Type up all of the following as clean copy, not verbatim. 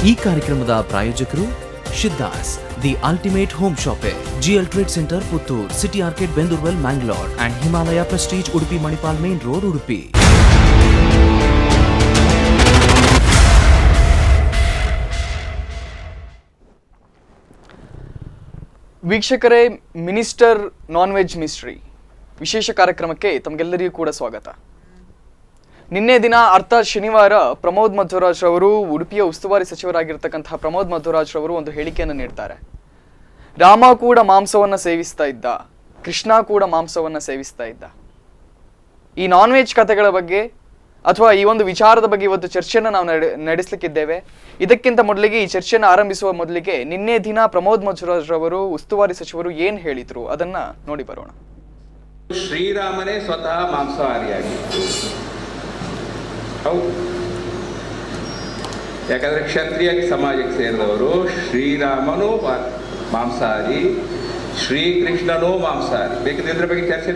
ಈ ಕಾರ್ಯಕ್ರಮದ ಪ್ರಾಯೋಜಕರು Shiddas the ultimate home shopping, ಜಿಎಲ್ trade centre Puttur, city arcade Bendurwell Mangalore and Himalaya prestige Udupi Manipal main road Udupi. ವೀಕ್ಷಕರೇ, ಮಿನಿಸ್ಟರ್ ನಾನ್ ವೆಜ್ ಮಿಸ್ಟ್ರಿ ವಿಶೇಷ ಕಾರ್ಯಕ್ರಮಕ್ಕೆ ತಮಗೆಲ್ಲರಿಗೂ ಕೂಡ ಸ್ವಾಗತ. ನಿನ್ನೆ ದಿನ ಅರ್ಥಾತ್ ಶನಿವಾರ ಪ್ರಮೋದ್ ಮಧ್ವರಾಜ್ ರವರು, ಉಡುಪಿಯ ಉಸ್ತುವಾರಿ ಸಚಿವರಾಗಿರ್ತಕ್ಕಂತಹ ಪ್ರಮೋದ್ ಮಧ್ವರಾಜ್ ರವರು ಒಂದು ಹೇಳಿಕೆಯನ್ನು ನೀಡ್ತಾರೆ. ರಾಮ ಕೂಡ ಮಾಂಸವನ್ನ ಸೇವಿಸ್ತಾ ಇದ್ದ, ಕೃಷ್ಣ ಕೂಡ ಮಾಂಸವನ್ನ ಸೇವಿಸ್ತಾ ಇದ್ದ. ಈ ನಾನ್ ವೆಜ್ ಕಥೆಗಳ ಬಗ್ಗೆ ಅಥವಾ ಈ ಒಂದು ವಿಚಾರದ ಬಗ್ಗೆ ಇವತ್ತು ಚರ್ಚೆಯನ್ನು ನಾವು ನಡೆಸಲಿಕ್ಕಿದ್ದೇವೆ. ಇದಕ್ಕಿಂತ ಮೊದಲಿಗೆ, ಈ ಚರ್ಚೆಯನ್ನು ಆರಂಭಿಸುವ ಮೊದಲಿಗೆ ನಿನ್ನೆ ದಿನ ಪ್ರಮೋದ್ ಮಧ್ವರಾಜ್ ರವರು, ಉಸ್ತುವಾರಿ ಸಚಿವರು ಏನ್ ಹೇಳಿದ್ರು ಅದನ್ನ ನೋಡಿ ಬರೋಣ. ಶ್ರೀರಾಮನೇ ಸ್ವತಃ ಮಾಂಸಾಹಾರಿಯಾಗಿತ್ತು. ಹೌದು, ಯಾಕಂದ್ರೆ ಕ್ಷತ್ರಿಯ ಸಮಾಜಕ್ಕೆ ಸೇರಿದವರು. ಶ್ರೀರಾಮನೂ ಮಾಂಸಾಹಾರಿ, ಶ್ರೀಕೃಷ್ಣನೂ ಮಾಂಸಾಹಾರಿ. ಬೇಕಿದ್ರೆ ಇದ್ರ ಬಗ್ಗೆ ಚರ್ಚೆ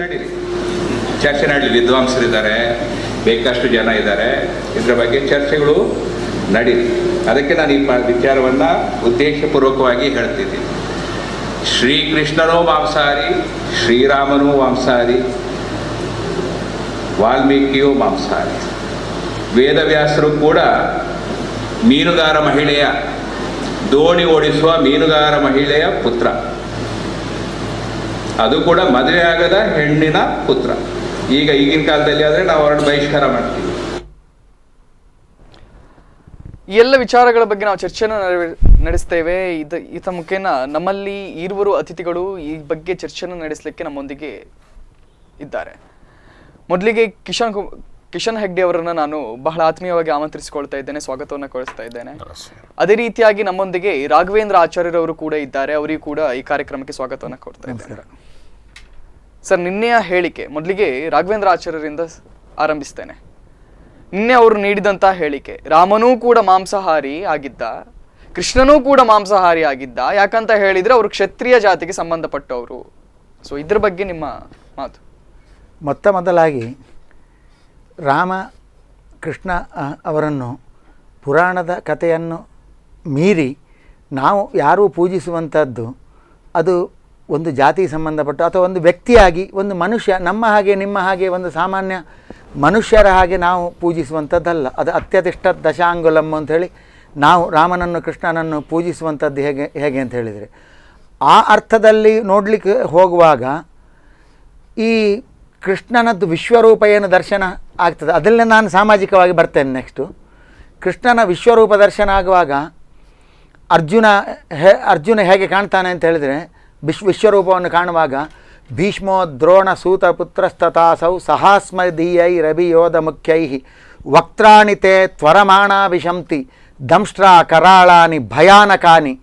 ನಡೀಲಿ, ವಿದ್ವಾಂಸರಿದ್ದಾರೆ, ಬೇಕಷ್ಟು ಜನ ಇದ್ದಾರೆ, ಇದರ ಬಗ್ಗೆ ಚರ್ಚೆಗಳು ನಡೀಲಿ. ಅದಕ್ಕೆ ನಾನು ಈ ವಿಚಾರವನ್ನು ಉದ್ದೇಶಪೂರ್ವಕವಾಗಿ ಹೇಳ್ತಿದ್ದೀನಿ. ಶ್ರೀಕೃಷ್ಣನೂ ಮಾಂಸಾಹಾರಿ, ಶ್ರೀರಾಮನೂ ಮಾಂಸಾಹಾರಿ, ವಾಲ್ಮೀಕಿಯೂ ಮಾಂಸಾಹಾರಿ. ವೇದವ್ಯಾಸರು ಕೂಡ ಮೀನುಗಾರ ಮಹಿಳೆಯ, ದೋಣಿ ಓಡಿಸುವ ಮೀನುಗಾರ ಮಹಿಳೆಯ ಪುತ್ರ. ಅದು ಕೂಡ ಮದುವೆಯಾಗದ ಹೆಣ್ಣಿನ ಪುತ್ರ. ಈಗಿನ ಕಾಲದಲ್ಲಿ ಆದರೆ ನಾವು ಅವರನ್ನು ಬಹಿಷ್ಕಾರ ಮಾಡ್ತೀವಿ. ಈ ಎಲ್ಲ ವಿಚಾರಗಳ ಬಗ್ಗೆ ನಾವು ಚರ್ಚೆಯನ್ನು ನಡೆಸ್ತೇವೆ. ಈತ ಮುಖೇನ ನಮ್ಮಲ್ಲಿ ಇರುವರು ಅತಿಥಿಗಳು ಈ ಬಗ್ಗೆ ಚರ್ಚೆಯನ್ನು ನಡೆಸಲಿಕ್ಕೆ ನಮ್ಮೊಂದಿಗೆ ಇದ್ದಾರೆ. ಮೊದಲಿಗೆ ಕಿಶನ್ ಹೆಗ್ಡೆ ಅವರನ್ನ ನಾನು ಬಹಳ ಆತ್ಮೀಯವಾಗಿ ಆಮಂತ್ರಿಸಿಕೊಳ್ತಾ ಇದ್ದೇನೆ, ಸ್ವಾಗತವನ್ನು ಕಳಿಸ್ತಾ ಇದ್ದೇನೆ. ಅದೇ ರೀತಿಯಾಗಿ ನಮ್ಮೊಂದಿಗೆ ರಾಘವೇಂದ್ರ ಆಚಾರ್ಯರವರು ಕೂಡ ಇದ್ದಾರೆ, ಅವರಿಗೂ ಕೂಡ ಈ ಕಾರ್ಯಕ್ರಮಕ್ಕೆ ಸ್ವಾಗತವನ್ನು ಕೊಡ್ತಾ ಇದ್ದಾರೆ. ಸರ್, ನಿನ್ನೆಯ ಹೇಳಿಕೆ ಮೊದಲಿಗೆ ರಾಘವೇಂದ್ರ ಆಚಾರ್ಯರಿಂದ ಆರಂಭಿಸ್ತೇನೆ. ನಿನ್ನೆ ಅವರು ನೀಡಿದಂತಹ ಹೇಳಿಕೆ, ರಾಮನೂ ಕೂಡ ಮಾಂಸಾಹಾರಿ ಆಗಿದ್ದ, ಕೃಷ್ಣನೂ ಕೂಡ ಮಾಂಸಾಹಾರಿ ಆಗಿದ್ದ. ಯಾಕಂತ ಹೇಳಿದ್ರೆ ಅವರು ಕ್ಷತ್ರಿಯ ಜಾತಿಗೆ ಸಂಬಂಧಪಟ್ಟವರು. ಸೊ ಇದ್ರ ಬಗ್ಗೆ ನಿಮ್ಮ ಮಾತು. ಮೊದಲಾಗಿ ರಾಮ ಕೃಷ್ಣ ಅವರನ್ನು ಪುರಾಣದ ಕಥೆಯನ್ನು ಮೀರಿ ನಾವು ಯಾರೂ ಪೂಜಿಸುವಂಥದ್ದು ಅದು ಒಂದು ಜಾತಿಗೆ ಸಂಬಂಧಪಟ್ಟ ಅಥವಾ ಒಂದು ವ್ಯಕ್ತಿಯಾಗಿ, ಒಂದು ಮನುಷ್ಯ ನಮ್ಮ ಹಾಗೆ ನಿಮ್ಮ ಹಾಗೆ ಒಂದು ಸಾಮಾನ್ಯ ಮನುಷ್ಯರ ಹಾಗೆ ನಾವು ಪೂಜಿಸುವಂಥದ್ದಲ್ಲ. ಅದು ಅತ್ಯತಿಷ್ಠ ದಶಾಂಗುಲಂ ಅಂಥೇಳಿ ನಾವು ರಾಮನನ್ನು ಕೃಷ್ಣನನ್ನು ಪೂಜಿಸುವಂಥದ್ದು ಹೇಗೆ ಅಂತ ಹೇಳಿದರೆ, ಆ ಅರ್ಥದಲ್ಲಿ ನೋಡಲಿಕ್ಕೆ ಹೋಗುವಾಗ ಈ ಕೃಷ್ಣನದ್ದು ವಿಶ್ವರೂಪ ಏನು ದರ್ಶನ ಆಗ್ತದೆ, ಅದಲ್ಲೇ ನಾನು ಸಾಮಾಜಿಕವಾಗಿ ಬರ್ತೇನೆ. ನೆಕ್ಸ್ಟು ಕೃಷ್ಣನ ವಿಶ್ವರೂಪ ದರ್ಶನ ಆಗುವಾಗ ಅರ್ಜುನ ಹೇಗೆ ಕಾಣ್ತಾನೆ ಅಂತ ಹೇಳಿದರೆ, ವಿಶ್ವರೂಪವನ್ನು ಕಾಣುವಾಗ ಭೀಷ್ಮೋ ದ್ರೋಣ ಸೂತ ಪುತ್ರಸ್ತತಾಸೌ ಸಹಾಸ್ಮದೀಯೈ ರವಿಯೋಧ ಮುಖ್ಯೈ ವಕ್ತ್ರಾಣಿ ತೇ ತ್ವರಮಾಣಾ ವಿಶಂತಿ ದಂಷ್ಟ್ರಾ ಕರಾಳಾನಿ ಭಯಾನಕಾನಿ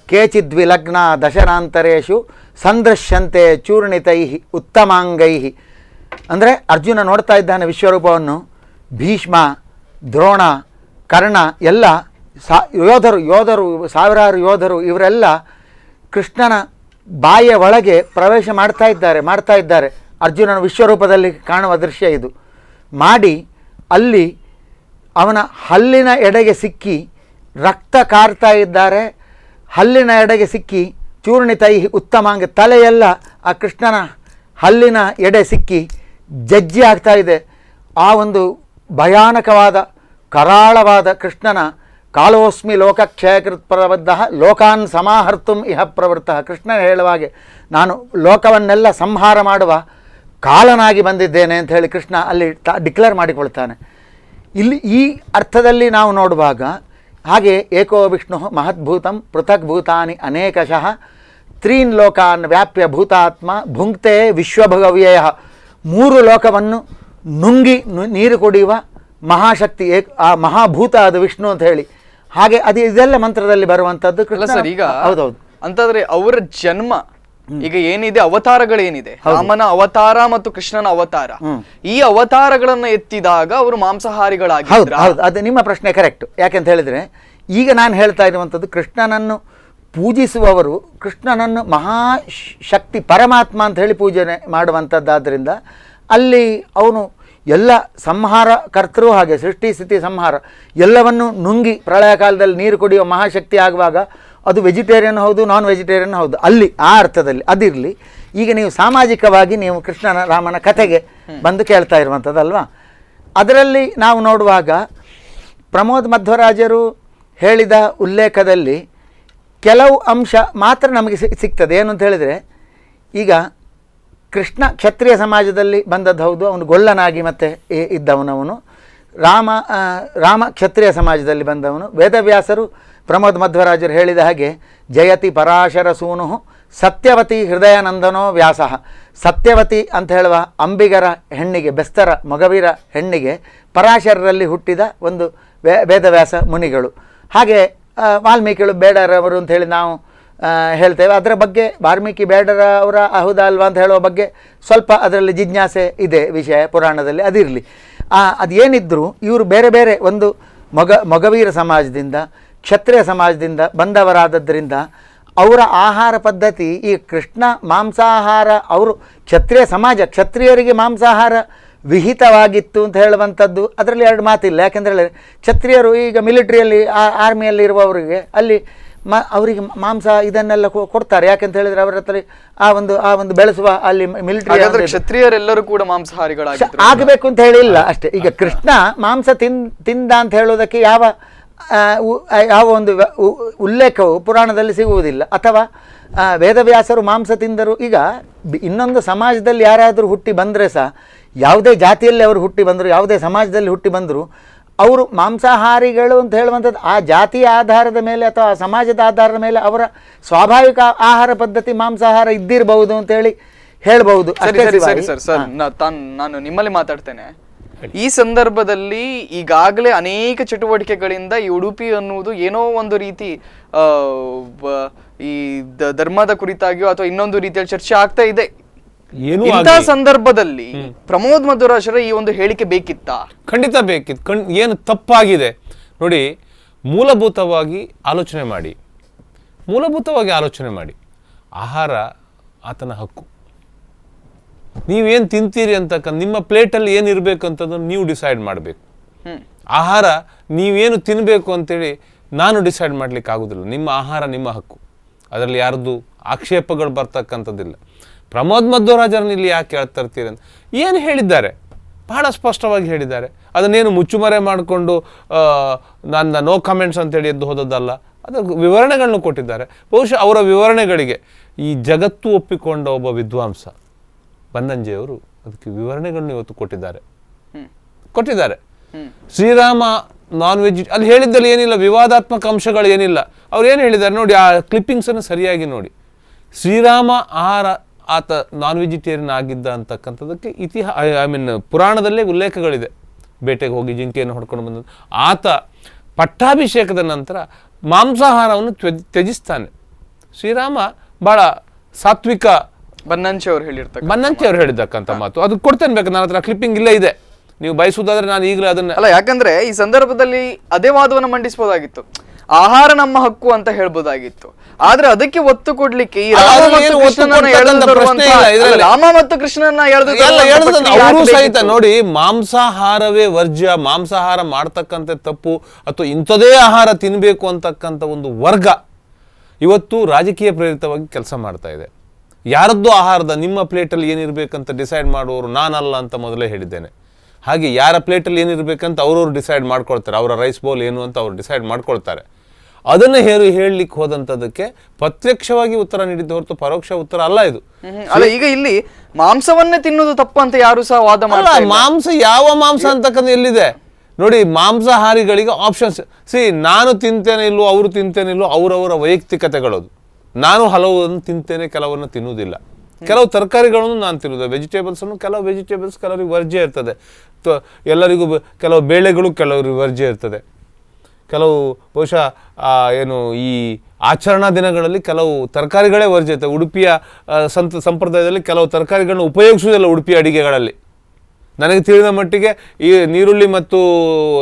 ಕೇಚಿದ್ವಿಲಗ್ನ ದಶನಾಂತರೇಶು ಸಂದೃಶ್ಯಂತೆ ಚೂರ್ಣಿತೈ ಉತ್ತಮಾಂಗೈ. ಅಂದರೆ ಅರ್ಜುನ ನೋಡ್ತಾ ಇದ್ದಾನೆ ವಿಶ್ವರೂಪವನ್ನು. ಭೀಷ್ಮ, ದ್ರೋಣ, ಕರ್ಣ ಎಲ್ಲ ಯೋಧರು ಸಾವಿರಾರು ಯೋಧರು ಇವರೆಲ್ಲ ಕೃಷ್ಣನ ಬಾಯಿಯ ಒಳಗೆ ಪ್ರವೇಶ ಮಾಡ್ತಾ ಇದ್ದಾರೆ. ಅರ್ಜುನನ ವಿಶ್ವರೂಪದಲ್ಲಿ ಕಾಣುವ ದೃಶ್ಯ ಇದು. ಮಾಡಿ ಅಲ್ಲಿ ಅವನ ಹಲ್ಲಿನ ಎಡೆಗೆ ಸಿಕ್ಕಿ ರಕ್ತ ಕಾರ್ತಾ ಇದ್ದಾರೆ. ಹಲ್ಲಿನ ಎಡೆಗೆ ಸಿಕ್ಕಿ ಚೂರ್ಣಿತೈ ಉತ್ತಮಾಂಗ, ತಲೆಯೆಲ್ಲ ಆ ಕೃಷ್ಣನ ಹಲ್ಲಿನ ಎಡೆ ಸಿಕ್ಕಿ ಜಜ್ಜಿ ಆಗ್ತಾ ಇದೆ. ಆ ಒಂದು ಭಯಾನಕವಾದ ಕರಾಳವಾದ ಕೃಷ್ಣನ ಕಾಲೋಸ್ಮಿ ಲೋಕಕ್ಷಯಕೃತ್ ಪ್ರಬದ್ಧ ಲೋಕಾನ್ ಸಮಾಹರ್ತುಂ ಇಹ ಪ್ರವೃತ್ತ. ಕೃಷ್ಣ ಹೇಳುವಾಗೆ ನಾನು ಲೋಕವನ್ನೆಲ್ಲ ಸಂಹಾರ ಮಾಡುವ ಕಾಲನಾಗಿ ಬಂದಿದ್ದೇನೆ ಅಂತ ಹೇಳಿ ಕೃಷ್ಣ ಅಲ್ಲಿ ಡಿಕ್ಲೇರ್ ಮಾಡಿಕೊಳ್ತಾನೆ. ಇಲ್ಲಿ ಈ ಅರ್ಥದಲ್ಲಿ ನಾವು ನೋಡುವಾಗ ಹಾಗೆ ಏಕೋ ವಿಷ್ಣು ಮಹದ್ಭೂತಂ ಪೃಥಕ್ ಭೂತಾನಿ ಅನೇಕಶಃ ತ್ರೀನ್ ಲೋಕಾನ್ ವ್ಯಾಪ್ಯ ಭೂತಾತ್ಮ ಭುಂಕ್ತೆ ವಿಶ್ವಭಗವ್ಯಯ. 3 ಲೋಕವನ್ನು ನುಂಗಿ ನೀರು ಕುಡಿಯುವ ಮಹಾಶಕ್ತಿ ಆ ಮಹಾಭೂತ ಅದು ವಿಷ್ಣು ಅಂತ ಹೇಳಿ. ಹಾಗೆ ಇದೆಲ್ಲ ಮಂತ್ರದಲ್ಲಿ ಬರುವಂಥದ್ದು. ಸರ್, ಈಗ ಹೌದೌದು ಅಂತಂದ್ರೆ ಅವರ ಜನ್ಮ ಈಗ ಏನಿದೆ, ಅವತಾರಗಳೇನಿದೆ, ರಾಮನ ಅವತಾರ ಮತ್ತು ಕೃಷ್ಣನ ಅವತಾರ, ಈ ಅವತಾರಗಳನ್ನ ಎತ್ತಿದಾಗ ಅವರು ಮಾಂಸಾಹಾರಿಗಳಾಗಿದ್ರು. ಹೌದು, ಅದು ನಿಮ್ಮ ಪ್ರಶ್ನೆ ಕರೆಕ್ಟ್. ಯಾಕೆಂತ ಹೇಳಿದ್ರೆ ಈಗ ನಾನು ಹೇಳ್ತಾ ಇರುವಂಥದ್ದು, ಕೃಷ್ಣನನ್ನು ಪೂಜಿಸುವವರು ಕೃಷ್ಣನನ್ನು ಮಹಾಶಕ್ತಿ ಪರಮಾತ್ಮ ಅಂತ ಹೇಳಿ ಪೂಜನೆ ಮಾಡುವಂಥದ್ದಾದ್ದರಿಂದ ಅಲ್ಲಿ ಅವನು ಎಲ್ಲ ಸಂಹಾರ ಕರ್ತರು ಹಾಗೆ ಸೃಷ್ಟಿ ಸ್ಥಿತಿ ಸಂಹಾರ ಎಲ್ಲವನ್ನು ನುಂಗಿ ಪ್ರಳಯ ಕಾಲದಲ್ಲಿ ನೀರು ಕುಡಿಯುವ ಮಹಾಶಕ್ತಿ ಆಗುವಾಗ ಅದು ವೆಜಿಟೇರಿಯನ್ ಹೌದು, ನಾನ್ ವೆಜಿಟೇರಿಯನ್ ಹೌದು, ಅಲ್ಲಿ ಆ ಅರ್ಥದಲ್ಲಿ ಅದಿರಲಿ. ಈಗ ನೀವು ಸಾಮಾಜಿಕವಾಗಿ ನೀವು ಕೃಷ್ಣನ ರಾಮನ ಕಥೆಗೆ ಬಂದು ಕೇಳ್ತಾ ಇರುವಂಥದ್ದಲ್ವಾ. ಅದರಲ್ಲಿ ನಾವು ನೋಡುವಾಗ ಪ್ರಮೋದ್ ಮಧ್ವರಾಜರು ಹೇಳಿದ ಉಲ್ಲೇಖದಲ್ಲಿ ಕೆಲವು ಅಂಶ ಮಾತ್ರ ನಮಗೆ ಸಿಗ್ತದೆ. ಏನು ಅಂತ ಹೇಳಿದರೆ, ಈಗ ಕೃಷ್ಣ ಕ್ಷತ್ರಿಯ ಸಮಾಜದಲ್ಲಿ ಬಂದದ್ದು ಹೌದು, ಅವನು ಗೊಳ್ಳನಾಗಿ ಮತ್ತೆ ಇದ್ದವನವನು. ರಾಮ ಕ್ಷತ್ರಿಯ ಸಮಾಜದಲ್ಲಿ ಬಂದವನು. ವೇದವ್ಯಾಸರು ಪ್ರಮೋದ್ ಮಧ್ವರಾಜರು ಹೇಳಿದ ಹಾಗೆ ಜಯತಿ ಪರಾಶರ ಸೂನು ಸತ್ಯವತಿ ಹೃದಯಾನಂದನೋ ವ್ಯಾಸ. ಸತ್ಯವತಿ ಅಂತ ಹೇಳುವ ಅಂಬಿಗರ ಹೆಣ್ಣಿಗೆ, ಬೆಸ್ತರ ಮೊಗವೀರ ಹೆಣ್ಣಿಗೆ ಪರಾಶರರಲ್ಲಿ ಹುಟ್ಟಿದ ಒಂದು ವೇದವ್ಯಾಸ ಮುನಿಗಳು. ಹಾಗೆ ವಾಲ್ಮೀಕಿಗಳು ಬೇಡರವರು ಅಂತ ಹೇಳಿ ನಾವು ಹೇಳ್ತೇವೆ. ಅದರ ಬಗ್ಗೆ ವಾಲ್ಮೀಕಿ ಬೇಡರವರ ಹೌದಾ ಅಲ್ವಾ ಅಂತ ಹೇಳುವ ಬಗ್ಗೆ ಸ್ವಲ್ಪ ಅದರಲ್ಲಿ ಜಿಜ್ಞಾಸೆ ಇದೆ ವಿಷಯ ಪುರಾಣದಲ್ಲಿ, ಅದಿರಲಿ. ಅದೇನಿದ್ದರೂ ಇವರು ಬೇರೆ ಬೇರೆ ಒಂದು ಮೊಗವೀರ ಸಮಾಜದಿಂದ ಕ್ಷತ್ರಿಯ ಸಮಾಜದಿಂದ ಬಂದವರಾದದ್ದರಿಂದ ಅವರ ಆಹಾರ ಪದ್ಧತಿ ಈ ಕೃಷ್ಣ ಮಾಂಸಾಹಾರ, ಅವರು ಕ್ಷತ್ರಿಯ ಸಮಾಜ, ಕ್ಷತ್ರಿಯರಿಗೆ ಮಾಂಸಾಹಾರ ವಿಹಿತವಾಗಿತ್ತು ಅಂತ ಹೇಳುವಂಥದ್ದು ಅದರಲ್ಲಿ ಎರಡು ಮಾತಿಲ್ಲ. ಯಾಕೆಂದರೆ ಕ್ಷತ್ರಿಯರು ಈಗ ಮಿಲಿಟ್ರಿಯಲ್ಲಿ ಆರ್ಮಿಯಲ್ಲಿ ಇರುವವರಿಗೆ ಅಲ್ಲಿ ಅವರಿಗೆ ಮಾಂಸ ಇದನ್ನೆಲ್ಲ ಕೊಡ್ತಾರೆ. ಯಾಕೆಂತ ಹೇಳಿದ್ರೆ ಅವರ ಹತ್ರ ಆ ಒಂದು ಬೆಳೆಸುವ ಅಲ್ಲಿ ಮಿಲಿಟರಿ ಕ್ಷತ್ರಿಯರೆಲ್ಲರೂ ಕೂಡ ಆಗಬೇಕು ಅಂತ ಹೇಳಿಲ್ಲ ಅಷ್ಟೇ. ಈಗ ಕೃಷ್ಣ ಮಾಂಸ ತಿಂದ ಅಂತ ಹೇಳೋದಕ್ಕೆ ಯಾವ ಒಂದು ಉಲ್ಲೇಖವು ಪುರಾಣದಲ್ಲಿ ಸಿಗುವುದಿಲ್ಲ. ಅಥವಾ ವೇದವ್ಯಾಸರು ಮಾಂಸ ತಿಂದರು. ಈಗ ಇನ್ನೊಂದು ಸಮಾಜದಲ್ಲಿ ಯಾರಾದರೂ ಹುಟ್ಟಿ ಬಂದರೆ ಸಹ, ಯಾವುದೇ ಜಾತಿಯಲ್ಲಿ ಅವರು ಹುಟ್ಟಿ ಬಂದರು, ಯಾವುದೇ ಸಮಾಜದಲ್ಲಿ ಹುಟ್ಟಿ ಬಂದರು, ಅವರು ಮಾಂಸಾಹಾರಿಗಳು ಅಂತ ಹೇಳುವಂಥದ್ದು ಆ ಜಾತಿಯ ಆಧಾರದ ಮೇಲೆ ಅಥವಾ ಸಮಾಜದ ಆಧಾರದ ಮೇಲೆ ಅವರ ಸ್ವಾಭಾವಿಕ ಆಹಾರ ಪದ್ಧತಿ ಮಾಂಸಾಹಾರ ಇದ್ದಿರಬಹುದು ಅಂತೇಳಿ ಹೇಳ್ಬಹುದು. ನಾನು ನಿಮ್ಮಲ್ಲಿ ಮಾತಾಡ್ತೇನೆ. ಈ ಸಂದರ್ಭದಲ್ಲಿ ಈಗಾಗಲೇ ಅನೇಕ ಚಟುವಟಿಕೆಗಳಿಂದ ಈ ಉಡುಪಿ ಅನ್ನುವುದು ಏನೋ ಒಂದು ರೀತಿ ಈ ಧರ್ಮದ ಕುರಿತಾಗಿಯೋ ಅಥವಾ ಇನ್ನೊಂದು ರೀತಿಯಲ್ಲಿ ಚರ್ಚೆ ಆಗ್ತಾ ಇದೆ. ಇಂಥ ಸಂದರ್ಭದಲ್ಲಿ ಪ್ರಮೋದ್ ಮಧ್ವರಾಜರ ಈ ಒಂದು ಹೇಳಿಕೆ ಬೇಕಿತ್ತಾ? ಖಂಡಿತ ಬೇಕಿತ್ತು. ಏನು ತಪ್ಪಾಗಿದೆ ನೋಡಿ, ಮೂಲಭೂತವಾಗಿ ಆಲೋಚನೆ ಮಾಡಿ. ಆಹಾರ ಆತನ ಹಕ್ಕು. ನೀವೇನು ತಿಂತೀರಿ ಅಂತಕ್ಕಂಥ ನಿಮ್ಮ ಪ್ಲೇಟಲ್ಲಿ ಏನಿರಬೇಕು ಅಂತದನ್ನು ನೀವು ಡಿಸೈಡ್ ಮಾಡಬೇಕು. ಆಹಾರ ನೀವೇನು ತಿನ್ನಬೇಕು ಅಂತೇಳಿ ನಾನು ಡಿಸೈಡ್ ಮಾಡ್ಲಿಕ್ಕೆ ಆಗೋದಿಲ್ಲ. ನಿಮ್ಮ ಆಹಾರ ನಿಮ್ಮ ಹಕ್ಕು, ಅದರಲ್ಲಿ ಯಾರ್ದು ಆಕ್ಷೇಪಗಳು ಬರ್ತಕ್ಕಂಥದ್ದಿಲ್ಲ. ಪ್ರಮೋದ್ ಮಧ್ವರಾಜರನ್ನ ಇಲ್ಲಿ ಯಾಕೆ ಕೇಳ್ತಾ ಇರ್ತೀರಿ ಅಂತ ಏನು ಹೇಳಿದ್ದಾರೆ, ಬಹಳ ಸ್ಪಷ್ಟವಾಗಿ ಹೇಳಿದ್ದಾರೆ. ಅದನ್ನೇನು ಮುಚ್ಚುಮರೆ ಮಾಡಿಕೊಂಡು ನನ್ನ ನೋ ಕಮೆಂಟ್ಸ್ ಅಂತೇಳಿ ಎದ್ದು ಹೋದದ್ದಲ್ಲ, ಅದರ ವಿವರಣೆಗಳನ್ನು ಕೊಟ್ಟಿದ್ದಾರೆ. ಬಹುಶಃ ಅವರ ವಿವರಣೆಗಳಿಗೆ ಈ ಜಗತ್ತು ಒಪ್ಪಿಕೊಂಡ ಒಬ್ಬ ವಿದ್ವಾಂಸ ಬನ್ನಂಜೆಯವರು ಅದಕ್ಕೆ ವಿವರಣೆಗಳನ್ನು ಇವತ್ತು ಕೊಟ್ಟಿದ್ದಾರೆ. ಶ್ರೀರಾಮ ನಾನ್ ವೆಜ್ ಅಲ್ಲಿ ಹೇಳಿದ್ದಲ್ಲಿ ಏನಿಲ್ಲ, ವಿವಾದಾತ್ಮಕ ಅಂಶಗಳು ಏನಿಲ್ಲ. ಅವ್ರು ಏನು ಹೇಳಿದ್ದಾರೆ ನೋಡಿ, ಆ ಕ್ಲಿಪ್ಪಿಂಗ್ಸನ್ನು ಸರಿಯಾಗಿ ನೋಡಿ. ಶ್ರೀರಾಮ ಆತ ನಾನ್ ವೆಜಿಟೇರಿಯನ್ ಆಗಿದ್ದ ಅಂತಕ್ಕಂಥದ್ದಕ್ಕೆ ಪುರಾಣದಲ್ಲೇ ಉಲ್ಲೇಖಗಳಿದೆ. ಬೇಟೆಗೆ ಹೋಗಿ ಜಿಂಕೆಯನ್ನು ಹೊಡ್ಕೊಂಡು ಬಂದದ್ದು. ಆತ ಪಟ್ಟಾಭಿಷೇಕದ ನಂತರ ಮಾಂಸಾಹಾರವನ್ನು ತ್ಯಜಿಸ್ತಾನೆ. ಶ್ರೀರಾಮ ಬಹಳ ಸಾತ್ವಿಕ. ಬನ್ನಂಚೆ ಅವರು ಹೇಳಿದ್ದಕ್ಕಂಥ ಮಾತು ಅದು ಕೊಡ್ತೇನೆ ಬೇಕು, ನನ್ನ ಹತ್ರ ಕ್ಲಿಪ್ಪಿಂಗ್ ಇಲ್ಲೇ ಇದೆ, ನೀವು ಬಯಸುವುದಾದ್ರೆ ನಾನು ಈಗಲೇ ಅದನ್ನ ಅಲ್ಲ. ಯಾಕಂದ್ರೆ ಈ ಸಂದರ್ಭದಲ್ಲಿ ಅದೇ ವಾದವನ್ನು ಮಂಡಿಸಬಹುದಾಗಿತ್ತು, ಆಹಾರ ನಮ್ಮ ಹಕ್ಕು ಅಂತ ಹೇಳ್ಬೋದಾಗಿತ್ತು. ಆದ್ರೆ ಅದಕ್ಕೆ ಒತ್ತು ಕೊಡ್ಲಿಕ್ಕೆ ರಾಮ ಮತ್ತು ಕೃಷ್ಣನ ಅವರು ಸಹಿತ ನೋಡಿ, ಮಾಂಸಾಹಾರವೇ ವರ್ಜ್ಯ, ಮಾಂಸಾಹಾರ ಮಾಡ್ತಕ್ಕಂಥ ತಪ್ಪು ಅಥವಾ ಇಂಥದೇ ಆಹಾರ ತಿನ್ಬೇಕು ಅಂತಕ್ಕಂಥ ಒಂದು ವರ್ಗ ಇವತ್ತು ರಾಜಕೀಯ ಪ್ರೇರಿತವಾಗಿ ಕೆಲಸ ಮಾಡ್ತಾ ಇದೆ. ಯಾರದ್ದು ಆಹಾರದ ನಿಮ್ಮ ಪ್ಲೇಟಲ್ಲಿ ಏನಿರ್ಬೇಕಂತ ಡಿಸೈಡ್ ಮಾಡುವವರು ನಾನಲ್ಲ ಅಂತ ಮೊದಲೇ ಹೇಳಿದ್ದೇನೆ. ಹಾಗೆ ಯಾರ ಪ್ಲೇಟಲ್ಲಿ ಏನಿರ್ಬೇಕಂತ ಅವ್ರವ್ರು ಡಿಸೈಡ್ ಮಾಡ್ಕೊಳ್ತಾರೆ. ಅವರ ರೈಸ್ ಬೌಲ್ ಏನು ಅಂತ ಅವ್ರು ಡಿಸೈಡ್ ಮಾಡ್ಕೊಳ್ತಾರೆ. ಅದನ್ನು ಹೇಳಲಿಕ್ಕೆ ಹೋದಂಥದಕ್ಕೆ ಪ್ರತ್ಯಕ್ಷವಾಗಿ ಉತ್ತರ ನೀಡಿದ್ದು ಹೊರತು ಪರೋಕ್ಷ ಉತ್ತರ ಅಲ್ಲ ಇದು. ಅಲ್ಲ, ಈಗ ಇಲ್ಲಿ ಮಾಂಸವನ್ನೇ ತಿನ್ನುವುದು ತಪ್ಪು ಅಂತ ಯಾರು ಸಹ ವಾದ ಮಾಡಲ್ಲ. ಮಾಂಸ ಯಾವ ಮಾಂಸ ಅಂತಕ್ಕಂಥ ಎಲ್ಲಿದೆ ನೋಡಿ. ಮಾಂಸಾಹಾರಿಗಳಿಗೆ ಆಪ್ಷನ್ಸ್ ನಾನು ತಿಂತೇನೆ ಇಲ್ಲೋ, ಅವರು ತಿಂತೇನೆ ಇಲ್ಲೋ, ಅವರವರ ವೈಯಕ್ತಿಕತೆಗಳದು. ನಾನು ಹಲವನ್ನು ತಿಂತೇನೆ, ಕೆಲವನ್ನು ತಿನ್ನುವುದಿಲ್ಲ. ಕೆಲವು ತರಕಾರಿಗಳನ್ನು ನಾನು ತಿನ್ನೋದು, ವೆಜಿಟೇಬಲ್ಸನ್ನು ಕೆಲವು ವೆಜಿಟೇಬಲ್ಸ್ ಕೆಲವರಿಗೆ ವರ್ಜ್ಯ ಇರ್ತದೆ. ಎಲ್ಲರಿಗೂ ಕೆಲವು ಬೇಳೆಗಳು ಕೆಲವರಿಗೆ ವರ್ಜ್ಯ ಇರ್ತದೆ. ಕೆಲವು ಬಹುಶಃ ಏನು ಈ ಆಚರಣಾ ದಿನಗಳಲ್ಲಿ ಕೆಲವು ತರಕಾರಿಗಳೇ ವರ್ಜ್ಯ ಇರ್ತದೆ. ಉಡುಪಿಯ ಸಂಪ್ರದಾಯದಲ್ಲಿ ಕೆಲವು ತರಕಾರಿಗಳನ್ನ ಉಪಯೋಗಿಸುವುದಿಲ್ಲ ಉಡುಪಿ ಅಡಿಗೆಗಳಲ್ಲಿ. ನನಗೆ ತಿಳಿದ ಮಟ್ಟಿಗೆ ಈ ನೀರುಳ್ಳಿ ಮತ್ತು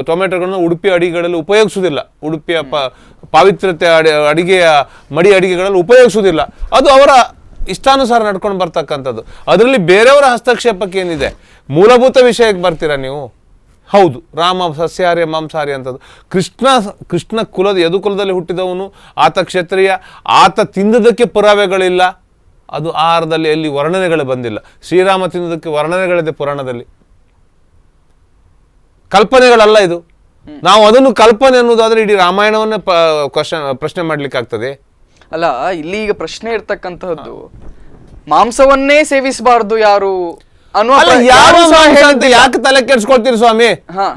ಟೊಮೆಟೊಗಳನ್ನು ಉಡುಪಿ ಅಡಿಗೆಗಳಲ್ಲಿ ಉಪಯೋಗಿಸುವುದಿಲ್ಲ. ಉಡುಪಿಯ ಪಾವಿತ್ರ್ಯತೆ ಅಡಿಗೆಯ ಮಡಿ ಅಡಿಗೆಗಳಲ್ಲಿ ಉಪಯೋಗಿಸುವುದಿಲ್ಲ. ಅದು ಅವರ ಇಷ್ಟಾನುಸಾರ ನಡ್ಕೊಂಡು ಬರ್ತಕ್ಕಂಥದ್ದು. ಅದರಲ್ಲಿ ಬೇರೆಯವರ ಹಸ್ತಕ್ಷೇಪಕ್ಕೆ ಏನಿದೆ? ಮೂಲಭೂತ ವಿಷಯಕ್ಕೆ ಬರ್ತೀರಾ ನೀವು? ಹೌದು, ರಾಮ ಸಸ್ಯಾಹಾರಿ ಮಾಂಸಾಹಾರಿ ಅಂತದ್ದು. ಕೃಷ್ಣ ಕುಲದ ಯದು ಕುಲದಲ್ಲಿ ಹುಟ್ಟಿದವನು, ಆತ ಕ್ಷತ್ರಿಯ, ಆತ ತಿಂದದಕ್ಕೆ ಪುರಾವೆಗಳಿಲ್ಲ, ಅದು ಆಹಾರದಲ್ಲಿ ಎಲ್ಲಿ ವರ್ಣನೆಗಳು ಬಂದಿಲ್ಲ. ಶ್ರೀರಾಮ ತಿಂದದಕ್ಕೆ ವರ್ಣನೆಗಳಿದೆ ಪುರಾಣದಲ್ಲಿ, ಕಲ್ಪನೆಗಳಲ್ಲ ಇದು. ನಾವು ಅದನ್ನು ಕಲ್ಪನೆ ಅನ್ನೋದಾದ್ರೆ ಇಡೀ ರಾಮಾಯಣವನ್ನೇ ಪ್ರಶ್ನೆ ಮಾಡ್ಲಿಕ್ಕೆ ಆಗ್ತದೆ. ಅಲ್ಲ, ಇಲ್ಲಿ ಈಗ ಪ್ರಶ್ನೆ ಇರ್ತಕ್ಕಂತಹದ್ದು ಮಾಂಸವನ್ನೇ ಸೇವಿಸಬಾರ್ದು ಯಾರು ಅನ್ನೋ ಯಾಕೆ ತಲೆ ಕೆಡ್ಸ್ಕೊಳ್ತೀರಿ ಸ್ವಾಮಿ?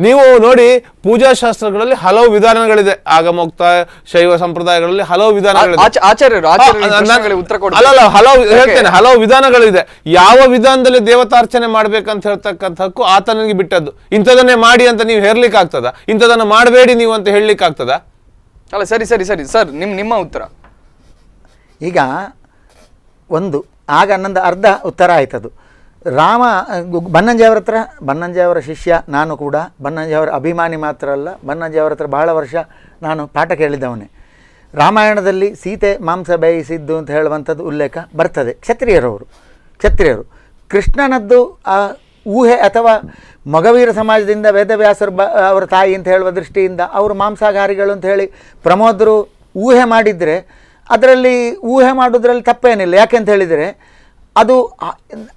ನೀವು ನೋಡಿ, ಪೂಜಾ ಶಾಸ್ತ್ರಗಳಲ್ಲಿ ಹಲವು ವಿಧಾನಗಳಿದೆ. ಆಗಮೋಕ್ತ ಶೈವ ಸಂಪ್ರದಾಯಗಳಲ್ಲಿ ಹಲವು ವಿಧಾನಗಳಿದೆ. ಹಲವು ವಿಧಾನಗಳಿದೆ. ಯಾವ ವಿಧಾನದಲ್ಲಿ ದೇವತಾರ್ಚನೆ ಮಾಡ್ಬೇಕಂತ ಹೇಳ್ತಕ್ಕಂಥ ಹಕ್ಕು ಆತನಿಗೆ ಬಿಟ್ಟದ್ದು. ಇಂಥದನ್ನೇ ಮಾಡಿ ಅಂತ ನೀವು ಹೇರ್ಲಿಕ್ಕೆ ಆಗ್ತದ? ಇಂಥದನ್ನ ಮಾಡಬೇಡಿ ನೀವು ಅಂತ ಹೇಳಲಿಕ್ಕೆ ಆಗ್ತದ? ಅಲ್ಲ, ಸರಿ ಸರಿ ಸರಿ ಸರ್, ನಿಮ್ಮ ಉತ್ತರ. ಈಗ ಒಂದು ಆಗ ನಂದು ಅರ್ಧ ಉತ್ತರ ಆಯ್ತದು. ರಾಮ ಬನ್ನಂಜಿಯವರ ಹತ್ರ, ಬನ್ನಂಜಿಯವರ ಶಿಷ್ಯ ನಾನು ಕೂಡ, ಬನ್ನಂಜಿಯವರ ಅಭಿಮಾನಿ ಮಾತ್ರ ಅಲ್ಲ, ಬನ್ನಂಜಿಯವರ ಹತ್ರ ಬಹಳ ವರ್ಷ ನಾನು ಪಾಠ ಕೇಳಿದ್ದವನೇ. ರಾಮಾಯಣದಲ್ಲಿ ಸೀತೆ ಮಾಂಸ ಬೇಯಿಸಿದ್ದು ಅಂತ ಹೇಳುವಂಥದ್ದು ಉಲ್ಲೇಖ ಬರ್ತದೆ. ಕ್ಷತ್ರಿಯರು ಕೃಷ್ಣನದ್ದು ಊಹೆ ಅಥವಾ ಮಗವೀರ ಸಮಾಜದಿಂದ ವೇದವ್ಯಾಸರು ಅವರ ತಾಯಿ ಅಂತ ಹೇಳುವ ದೃಷ್ಟಿಯಿಂದ ಅವರು ಮಾಂಸಾಹಾರಿಗಳು ಅಂತ ಹೇಳಿ ಪ್ರಮೋದರು ಊಹೆ ಮಾಡಿದರೆ ಅದರಲ್ಲಿ ಊಹೆ ಮಾಡೋದ್ರಲ್ಲಿ ತಪ್ಪೇನಿಲ್ಲ. ಯಾಕೆಂತ ಹೇಳಿದರೆ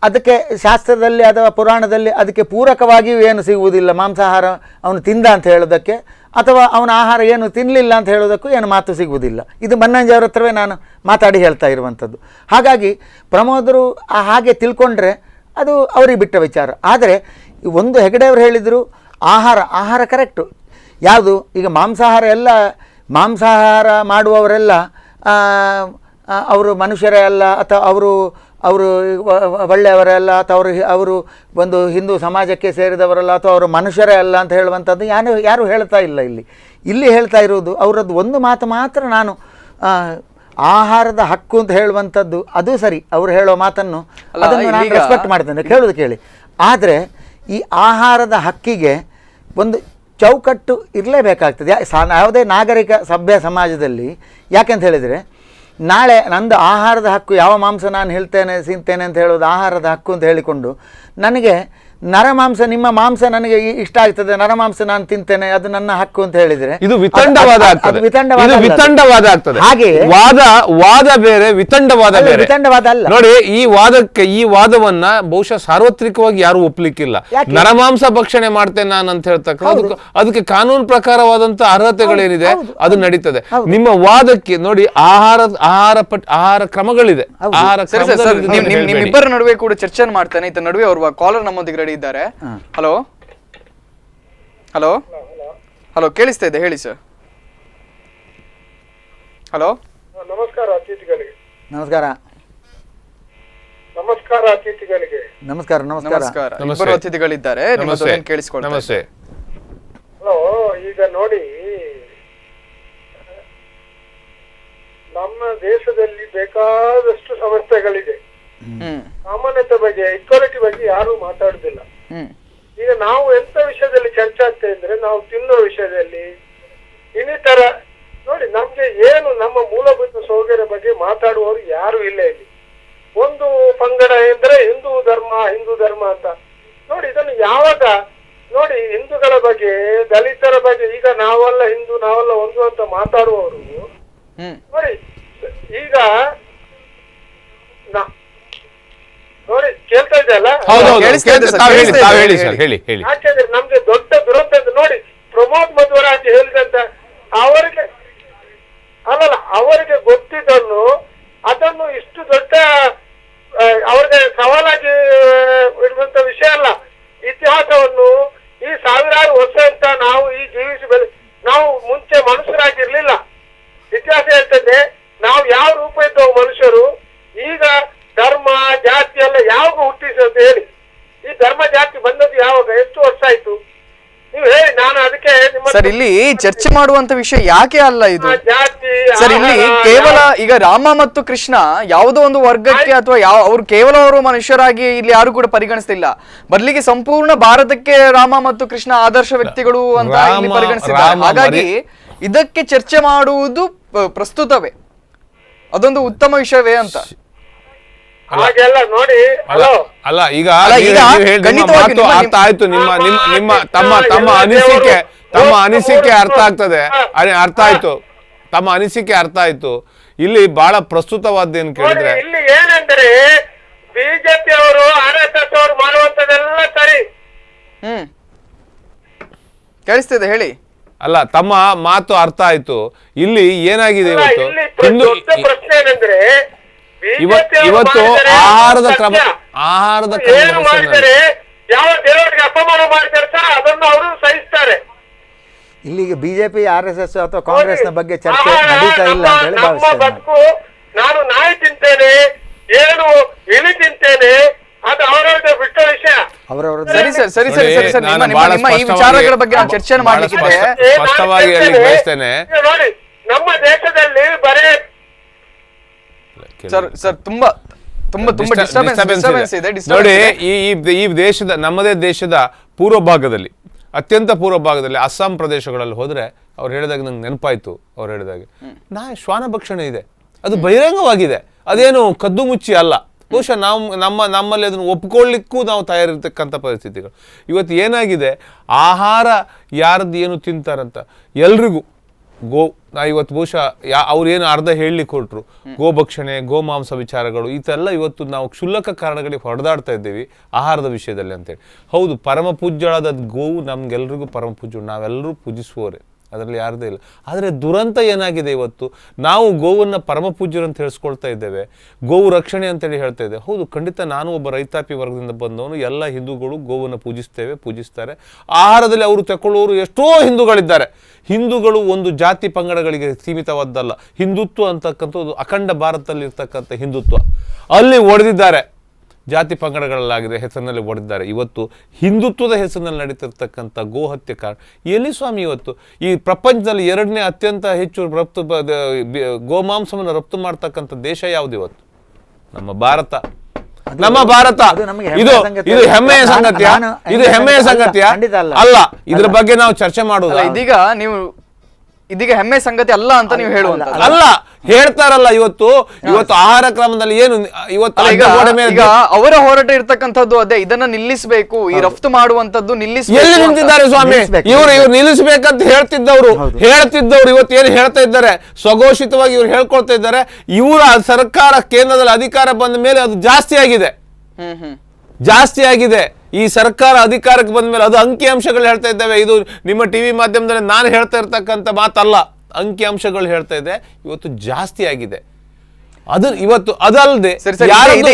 ಅದಕ್ಕೆ ಶಾಸ್ತ್ರದಲ್ಲಿ ಅಥವಾ ಪುರಾಣದಲ್ಲಿ ಅದಕ್ಕೆ ಪೂರಕವಾಗಿಯೂ ಏನು ಸಿಗುವುದಿಲ್ಲ. ಮಾಂಸಾಹಾರ ಅವನು ತಿಂದ ಅಂತ ಹೇಳೋದಕ್ಕೆ ಅಥವಾ ಅವನ ಆಹಾರ ಏನು ತಿನ್ನಲಿಲ್ಲ ಅಂತ ಹೇಳೋದಕ್ಕೂ ಏನು ಮಾತು ಸಿಗುವುದಿಲ್ಲ. ಇದು ಬನ್ನಂಜಿಯವರ ಹತ್ರವೇ ನಾನು ಮಾತಾಡಿ ಹೇಳ್ತಾ ಇರುವಂಥದ್ದು. ಹಾಗಾಗಿ ಪ್ರಮೋದರು ಹಾಗೆ ತಿಳ್ಕೊಂಡ್ರೆ ಅದು ಅವರಿಗೆ ಬಿಟ್ಟ ವಿಚಾರ. ಆದರೆ ಒಂದು ಹೆಗಡೆಯವರು ಹೇಳಿದರು, ಆಹಾರ ಕರೆಕ್ಟು. ಯಾವುದು ಈಗ ಮಾಂಸಾಹಾರ ಮಾಡುವವರೆಲ್ಲ ಅವರು ಮನುಷ್ಯರೇ ಅಲ್ಲ, ಅಥವಾ ಅವರು ಒಳ್ಳೆಯವರೇ ಅಲ್ಲ, ಅಥವಾ ಅವರು ಒಂದು ಹಿಂದೂ ಸಮಾಜಕ್ಕೆ ಸೇರಿದವರಲ್ಲ, ಅಥವಾ ಅವರು ಮನುಷ್ಯರೇ ಅಲ್ಲ ಅಂತ ಹೇಳುವಂಥದ್ದು ಯಾರು ಹೇಳ್ತಾ ಇಲ್ಲ. ಇಲ್ಲಿ ಹೇಳ್ತಾ ಇರುವುದು ಅವರದ್ದು ಒಂದು ಮಾತು ಮಾತ್ರ. ನಾನು ಆಹಾರದ ಹಕ್ಕು ಅಂತ ಹೇಳುವಂಥದ್ದು ಅದು ಸರಿ, ಅವರು ಹೇಳೋ ಮಾತನ್ನು ಅದನ್ನು ನಾನು ರೆಸ್ಪೆಕ್ಟ್ ಮಾಡ್ತೇನೆ, ಕೇಳೋದು ಕೇಳಿ. ಆದರೆ ಈ ಆಹಾರದ ಹಕ್ಕಿಗೆ ಒಂದು ಚೌಕಟ್ಟು ಇರಲೇಬೇಕಾಗ್ತದೆ ಯಾವುದೇ ನಾಗರಿಕ ಸಭ್ಯ ಸಮಾಜದಲ್ಲಿ. ಯಾಕೆಂತ ಹೇಳಿದರೆ, ನಾಳೆ ನಂದು ಆಹಾರದ ಹಕ್ಕು, ಯಾವ ಮಾಂಸ ನಾನು ತಿಂತೇನೆ ಅಂತ ಹೇಳೋದು ಆಹಾರದ ಹಕ್ಕು ಅಂತ ಹೇಳಿಕೊಂಡು ನನಗೆ ನರಮಾಂಸ, ನಿಮ್ಮ ಮಾಂಸ ನನಗೆ ಇಷ್ಟ ಆಗ್ತದೆ, ನರಮಾಂಸ ನಾನು ತಿಂತೇನೆ, ಅದು ನನ್ನ ಹಕ್ಕು ಅಂತ ಹೇಳಿದ್ರೆ ಇದು ವಿತಂಡವಾದ ಆಗ್ತದೆ. ಹಾಗೆ ವಾದ ಬೇರೆ, ವಿತಂಡವಾದ ಅಲ್ಲ. ನೋಡಿ, ಈ ವಾದವನ್ನ ಬಹುಶಃ ಸಾರ್ವತ್ರಿಕವಾಗಿ ಯಾರು ಒಪ್ಲಿಕ್ಕಿಲ್ಲ. ನರಮಾಂಸ ಭಕ್ಷಣೆ ಮಾಡ್ತೇನೆ ನಾನು ಅಂತ ಹೇಳ್ತಕ್ಕ ಅದಕ್ಕೆ ಕಾನೂನು ಪ್ರಕಾರವಾದಂತ ಅರ್ಹತೆಗಳೇನಿದೆ ಅದು ನಡೀತದೆ. ನಿಮ್ಮ ವಾದಕ್ಕೆ ನೋಡಿ ಆಹಾರ ಕ್ರಮಗಳಿದೆ. ನಿಮ್ಮಿಬ್ಬರ ನಡುವೆ ಕೂಡ ಚರ್ಚೆ ಮಾಡ್ತೇನೆ. ಇತ್ತ ನಡುವೆ ಅವರು ಕಾಲರ್ ನಮ್ಮೊಂದಿಗೆ ಇದ್ದಾರೆ. ಹಲೋ ಹಲೋ ಹಲೋ, ಕೇಳಿಸ್ತಾ ಇದೆ, ಹೇಳಿ ಸರ್. ಹಲೋ, ನಮಸ್ಕಾರ ಅತಿಥಿಗಳಿಗೆ. ನಮಸ್ಕಾರ. ಇಬ್ಬರು ಅತಿಥಿಗಳಿದ್ದಾರೆ, ಕೇಳಿಸ್ಕೊಳ್ಳಿ. ಹಲೋ, ಈಗ ನೋಡಿ, ನಮ್ಮ ದೇಶದಲ್ಲಿ ಬೇಕಾದಷ್ಟು ಸಮಸ್ಯೆಗಳಿದೆ. ಸಾಮಾನ್ಯತೆ ಬಗ್ಗೆ, ಇಕ್ವಾಲಿಟಿ ಬಗ್ಗೆ ಯಾರು ಮಾತಾಡುದಿಲ್ಲ. ಈಗ ನಾವು ಎಂತ ವಿಷಯದಲ್ಲಿ ಚರ್ಚೆ ಆಗ್ತಾ ಇದ್ರೆ, ನಾವು ತಿನ್ನೋ ವಿಷಯದಲ್ಲಿ ಇನ್ನಿತರ ನೋಡಿ, ನಮ್ಗೆ ಏನು ನಮ್ಮ ಮೂಲಭೂತ ಸೌಕರ್ಯ ಬಗ್ಗೆ ಮಾತಾಡುವವರು ಯಾರು ಇಲ್ಲ ಇಲ್ಲಿ. ಒಂದು ಪಂಗಡ ಎಂದ್ರೆ ಹಿಂದೂ ಧರ್ಮ ಅಂತ ನೋಡಿ. ಇದನ್ನು ಯಾವಾಗ ನೋಡಿ, ಹಿಂದೂಗಳ ಬಗ್ಗೆ, ದಲಿತರ ಬಗ್ಗೆ, ಈಗ ನಾವೆಲ್ಲ ಹಿಂದೂ, ನಾವೆಲ್ಲ ಒಂದು ಅಂತ ಮಾತಾಡುವವರು ನೋಡಿ. ಈಗ ನೋಡಿ, ಕೇಳ್ತಾ ಇದೆಯಲ್ಲ, ಯಾಕೆಂದ್ರೆ ನಮ್ಗೆ ದೊಡ್ಡ ದುರಂತ ನೋಡಿ, ಪ್ರಮೋದ್ ಮಧ್ವರಾಜ್ ಹೇಳಿದಂತ ಅವರಿಗೆ ಗೊತ್ತಿದ್ದನ್ನು ಅದನ್ನು ಇಷ್ಟು ದೊಡ್ಡ ಅವ್ರಿಗೆ ಸವಾಲಾಗಿ ಇಡುವಂತ ವಿಷಯ ಅಲ್ಲ. ಇತಿಹಾಸವನ್ನು ಈ ಸಾವಿರಾರು ವರ್ಷ ಅಂತ ನಾವು ಈ ನಾವು ಮುಂಚೆ ಮನುಷ್ಯರಾಗಿರ್ಲಿಲ್ಲ. ಇತಿಹಾಸ ಹೇಳ್ತದೆ ನಾವು ಯಾವ ರೂಪ ಇದ್ದವು ಮನುಷ್ಯರು. ಈಗ ಧರ್ಮ ಜಾತಿ ಎಲ್ಲ ಯಾವಾಗ ಹುಟ್ಟಿಸಂತ ಹೇಳಿ, ಈ ಧರ್ಮ ಜಾತಿ ಬಂದದ್ದು ಯಾವಾಗ, ಎಷ್ಟು ವರ್ಷ ಆಯ್ತು ನೀವು ಹೇಳಿ. ನಾನು ಅದಕ್ಕೆ ಸರ್, ಇಲ್ಲಿ ಚರ್ಚೆ ಮಾಡುವಂತ ವಿಷಯ ಯಾಕೆ ಅಲ್ಲ ಇದು ಸರ್. ಇಲ್ಲಿ ಕೇವಲ ಈಗ ರಾಮ ಮತ್ತು ಕೃಷ್ಣ ಯಾವುದೋ ಒಂದು ವರ್ಗಕ್ಕೆ ಅಥವಾ ಅವ್ರು ಕೇವಲ ಅವರು ಮನುಷ್ಯರಾಗಿ ಇಲ್ಲಿ ಯಾರು ಕೂಡ ಪರಿಗಣಿಸ್ತಿಲ್ಲ. ಬದಲಿಗೆ ಸಂಪೂರ್ಣ ಭಾರತಕ್ಕೆ ರಾಮ ಮತ್ತು ಕೃಷ್ಣ ಆದರ್ಶ ವ್ಯಕ್ತಿಗಳು ಅಂತ ಇಲ್ಲಿ ಪರಿಗಣಿಸಿದ್ದಾರೆ. ಹಾಗಾಗಿ ಇದಕ್ಕೆ ಚರ್ಚೆ ಮಾಡುವುದು ಪ್ರಸ್ತುತವೇ, ಅದೊಂದು ಉತ್ತಮ ವಿಷಯವೇ ಅಂತ. ಹಾಗೆಲ್ಲ ನೋಡಿ. ಹಲೋ, ಅಲ್ಲ ಈಗ ಅಲ್ಲ, ಈಗ ನೀವು ಹೇಳಿದ ಖಂಡಿತವಾಗಿ ಮಾತು ಅರ್ಥ ಆಯ್ತು. ನಿಮ್ಮ ತಮ್ಮ ಅನಿಸಿಕೆ ಅರ್ಥ ಆಗ್ತದೆ. ಅರ್ಥ ಆಯ್ತು, ತಮ್ಮ ಅನಿಸಿಕೆ ಅರ್ಥ ಆಯ್ತು. ಇಲ್ಲಿ ಬಹಳ ಪ್ರಸ್ತುತವಾದ್ದೇನು ಕೇಳಿದ್ರೆ, ಇಲ್ಲಿ ಏನಂದ್ರೆ ಬಿಜೆಪಿ ಅವರು RSS ಅವರು ಮಾಡುವಂತದೆಲ್ಲ ಸರಿ. ಕೇಳಿಸ್ತಿದೆ ಹೇಳಿ. ಅಲ್ಲ, ತಮ್ಮ ಮಾತು ಅರ್ಥ ಆಯ್ತು. ಇಲ್ಲಿ ಏನಾಗಿದೆ ಇವತ್ತು ಪ್ರಶ್ನೆ ಏನಂದ್ರೆ ಇವತ್ತು ಆಹಾರದ ಕ್ರಮ ಏನು ಮಾಡಿದರೆ, ಯಾವ ದೇವರಿಗೆ ಅಪಮಾನ ಮಾಡಿದರೆ ಸಹ ಅದನ್ನು ಅವರು ಸಹಿಸ್ತಾರೆ. ಇಲ್ಲಿಗೆ ಬಿಜೆಪಿ RSS ಅಥವಾ ಕಾಂಗ್ರೆಸ್ನ ಬಗ್ಗೆ ಚರ್ಚೆ ನಡೀತಾ ಇಲ್ಲ ಅಂತ ಹೇಳಿ ನಮ್ಮ ಭಾವಿಸ್ತೇನೆ. ಬದುಕು, ನಾನು ನಾಯಿ ತಿಂತೇನೆ, ಏನು ಇಲಿ ತಿಂತೇನೆ, ಅದು ಅವರವರ ಬಿಟ್ಟ ವಿಷಯ. ಸರಿ ಸರ್, ನಿಮ್ಮ ಈ ವಿಚಾರಗಳ ಬಗ್ಗೆ ನಾವು ಚರ್ಚೆ ಮಾಡ್ಲಿಕ್ಕಿದೆ. ಸ್ಪಷ್ಟವಾಗಿ ಹೇಳಲಿಕ್ಕೆ ಬಯಸ್ತೇನೆ. ನೋಡಿ, ನಮ್ಮ ದೇಶದಲ್ಲಿ ಬರೇ ಸರ್ ತುಂಬಾ ಡಿಸ್ಟರ್ಬೆನ್ಸ್ ಇದೆ. ನೋಡಿ, ಈ ದೇಶದ, ನಮ್ಮದೇ ದೇಶದ ಪೂರ್ವ ಭಾಗದಲ್ಲಿ, ಅತ್ಯಂತ ಪೂರ್ವ ಭಾಗದಲ್ಲಿ ಅಸ್ಸಾಂ ಪ್ರದೇಶಗಳಲ್ಲಿ ಹೋದ್ರೆ ಅವ್ರು ಹೇಳಿದಾಗ ನಂಗೆ ನೆನಪಾಯ್ತು. ಅವ್ರು ಹೇಳಿದಾಗ ಶ್ವಾನ ಭಕ್ಷಣೆ ಇದೆ, ಅದು ಬಹಿರಂಗವಾಗಿದೆ, ಅದೇನು ಕದ್ದು ಮುಚ್ಚಿ ಅಲ್ಲ. ಬಹುಶಃ ನಮ್ಮಲ್ಲಿ ಅದನ್ನು ಒಪ್ಕೊಳ್ಳಿಕ್ಕೂ ನಾವು ತಯಾರಿರ್ತಕ್ಕಂಥ ಪರಿಸ್ಥಿತಿಗಳು ಇವತ್ತು ಏನಾಗಿದೆ. ಆಹಾರ ಯಾರದ್ದು ಏನು ತಿಂತಾರಂತ ಎಲ್ರಿಗೂ ಇವತ್ತು ಬಹುಶಃ ಅವ್ರೇನು ಅರ್ಧ ಹೇಳಲಿಕ್ಕೆ ಹೊರಟ್ರು, ಗೋಭಕ್ಷಣೆ, ಗೋಮಾಂಸ ವಿಚಾರಗಳು ಇದೆಲ್ಲ ಇವತ್ತು ನಾವು ಕ್ಷುಲ್ಲಕ ಕಾರಣಗಳಿಗೆ ಹೊಡೆದಾಡ್ತಾ ಇದ್ದೀವಿ ಆಹಾರದ ವಿಷಯದಲ್ಲಿ ಅಂತೇಳಿ. ಹೌದು, ಪರಮ ಪೂಜ್ಯಳಾದ ಗೋವು ನಮ್ಗೆಲ್ರಿಗೂ ಪರಮ ಪೂಜ್ಯ, ನಾವೆಲ್ಲರೂ ಪೂಜಿಸುವವರೇ, ಅದರಲ್ಲಿ ಯಾರದೇ ಇಲ್ಲ. ಆದರೆ ದುರಂತ ಏನಾಗಿದೆ, ಇವತ್ತು ನಾವು ಗೋವನ್ನು ಪರಮ ಪೂಜ್ಯರು ಅಂತ ಹೇಳಿಸ್ಕೊಳ್ತಾ ಇದ್ದೇವೆ, ಗೋವು ರಕ್ಷಣೆ ಅಂತೇಳಿ ಹೇಳ್ತಾ ಇದ್ದೇವೆ. ಹೌದು, ಖಂಡಿತ ನಾನು ಒಬ್ಬ ರೈತಾಪಿ ವರ್ಗದಿಂದ ಬಂದವನು. ಎಲ್ಲ ಹಿಂದೂಗಳು ಗೋವನ್ನು ಪೂಜಿಸ್ತಾರೆ. ಆಹಾರದಲ್ಲಿ ಅವರು ತಗೊಳ್ಳೋರು ಎಷ್ಟೋ ಹಿಂದೂಗಳಿದ್ದಾರೆ. ಹಿಂದೂಗಳು ಒಂದು ಜಾತಿ ಪಂಗಡಗಳಿಗೆ ಸೀಮಿತವಾದ್ದಲ್ಲ. ಹಿಂದುತ್ವ ಅಂತಕ್ಕಂಥದ್ದು ಅಖಂಡ ಭಾರತದಲ್ಲಿ ಇರ್ತಕ್ಕಂಥ ಹಿಂದುತ್ವ ಅಲ್ಲಿ ಒಡೆದಿದ್ದಾರೆ, ಜಾತಿ ಪಂಗಡಗಳಲ್ಲಾಗಿದೆ ಹೆಸರಿನಲ್ಲಿ ಒಡೆದಿದ್ದಾರೆ. ಇವತ್ತು ಹಿಂದುತ್ವದ ಹೆಸರಿನಲ್ಲಿ ನಡೀತಿರ್ತಕ್ಕಂಥ ಗೋಹತ್ಯೆ ಕಾರಣ ಎಲ್ಲಿ ಸ್ವಾಮಿ? ಇವತ್ತು ಈ ಪ್ರಪಂಚದಲ್ಲಿ 2ನೇ ಅತ್ಯಂತ ಹೆಚ್ಚು ಗೋಮಾಂಸವನ್ನು ರಫ್ತು ಮಾಡ್ತಕ್ಕಂಥ ದೇಶ ಯಾವುದು ಇವತ್ತು? ನಮ್ಮ ಭಾರತ. ಇದು ಹೆಮ್ಮೆಯ ಸಂಗತಿಯ ಅಲ್ಲ. ಇದ್ರ ಬಗ್ಗೆ ನಾವು ಚರ್ಚೆ ಮಾಡುದು ಇದೀಗ ಹೆಮ್ಮೆ ಸಂಗತಿ ಅಲ್ಲ ಅಂತ ನೀವು ಹೇಳುವಂತ ಅಲ್ಲ, ಹೇಳ್ತಾರಲ್ಲ. ಇವತ್ತು ಆಹಾರ ಕ್ರಮದಲ್ಲಿ ಏನು ಇವತ್ತು ಅವರ ಹೋರಾಟ ಇರ್ತಕ್ಕಂಥದ್ದು ಅದೇ, ಇದನ್ನ ನಿಲ್ಲಿಸಬೇಕು, ಈ ರಫ್ತು ಮಾಡುವಂತದ್ದು ನಿಲ್ಲಿಸಬೇಕು. ಎಲ್ಲಿ ನಿಂತಿದ್ದಾರೆ ಸ್ವಾಮಿ? ಇವ್ರು ನಿಲ್ಲಿಸಬೇಕಂತ ಹೇಳ್ತಿದ್ದವ್ರು ಇವತ್ತು ಏನು ಹೇಳ್ತಾ ಇದ್ದಾರೆ? ಸ್ವಘೋಷಿತವಾಗಿ ಇವ್ರು ಹೇಳ್ಕೊಳ್ತಾ ಇದ್ದಾರೆ. ಇವರ ಸರ್ಕಾರ ಕೇಂದ್ರದಲ್ಲಿ ಅಧಿಕಾರ ಬಂದ ಮೇಲೆ ಅದು ಜಾಸ್ತಿ ಆಗಿದೆ. ಈ ಸರ್ಕಾರ ಅಧಿಕಾರಕ್ಕೆ ಬಂದ ಮೇಲೆ ಅದು ಅಂಕಿಅಂಶಗಳು ಹೇಳ್ತಾ ಇದ್ದಾವೆ. ಇದು ನಿಮ್ಮ ಟಿವಿ ಮಾಧ್ಯಮದಲ್ಲಿ ನಾನು ಹೇಳ್ತಾ ಇರ್ತಕ್ಕಂಥ ಮಾತಲ್ಲ, ಅಂಕಿಅಂಶಗಳು ಹೇಳ್ತಾ ಇದೆ. ಇವತ್ತು ಜಾಸ್ತಿ ಆಗಿದೆ ಅದು. ಇವತ್ತು ಅದಲ್ಲದೆ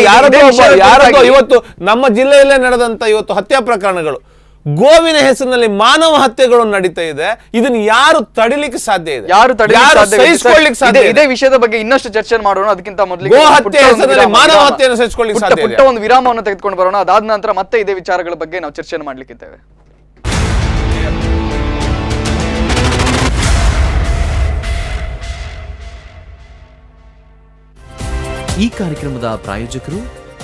ಯಾರದೋ ಇವತ್ತು ನಮ್ಮ ಜಿಲ್ಲೆಯಲ್ಲೇ ನಡೆದಂತ ಇವತ್ತು ಹತ್ಯಾ ಪ್ರಕರಣಗಳು, ಗೋವಿನ ಹೆಸರಿನಲ್ಲಿ ಮಾನವ ಹತ್ಯೆಗಳು ನಡೀತಾ ಇದೆ. ಇದನ್ನ ಯಾರು ತಡಿಲಿಕ್ಕೆ ಸಾಧ್ಯ ಇದೆ? ಯಾರು ಸಹಿಸಿಕೊಳ್ಳಿಕ್ಕೆ ಸಾಧ್ಯ? ಇದೇ ವಿಷಯದ ಬಗ್ಗೆ ಇನ್ನಷ್ಟು ಚರ್ಚೆ ಮಾಡೋಣ. ಅದಕ್ಕಿಂತ ಮೊದಲು ಗೋ ಹತ್ಯೆ ಹೆಸರಿನಲ್ಲಿ ಮಾನವ ಹತ್ಯೆಯನ್ನು ಸಹಿಸಿಕೊಳ್ಳಿಕ್ಕೆ ಸಾಧ್ಯ ಇದೆ? ಒಂದು ವಿರಾಮವನ್ನು ತೆಗೆದುಕೊಂಡು ಬರೋಣ. ಅದಾದ ನಂತರ ಮತ್ತೆ ಇದೇ ವಿಚಾರಗಳ ಬಗ್ಗೆ ನಾವು ಚರ್ಚೆ ಮಾಡ್ಲಿಕ್ಕಿದ್ದೇವೆ. ಈ ಕಾರ್ಯಕ್ರಮದ ಪ್ರಾಯೋಜಕರು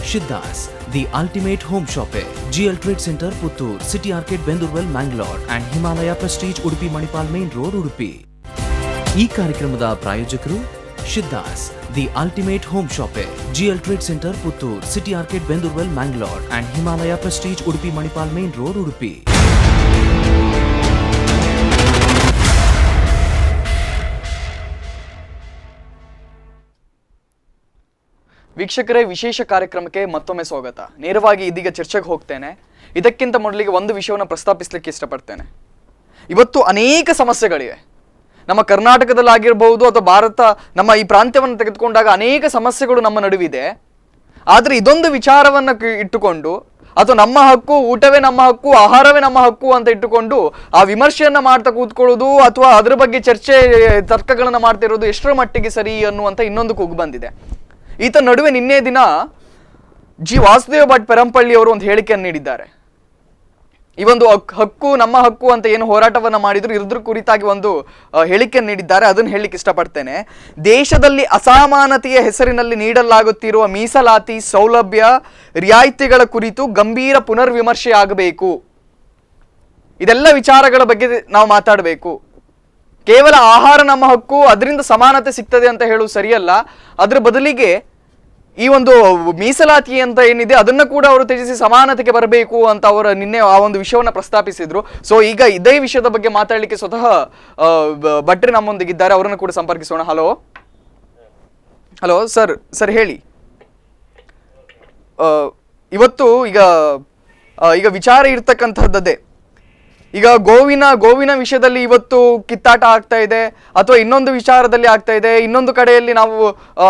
Shiddas, the ultimate home shoppe, GL trade centre Puttur, city arcade Bendurwell Mangalore and Himalaya prestige Udupi Manipal main road Udupi. ಈ ಕಾರ್ಯಕ್ರಮದ ಪ್ರಾಯೋಜಕರು Shiddas, the ultimate home shoppe, GL trade centre Puttur, city arcade Bendurwell Mangalore and Himalaya prestige Udupi Manipal main road Udupi. ವೀಕ್ಷಕರೇ, ವಿಶೇಷ ಕಾರ್ಯಕ್ರಮಕ್ಕೆ ಮತ್ತೊಮ್ಮೆ ಸ್ವಾಗತ. ನೇರವಾಗಿ ಇದೀಗ ಚರ್ಚೆಗೆ ಹೋಗ್ತೇನೆ. ಇದಕ್ಕಿಂತ ಮೊದಲಿಗೆ ಒಂದು ವಿಷಯವನ್ನು ಪ್ರಸ್ತಾಪಿಸಲಿಕ್ಕೆ ಇಷ್ಟಪಡ್ತೇನೆ. ಇವತ್ತು ಅನೇಕ ಸಮಸ್ಯೆಗಳಿವೆ ನಮ್ಮ ಕರ್ನಾಟಕದಲ್ಲಾಗಿರ್ಬಹುದು ಅಥವಾ ಭಾರತ, ನಮ್ಮ ಈ ಪ್ರಾಂತ್ಯವನ್ನು ತೆಗೆದುಕೊಂಡಾಗ ಅನೇಕ ಸಮಸ್ಯೆಗಳು ನಮ್ಮ ನಡುವಿದೆ. ಆದರೆ ಇದೊಂದು ವಿಚಾರವನ್ನು ಇಟ್ಟುಕೊಂಡು, ಅಥವಾ ನಮ್ಮ ಹಕ್ಕು, ಊಟವೇ ನಮ್ಮ ಹಕ್ಕು, ಆಹಾರವೇ ನಮ್ಮ ಹಕ್ಕು ಅಂತ ಇಟ್ಟುಕೊಂಡು ಆ ವಿಮರ್ಶೆಯನ್ನ ಮಾಡ್ತಾ ಕೂತ್ಕೊಳ್ಳೋದು ಅಥವಾ ಅದ್ರ ಬಗ್ಗೆ ಚರ್ಚೆ ತರ್ಕಗಳನ್ನ ಮಾಡ್ತಿರೋದು ಎಷ್ಟರ ಮಟ್ಟಿಗೆ ಸರಿ ಅನ್ನುವಂಥ ಇನ್ನೊಂದು ಕೂಗು ಬಂದಿದೆ. ಈತ ನಡುವೆ ನಿನ್ನೆ ದಿನ ಜಿ ವಾಸುದೇವ ಭಟ್ ಪೆರಂಪಳ್ಳಿ ಅವರು ಒಂದು ಹೇಳಿಕೆಯನ್ನು ನೀಡಿದ್ದಾರೆ. ಈ ಒಂದು ಹಕ್ಕು ನಮ್ಮ ಹಕ್ಕು ಅಂತ ಏನು ಹೋರಾಟವನ್ನ ಮಾಡಿದ್ರು ಇದ್ರ ಕುರಿತಾಗಿ ಒಂದು ಹೇಳಿಕೆಯನ್ನು ನೀಡಿದ್ದಾರೆ. ಅದನ್ನು ಹೇಳಲಿಕ್ಕೆ ಇಷ್ಟಪಡ್ತೇನೆ. ದೇಶದಲ್ಲಿ ಅಸಮಾನತೆಯ ಹೆಸರಿನಲ್ಲಿ ನೀಡಲಾಗುತ್ತಿರುವ ಮೀಸಲಾತಿ, ಸೌಲಭ್ಯ, ರಿಯಾಯಿತಿಗಳ ಕುರಿತು ಗಂಭೀರ ಪುನರ್ವಿಮರ್ಶೆ ಆಗಬೇಕು. ಇದೆಲ್ಲ ವಿಚಾರಗಳ ಬಗ್ಗೆ ನಾವು ಮಾತಾಡಬೇಕು. ಕೇವಲ ಆಹಾರ ನಮ್ಮ ಹಕ್ಕು, ಅದರಿಂದ ಸಮಾನತೆ ಸಿಗ್ತದೆ ಅಂತ ಹೇಳುವುದು ಸರಿಯಲ್ಲ. ಅದ್ರ ಬದಲಿಗೆ ಈ ಒಂದು ಮೀಸಲಾತಿ ಅಂತ ಏನಿದೆ ಅದನ್ನ ಕೂಡ ಅವರು ತ್ಯಜಿಸಿ ಸಮಾನತೆಗೆ ಬರಬೇಕು ಅಂತ ಅವರು ನಿನ್ನೆ ಆ ಒಂದು ವಿಷಯವನ್ನ ಪ್ರಸ್ತಾಪಿಸಿದ್ರು. ಸೊ ಈಗ ಇದೇ ವಿಷಯದ ಬಗ್ಗೆ ಮಾತಾಡಲಿಕ್ಕೆ ಸ್ವತಃ ಭಟ್ರು ನಮ್ಮೊಂದಿಗಿದ್ದಾರೆ, ಅವರನ್ನು ಕೂಡ ಸಂಪರ್ಕಿಸೋಣ. ಹಲೋ ಹಲೋ ಸರ್, ಸರ್ ಹೇಳಿ. ಇವತ್ತು ಈಗ ವಿಚಾರ ಇರ್ತಕ್ಕಂಥದ್ದೇ, ಈಗ ಗೋವಿನ ವಿಷಯದಲ್ಲಿ ಇವತ್ತು ಕಿತ್ತಾಟ ಆಗ್ತಾ ಇದೆ, ಅಥವಾ ಇನ್ನೊಂದು ವಿಚಾರದಲ್ಲಿ ಆಗ್ತಾ ಇದೆ, ಇನ್ನೊಂದು ಕಡೆಯಲ್ಲಿ ನಾವು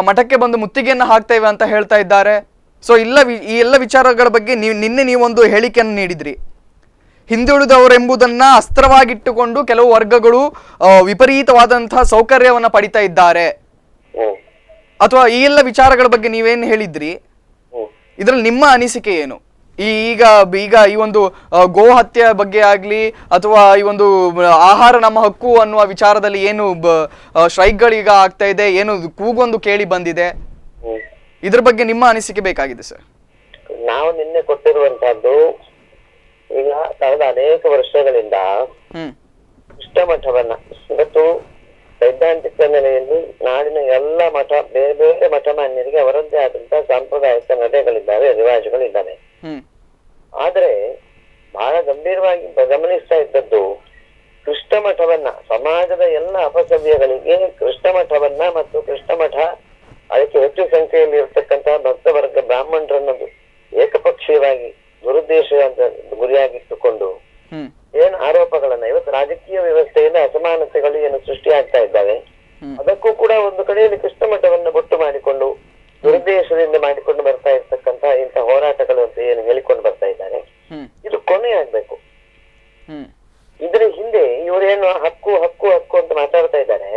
ಮಠಕ್ಕೆ ಬಂದು ಮುತ್ತಿಗೆಯನ್ನು ಹಾಕ್ತೇವೆ ಅಂತ ಹೇಳ್ತಾ ಇದ್ದಾರೆ. ಸೊ ಈ ಎಲ್ಲ ವಿಚಾರಗಳ ಬಗ್ಗೆ ನಿನ್ನೆ ನೀವೊಂದು ಹೇಳಿಕೆಯನ್ನು ನೀಡಿದ್ರಿ. ಹಿಂದುಳಿದವರೆಂಬುದನ್ನ ಅಸ್ತ್ರವಾಗಿಟ್ಟುಕೊಂಡು ಕೆಲವು ವರ್ಗಗಳು ವಿಪರೀತವಾದಂತಹ ಸೌಕರ್ಯವನ್ನ ಪಡಿತಾ ಇದ್ದಾರೆ, ಅಥವಾ ಈ ಎಲ್ಲ ವಿಚಾರಗಳ ಬಗ್ಗೆ ನೀವೇನು ಹೇಳಿದ್ರಿ, ಇದರಲ್ಲಿ ನಿಮ್ಮ ಅನಿಸಿಕೆ ಏನು? ಈಗ ಈ ಒಂದು ಗೋ ಹತ್ಯೆ ಬಗ್ಗೆ ಆಗ್ಲಿ, ಅಥವಾ ಈ ಒಂದು ಆಹಾರ ನಮ್ಮ ಹಕ್ಕು ಅನ್ನುವ ವಿಚಾರದಲ್ಲಿ ಏನು ಸ್ಟ್ರೈಕ್ಗಳೀಗ ಆಗ್ತಾ ಇದೆ, ಏನು ಕೂಗೊಂದು ಕೇಳಿ ಬಂದಿದೆ, ಇದ್ರ ಬಗ್ಗೆ ನಿಮ್ಮ ಅನಿಸಿಕೆ ಬೇಕಾಗಿದೆ ಸರ್. ನಾವು ನಿನ್ನೆ ಕೊಟ್ಟಿರುವಂತಹದ್ದು, ಈಗ ಕಳೆದ ಅನೇಕ ವರ್ಷಗಳಿಂದ ಇಷ್ಟಮಠವನ್ನ ಇವತ್ತು ಸೈದ್ಧಾಂತಿಕ ನೆಲೆಯಲ್ಲಿ ನಾಡಿನ ಎಲ್ಲ ಮಠ, ಬೇರೆ ಬೇರೆ ಮಠಮಾನ್ಯರಿಗೆ ಅವರದ್ದೇ ಆದಂತಹ ಸಾಂಪ್ರದಾಯಿಕ ನಡೆಗಳಿದ್ದಾವೆ, ರಿವಾಜುಗಳಿದ್ದಾವೆ. ಆದ್ರೆ ಬಹಳ ಗಂಭೀರವಾಗಿ ಗಮನಿಸ್ತಾ ಇದ್ದದ್ದು, ಕೃಷ್ಣ ಮಠವನ್ನ, ಸಮಾಜದ ಎಲ್ಲ ಅಪಸವ್ಯಗಳಿಗೆ ಕೃಷ್ಣ ಮಠವನ್ನ ಮತ್ತು ಕೃಷ್ಣ ಮಠ ಅದಕ್ಕೆ ಹೆಚ್ಚು ಸಂಖ್ಯೆಯಲ್ಲಿ ಇರ್ತಕ್ಕಂತಹ ಭಕ್ತವರ್ಗ ಬ್ರಾಹ್ಮಣರನ್ನದು ಏಕಪಕ್ಷೀಯವಾಗಿ ದುರುದ್ದೇಶ ಅಂತ ಗುರಿಯಾಗಿಟ್ಟುಕೊಂಡು ಏನ್ ಆರೋಪಗಳನ್ನ ಇವತ್ತು ರಾಜಕೀಯ ವ್ಯವಸ್ಥೆಯಿಂದ ಅಸಮಾನತೆಗಳು ಏನು ಸೃಷ್ಟಿಯಾಗ್ತಾ ಇದ್ದಾವೆ, ಅದಕ್ಕೂ ಕೂಡ ಒಂದು ಕಡೆಯಲ್ಲಿ ಕೃಷ್ಣ ಮಠವನ್ನು ಬೊಟ್ಟು ಮಾಡಿಕೊಂಡು ದುರುದ್ದೇಶದಿಂದ ಮಾಡಿಕೊಂಡು ಬರ್ತಾ ಇರ್ತಕ್ಕಂತ ಇಂಥ ಹೋರಾಟಗಳು ಅಂತ ಏನು ಹೇಳಿಕೊಂಡು ಬರ್ತಾ ಇದ್ದಾರೆ, ಇದು ಕೊನೆ ಆಗ್ಬೇಕು. ಇದ್ರ ಹಿಂದೆ ಇವರೇನು ಹಕ್ಕು ಹಕ್ಕು ಹಕ್ಕು ಅಂತ ಮಾತಾಡ್ತಾ ಇದ್ದಾರೆ,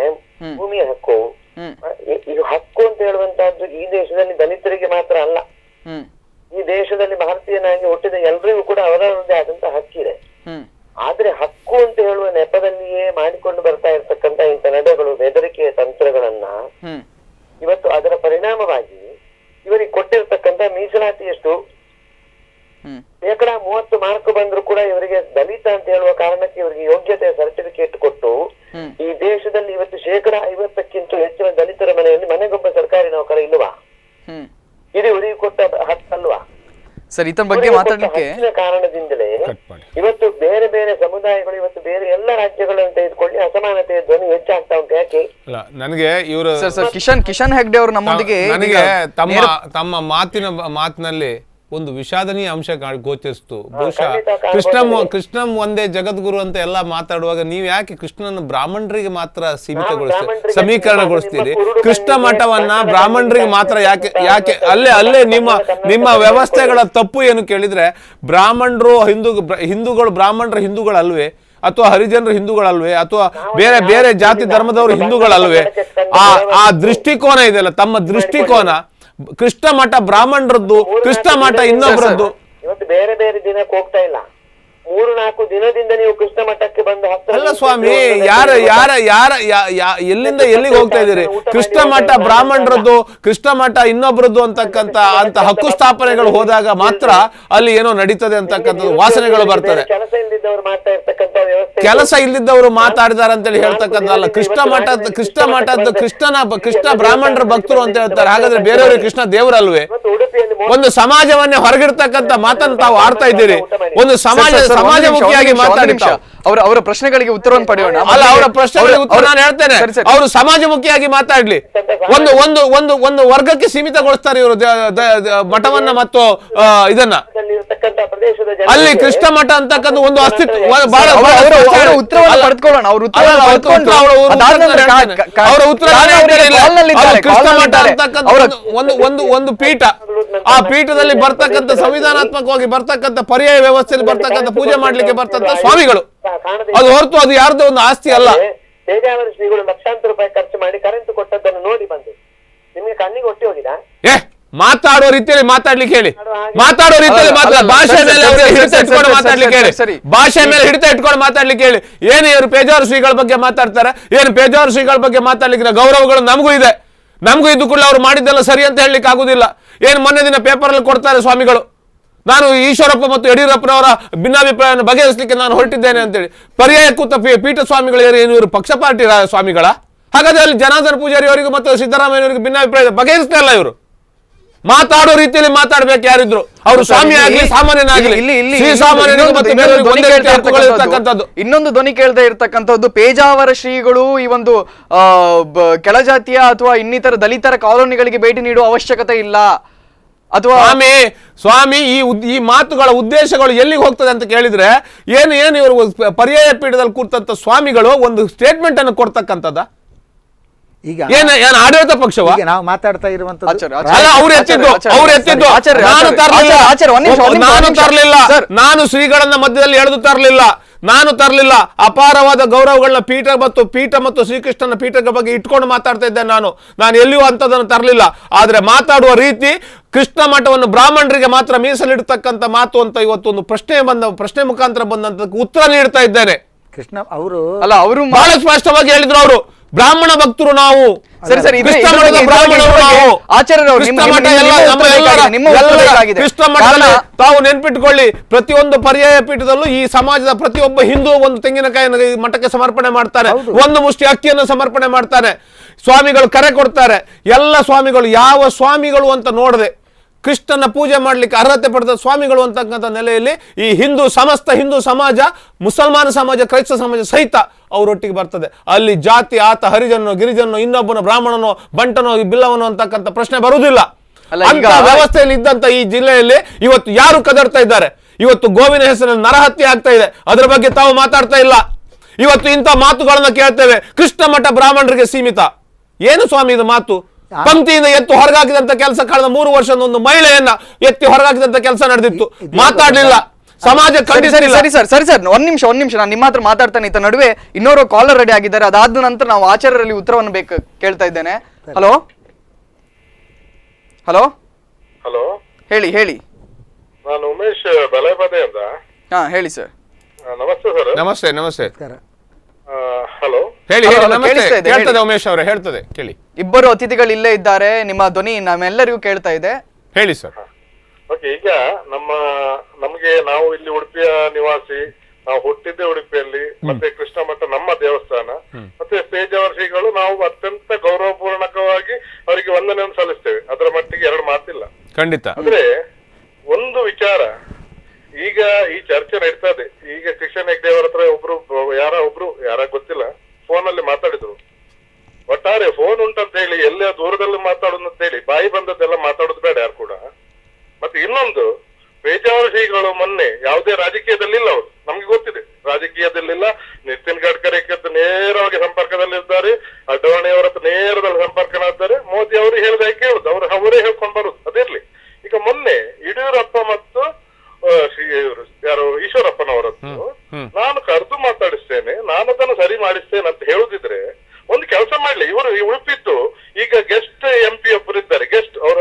ಭೂಮಿಯ ಹಕ್ಕು, ಇದು ಹಕ್ಕು ಅಂತ ಹೇಳುವಂತಹದ್ದು ಈ ದೇಶದಲ್ಲಿ ದಲಿತರಿಗೆ ಮಾತ್ರ ಅಲ್ಲ, ಈ ದೇಶದಲ್ಲಿ ಭಾರತೀಯನಾಗಿ ಹುಟ್ಟಿದ ಎಲ್ರಿಗೂ ಕೂಡ ಅವರವರದೇ ಆದಂತಹ ಹಕ್ಕಿದೆ. ಆದ್ರೆ ಹಕ್ಕು ಅಂತ ಹೇಳುವ ನೆಪದಲ್ಲಿಯೇ ಮಾಡಿಕೊಂಡು ಬರ್ತಾ ಇರ್ತಕ್ಕಂತ ಇಂಥ ನಡೆಗಳು, ಬೆದರಿಕೆಯ ತಂತ್ರಗಳನ್ನ ಇವತ್ತು ಅದರ ಪರಿಣಾಮವಾಗಿ ಇವರಿಗೆ ಕೊಟ್ಟಿರ್ತಕ್ಕಂಥ ಮೀಸಲಾತಿ ಎಷ್ಟು 30 ಮಾರ್ಕ್ ಬಂದ್ರು ಕೂಡ ಇವರಿಗೆ ದಲಿತ ಅಂತ ಹೇಳುವ ಕಾರಣಕ್ಕೆ ಇವರಿಗೆ ಯೋಗ್ಯತೆಯ ಸರ್ಟಿಫಿಕೇಟ್ ಕೊಟ್ಟು ಈ ದೇಶದಲ್ಲಿ ಇವತ್ತು 50%ಕ್ಕಿಂತ ಹೆಚ್ಚಿನ ದಲಿತರ ಮನೆಯಲ್ಲಿ ಮನೆಗೊಬ್ಬ ಸರ್ಕಾರಿ ನೌಕರ ಇಲ್ವಾ? ಇದು ಇವರಿಗೆ ಕೊಟ್ಟ ಹಕ್ಕಲ್ವಾ? ಸರ್, ಇದರ ಬಗ್ಗೆ ಮಾತಾಡಲಿಕ್ಕೆ ಕಾರಣದಿಂದಲೇ ಇವತ್ತು ಬೇರೆ ಬೇರೆ ಸಮುದಾಯಗಳು, ಇವತ್ತು ಬೇರೆ ಎಲ್ಲ ರಾಜ್ಯಗಳನ್ನು ತೆಗೆದುಕೊಳ್ಳಿ ಅಸಮಾನತೆಯ ಧ್ವನಿ ಹೆಚ್ಚಾಗ್ತಾ ಉಂಟು. ಯಾಕೆ? ನನಗೆ ಇವರು ಕಿಶನ್ ಹೆಗ್ಡೆ ಅವರು ನಮ್ಮೊಂದಿಗೆ ನನಗೆ ತಮ್ಮ ಮಾತಿನಲ್ಲಿ ಒಂದು ವಿಷಾದನೀಯ ಅಂಶ ಗೋಚರಿಸ್ತು. ಬಹುಶಃ ಕೃಷ್ಣಂ ಒಂದೇ ಜಗದ್ಗುರು ಅಂತ ಎಲ್ಲ ಮಾತಾಡುವಾಗ ನೀವು ಯಾಕೆ ಕೃಷ್ಣನ ಬ್ರಾಹ್ಮಣರಿಗೆ ಮಾತ್ರ ಸಮೀಕರಣಗೊಳಿಸ್ತೀರಿ? ಕೃಷ್ಣ ಮಠವನ್ನ ಬ್ರಾಹ್ಮಣರಿಗೆ ಮಾತ್ರ ಯಾಕೆ ಅಲ್ಲೇ ನಿಮ್ಮ ವ್ಯವಸ್ಥೆಗಳ ತಪ್ಪು ಏನು ಕೇಳಿದ್ರೆ, ಬ್ರಾಹ್ಮಣರು ಹಿಂದೂಗಳು ಬ್ರಾಹ್ಮಣರ ಹಿಂದೂಗಳಲ್ವೇ, ಅಥವಾ ಹರಿಜನರು ಹಿಂದೂಗಳಲ್ವೇ, ಅಥವಾ ಬೇರೆ ಬೇರೆ ಜಾತಿ ಧರ್ಮದವರು ಹಿಂದೂಗಳಲ್ವೇ? ಆ ದೃಷ್ಟಿಕೋನ ಇದೆಯಲ್ಲ, ತಮ್ಮ ದೃಷ್ಟಿಕೋನ ಕೃಷ್ಣ ಮಠ ಬ್ರಾಹ್ಮಣರದ್ದು, ಕೃಷ್ಣ ಮಠ ಇನ್ನೊಬ್ಬರದ್ದು. ಇವತ್ತು ಬೇರೆ ಬೇರೆ ದಿನಕ್ಕೆ ಹೋಗ್ತಾ ಇಲ್ಲ, 3-4 ದಿನದಿಂದ ನೀವು ಕೃಷ್ಣ ಮಠಕ್ಕೆ ಬಂದು ಅಲ್ಲ ಸ್ವಾಮಿ, ಎಲ್ಲಿಂದ ಎಲ್ಲಿಗೆ ಹೋಗ್ತಾ ಇದ್ದೀರಿ? ಕೃಷ್ಣ ಮಠ ಬ್ರಾಹ್ಮಣರದ್ದು, ಕೃಷ್ಣ ಮಠ ಇನ್ನೊಬ್ಬರದ್ದು ಅಂತಕ್ಕಂತ ಹಕ್ಕು ಸ್ಥಾಪನೆಗಳು ಹೋದಾಗ ಮಾತ್ರ ಅಲ್ಲಿ ಏನೋ ನಡೀತದೆ ಅಂತಕ್ಕಂಥದ್ದು ವಾಸನೆಗಳು ಬರ್ತದೆ. ಕೆಲಸ ಇಲ್ಲದಿದ್ದವರು ಮಾತಾಡಿದಾರೆ ಅಂತೇಳಿ ಹೇಳ್ತಕ್ಕಂಥಲ್ಲ. ಕೃಷ್ಣ ಬ್ರಾಹ್ಮಣರ ಭಕ್ತರು ಅಂತ ಹೇಳ್ತಾರೆ. ಹಾಗಾದ್ರೆ ಬೇರೆಯವ್ರಿಗೆ ಕೃಷ್ಣ ದೇವರಲ್ವೇ? ಒಂದು ಸಮಾಜವನ್ನೇ ಹೊರಗಿಡ್ತಕ್ಕಂಥ ಮಾತನ್ನು ತಾವು ಆಡ್ತಾ ಇದ್ದೀರಿ. ಒಂದು ಸಮಾಜಮುಖಿಯಾಗಿ ಮಾತಾಡಿ. ಅವರ ಪ್ರಶ್ನೆಗಳಿಗೆ ಉತ್ತರವನ್ನು ಪಡೆಯೋಣ. ಅಲ್ಲ, ಅವರ ಪ್ರಶ್ನೆಗಳಿಗೆ ಉತ್ತರ ನಾನು ಹೇಳ್ತೇನೆ. ಅವರು ಸಮಾಜಮುಖಿಯಾಗಿ ಮಾತಾಡ್ಲಿ. ಒಂದು ವರ್ಗಕ್ಕೆ ಸೀಮಿತಗೊಳಿಸ್ತಾರೆ ಇವರು ಮಠವನ್ನ ಮತ್ತು ಇದನ್ನ. ಅಲ್ಲಿ ಕೃಷ್ಣ ಮಠ ಅಂತಕ್ಕಂಥ ಒಂದು ಅಸ್ತಿತ್ವ ಉತ್ತರವನ್ನು ಪಡೆದುಕೊಳ್ಳೋಣ. ಕೃಷ್ಣ ಮಠ ಅಂತಕ್ಕಂಥ ಒಂದು ಪೀಠ, ಆ ಪೀಠದಲ್ಲಿ ಬರ್ತಕ್ಕಂಥ ಸಂವಿಧಾನಾತ್ಮಕವಾಗಿ ಬರ್ತಕ್ಕಂಥ ಪರ್ಯಾಯ ವ್ಯವಸ್ಥೆಯಲ್ಲಿ ಬರ್ತಕ್ಕಂಥ ಪೂಜೆ ಮಾಡ್ಲಿಕ್ಕೆ ಬರ್ತಕ್ಕಂಥ ಸ್ವಾಮಿಗಳು, ಅದು ಹೊರತು ಅದು ಯಾರ್ದು ಒಂದು ಆಸ್ತಿ ಅಲ್ಲ. ಪೇಜಾವರ ಶ್ರೀಗಳು ಲಕ್ಷಾಂತರ ರೂಪಾಯಿ ಖರ್ಚು ಮಾಡಿ ಕರೆಂಟ್ ಕೊಟ್ಟದ್ದನ್ನು ನೋಡಿ ಬಂದು ನಿಮಗೆ ಕಣ್ಣಿಗೆ ಒಟ್ಟಿ ಹೋಗಿದ? ಮಾತಾಡೋ ರೀತಿಯಲ್ಲಿ ಮಾತಾಡ್ಲಿಕ್ಕೆ ಹೇಳಿ. ಮಾತಾಡೋ ರೀತಿಯಲ್ಲಿ ಭಾಷೆ ಮೇಲೆ ಹಿಡಿತ ಇಟ್ಕೊಂಡು ಮಾತಾಡ್ಲಿಕ್ಕೆ ಹೇಳಿ. ಭಾಷೆ ಮೇಲೆ ಹಿಡಿತ ಇಟ್ಕೊಂಡು ಮಾತಾಡ್ಲಿಕ್ಕೆ ಹೇಳಿ. ಏನು ಇವರು ಪೇಜಾವರ ಶ್ರೀಗಳ ಬಗ್ಗೆ ಮಾತಾಡ್ತಾರೆ? ಏನು ಪೇಜಾವರ ಶ್ರೀಗಳ ಬಗ್ಗೆ ಮಾತಾಡ್ಲಿಕ್ಕೆ ಗೌರವಗಳು ನಮಗೂ ಇದೆ. ನಮಗೂ ಇದ್ದು ಕೂಡ ಅವ್ರು ಮಾಡಿದ್ದೆಲ್ಲ ಸರಿ ಅಂತ ಹೇಳಲಿಕ್ಕೆ ಆಗುದಿಲ್ಲ. ಏನು ಮೊನ್ನೆ ದಿನ ಪೇಪರ್ ಅಲ್ಲಿ ಕೊಡ್ತಾರೆ ಸ್ವಾಮಿಗಳು, ನಾನು ಈಶ್ವರಪ್ಪ ಮತ್ತು ಯಡಿಯೂರಪ್ಪನವರ ಭಿನ್ನಾಭಿಪ್ರಾಯವನ್ನು ಬಗೆಹರಿಸಲಿಕ್ಕೆ ನಾನು ಹೊರಟಿದ್ದೇನೆ ಅಂತೇಳಿ. ಪರ್ಯಾಯ ಕೂತ ಪೀಠ ಸ್ವಾಮಿಗಳು ಏನು ಇವರು ಪಕ್ಷ ಪಾರ್ಟಿ ಸ್ವಾಮಿಗಳ? ಹಾಗಾದ್ರೆ ಅಲ್ಲಿ ಜನಾರ್ದನ ಪೂಜಾರಿ ಅವರಿಗೂ ಮತ್ತು ಸಿದ್ದರಾಮಯ್ಯವರಿಗೂ ಭಿನ್ನಾಭಿಪ್ರಾಯ ಬಗೆಹರಿಸ್ತಾ ಇಲ್ಲ ಇವರು. ಮಾತಾಡೋ ರೀತಿಯಲ್ಲಿ ಮಾತಾಡ್ಬೇಕು ಯಾರಿದ್ರು ಅವರು ಸ್ವಾಮಿ ಆಗ್ಲಿ ಸಾಮಾನ್ಯನಾಗ್ಲಿ ಶ್ರೀಸಾಮಾನ್ಯನಿಗೂ ಮತ್ತು ಬೇರೆಯವರಿಗೂ ಒಂದೇ ರೀತಿ ಹಕ್ಕುಗಳು ಇರ್ತಕ್ಕಂಥದ್ದು. ಇನ್ನೊಂದು ಧ್ವನಿ ಕೇಳದೆ ಇರ್ತಕ್ಕಂಥದ್ದು ಪೇಜಾವರ ಶ್ರೀಗಳು ಈ ಒಂದು ಕೆಳಜಾತಿಯ ಅಥವಾ ಇನ್ನಿತರ ದಲಿತರ ಕಾಲೋನಿಗಳಿಗೆ ಭೇಟಿ ನೀಡುವ ಅವಶ್ಯಕತೆ ಇಲ್ಲ ಅಥವಾ ಸ್ವಾಮಿ ಈ ಮಾತುಗಳ ಉದ್ದೇಶಗಳು ಎಲ್ಲಿಗೆ ಹೋಗ್ತದೆ ಅಂತ ಕೇಳಿದ್ರೆ ಏನು ಇವರು ಪರ್ಯಾಯ ಪೀಠದಲ್ಲಿ ಕೂರ್ತಂತ ಸ್ವಾಮಿಗಳು ಒಂದು ಸ್ಟೇಟ್ಮೆಂಟ್ ಅನ್ನು ಕೊಡ್ತಕ್ಕಂಥದ್ದ ಈಗ ಏನು ಆಡಳಿತ ಪಕ್ಷವ ನಾವು ಮಾತಾಡ್ತಾ ಇರುವಂತದ್ದು ನಾನು ತರಲಿಲ್ಲ, ನಾನು ಶ್ರೀಗಳನ್ನ ಮಧ್ಯದಲ್ಲಿ ಎಳೆದು ತರಲಿಲ್ಲ, ನಾನು ತರಲಿಲ್ಲ. ಅಪಾರವಾದ ಗೌರವಗಳನ್ನ ಪೀಠ ಮತ್ತು ಶ್ರೀಕೃಷ್ಣನ ಪೀಠದ ಬಗ್ಗೆ ಇಟ್ಕೊಂಡು ಮಾತಾಡ್ತಾ ಇದ್ದೆ. ನಾನು ಎಲ್ಲಿಯೂ ಅಂತದನ್ನು ತರಲಿಲ್ಲ. ಆದ್ರೆ ಮಾತಾಡುವ ರೀತಿ ಕೃಷ್ಣ ಮಠವನ್ನು ಬ್ರಾಹ್ಮಣರಿಗೆ ಮಾತ್ರ ಮೀಸಲಿಡ್ತಕ್ಕಂಥ ಮಾತು ಅಂತ ಇವತ್ತು ಒಂದು ಪ್ರಶ್ನೆ ಮುಖಾಂತರ ಬಂದಂತ ಉತ್ತರ ನೀಡ್ತಾ ಇದ್ದೇನೆ. ಕೃಷ್ಣ ಅವರು ಬಹಳ ಸ್ಪಷ್ಟವಾಗಿ ಹೇಳಿದ್ರು. ಅವರು ಬ್ರಾಹ್ಮಣ ಭಕ್ತರು ನಾವು, ಕೃಷ್ಣ ಮಠದಲ್ಲಿ ತಾವು ನೆನ್ಪಿಟ್ಕೊಳ್ಳಿ, ಪ್ರತಿಯೊಂದು ಪರ್ಯಾಯ ಪೀಠದಲ್ಲೂ ಈ ಸಮಾಜದ ಪ್ರತಿಯೊಬ್ಬ ಹಿಂದೂ ಒಂದು ತೆಂಗಿನಕಾಯಿ ಮಠಕ್ಕೆ ಸಮರ್ಪಣೆ ಮಾಡ್ತಾನೆ, ಒಂದು ಮುಷ್ಟಿ ಅಕ್ಕಿಯನ್ನು ಸಮರ್ಪಣೆ ಮಾಡ್ತಾನೆ. ಸ್ವಾಮಿಗಳು ಕರೆ ಕೊಡ್ತಾರೆ. ಎಲ್ಲ ಸ್ವಾಮಿಗಳು ಯಾವ ಸ್ವಾಮಿಗಳು ಅಂತ ನೋಡದೆ ಕೃಷ್ಣನ ಪೂಜೆ ಮಾಡ್ಲಿಕ್ಕೆ ಅರ್ಹತೆ ಪಡೆದ ಸ್ವಾಮಿಗಳು ಅಂತಕ್ಕಂಥ ನೆಲೆಯಲ್ಲಿ ಈ ಸಮಸ್ತ ಹಿಂದೂ ಸಮಾಜ, ಮುಸಲ್ಮಾನ ಸಮಾಜ, ಕ್ರೈಸ್ತ ಸಮಾಜ ಸಹಿತ ಅವರೊಟ್ಟಿಗೆ ಬರ್ತದೆ. ಅಲ್ಲಿ ಜಾತಿ, ಆತ ಹರಿಜನೋ ಗಿರಿಜನೋ ಇನ್ನೊಬ್ಬನ ಬ್ರಾಹ್ಮಣನೋ ಬಂಟನೋ ಬಿಲ್ಲವನೋ ಅಂತಕ್ಕಂಥ ಪ್ರಶ್ನೆ ಬರುವುದಿಲ್ಲ. ಅಂತ ವ್ಯವಸ್ಥೆಯಲ್ಲಿ ಇದ್ದಂತ ಈ ಜಿಲ್ಲೆಯಲ್ಲಿ ಇವತ್ತು ಯಾರು ಕದರ್ತಾ ಇದ್ದಾರೆ? ಇವತ್ತು ಗೋವಿನ ಹೆಸರಿನಲ್ಲಿ ನರಹತ್ಯೆ ಆಗ್ತಾ ಇದೆ, ಅದರ ಬಗ್ಗೆ ತಾವು ಮಾತಾಡ್ತಾ ಇಲ್ಲ. ಇವತ್ತು ಇಂಥ ಮಾತುಗಳನ್ನ ಕೇಳ್ತೇವೆ, ಕೃಷ್ಣ ಮಠ ಬ್ರಾಹ್ಮಣರಿಗೆ ಸೀಮಿತ. ಏನು ಸ್ವಾಮಿ ಇದು ಮಾತು? ಪಂಕ್ತಿಯಿಂದ ಎತ್ತು ಹೊರಗಾಕಿದಂತ ಕೆಲಸ ಕಳೆದ 3 ವರ್ಷದ ಒಂದು ಮಹಿಳೆಯನ್ನ ಎತ್ತಿ ಹೊರಗಾಕಿದಂತ ಕೆಲಸ ನಡೆದಿತ್ತು, ಮಾತಾಡ್ಲಿಲ್ಲ. ಸಮಾಜ ಸರಿ ಸರ್ ಒಂದ್ ನಿಮಿಷ ನಾನು ನಿಮ್ಮ ಹತ್ರ ಮಾತಾಡ್ತಾನೆ. ಇತ್ತ ನಡುವೆ ಇನ್ನೋರು ಕಾಲರ್ ರೆಡಿ ಆಗಿದ್ದಾರೆ. ಅದಾದ ನಂತರ ನಾವು ಆಚಾರ್ಯರಲ್ಲಿ ಉತ್ತರವನ್ನು ಕೇಳ್ತಾ ಇದ್ದೇನೆ. ಹಲೋ ಹಲೋ ಹಲೋ, ಹೇಳಿ. ನಾನು ಉಮೇಶ್ ಬಲೈಬದೆ ಅಂತ. ಹಾ ಹೇಳಿ ಸರ್. ನಮಸ್ತೆ ಸರ್. ನಮಸ್ತೆ. ಹಲೋ, ಹೇಳಿ. ಹೇಳ್ತದೆ ಉಮೇಶ್ ಅವರೇ, ಹೇಳ್ತದೆ ಕೇಳಿ. ಇಬ್ಬರು ಅತಿಥಿಗಳು ಇಲ್ಲೇ ಇದ್ದಾರೆ, ನಿಮ್ಮ ಧ್ವನಿ ನಮ್ಮೆಲ್ಲರಿಗೂ ಕೇಳ್ತಾ ಇದೆ. ಹೇಳಿ ಸರ್. ಓಕೆ, ಈಗ ನಮಗೆ ನಾವು ಇಲ್ಲಿ ಉಡುಪಿಯ ನಿವಾಸಿ, ನಾವು ಹುಟ್ಟಿದ್ದೆ ಉಡುಪಿಯಲ್ಲಿ, ಮತ್ತೆ ಕೃಷ್ಣ ಮಠ ನಮ್ಮ ದೇವಸ್ಥಾನ, ಮತ್ತೆ ಪೇಜಾವರ ಶ್ರೀಗಳು ನಾವು ಅತ್ಯಂತ ಗೌರವಪೂರ್ಣಕವಾಗಿ ಅವರಿಗೆ ವಂದನೆಯನ್ನು ಸಲ್ಲಿಸ್ತೇವೆ. ಅದರ ಮಟ್ಟಿಗೆ ಎರಡು ಮಾತಿಲ್ಲ, ಖಂಡಿತ. ಅಂದ್ರೆ ಒಂದು ವಿಚಾರ, ಈಗ ಈ ಚರ್ಚೆ ನಡೀತದೆ. ಈಗ ಕೃಷ್ಣ ಹೆಗ್ಡೆ ಅವರ ಹತ್ರ ಒಬ್ರು ಯಾರ ಗೊತ್ತಿಲ್ಲ ಫೋನಲ್ಲಿ ಮಾತಾಡಿದ್ರು. ಒಟ್ಟಾರೆ ಫೋನ್ ಉಂಟಂತ ಹೇಳಿ ಎಲ್ಲ ದೂರದಲ್ಲಿ ಮಾತಾಡೋದು ಅಂತ ಹೇಳಿ ಬಾಯಿ ಬಂದದ್ದೆಲ್ಲ ಮಾತಾಡೋದು ಬೇಡ ಯಾರು ಕೂಡ. ಮತ್ತೆ ಇನ್ನೊಂದು, ಪೇಜಾವರ ಶ್ರೀಗಳು ಮೊನ್ನೆ ಯಾವುದೇ ರಾಜಕೀಯದಲ್ಲಿಲ್ಲ, ಅವರು ನಮ್ಗೆ ಗೊತ್ತಿದೆ ರಾಜಕೀಯದಲ್ಲಿಲ್ಲ. ನಿತಿನ್ ಗಡ್ಕರಿ ನೇರವಾಗಿ ಸಂಪರ್ಕದಲ್ಲಿದ್ದಾರೆ, ಅಡ್ವಾಣಿ ಅವರ ಹತ್ರ ನೇರದಲ್ಲಿ ಸಂಪರ್ಕನಾದ್ದಾರೆ. ಮೋದಿ ಅವರು ಹೇಳಿದ ಕೇಳುದು, ಅವರೇ ಹೇಳ್ಕೊಂಡು ಬರುದು, ಅದಿರ್ಲಿ. ಈಗ ಮೊನ್ನೆ ಯಡಿಯೂರಪ್ಪ ಮತ್ತು ಯಾರು ಈಶ್ವರಪ್ಪನವರದ್ದು ನಾನು ಕರೆದು ಮಾತಾಡಿಸ್ತೇನೆ, ನಾನು ಅದನ್ನು ಸರಿ ಮಾಡಿಸ್ತೇನೆ ಅಂತ ಹೇಳುದಿದ್ರೆ ಒಂದು ಕೆಲಸ ಮಾಡ್ಲಿ. ಇವರು ಉಡುಪಿದ್ದು ಈಗ ಗೆಸ್ಟ್ MP ಒಬ್ಬರು ಇದ್ದಾರೆ, ಗೆಸ್ಟ್ ಅವರ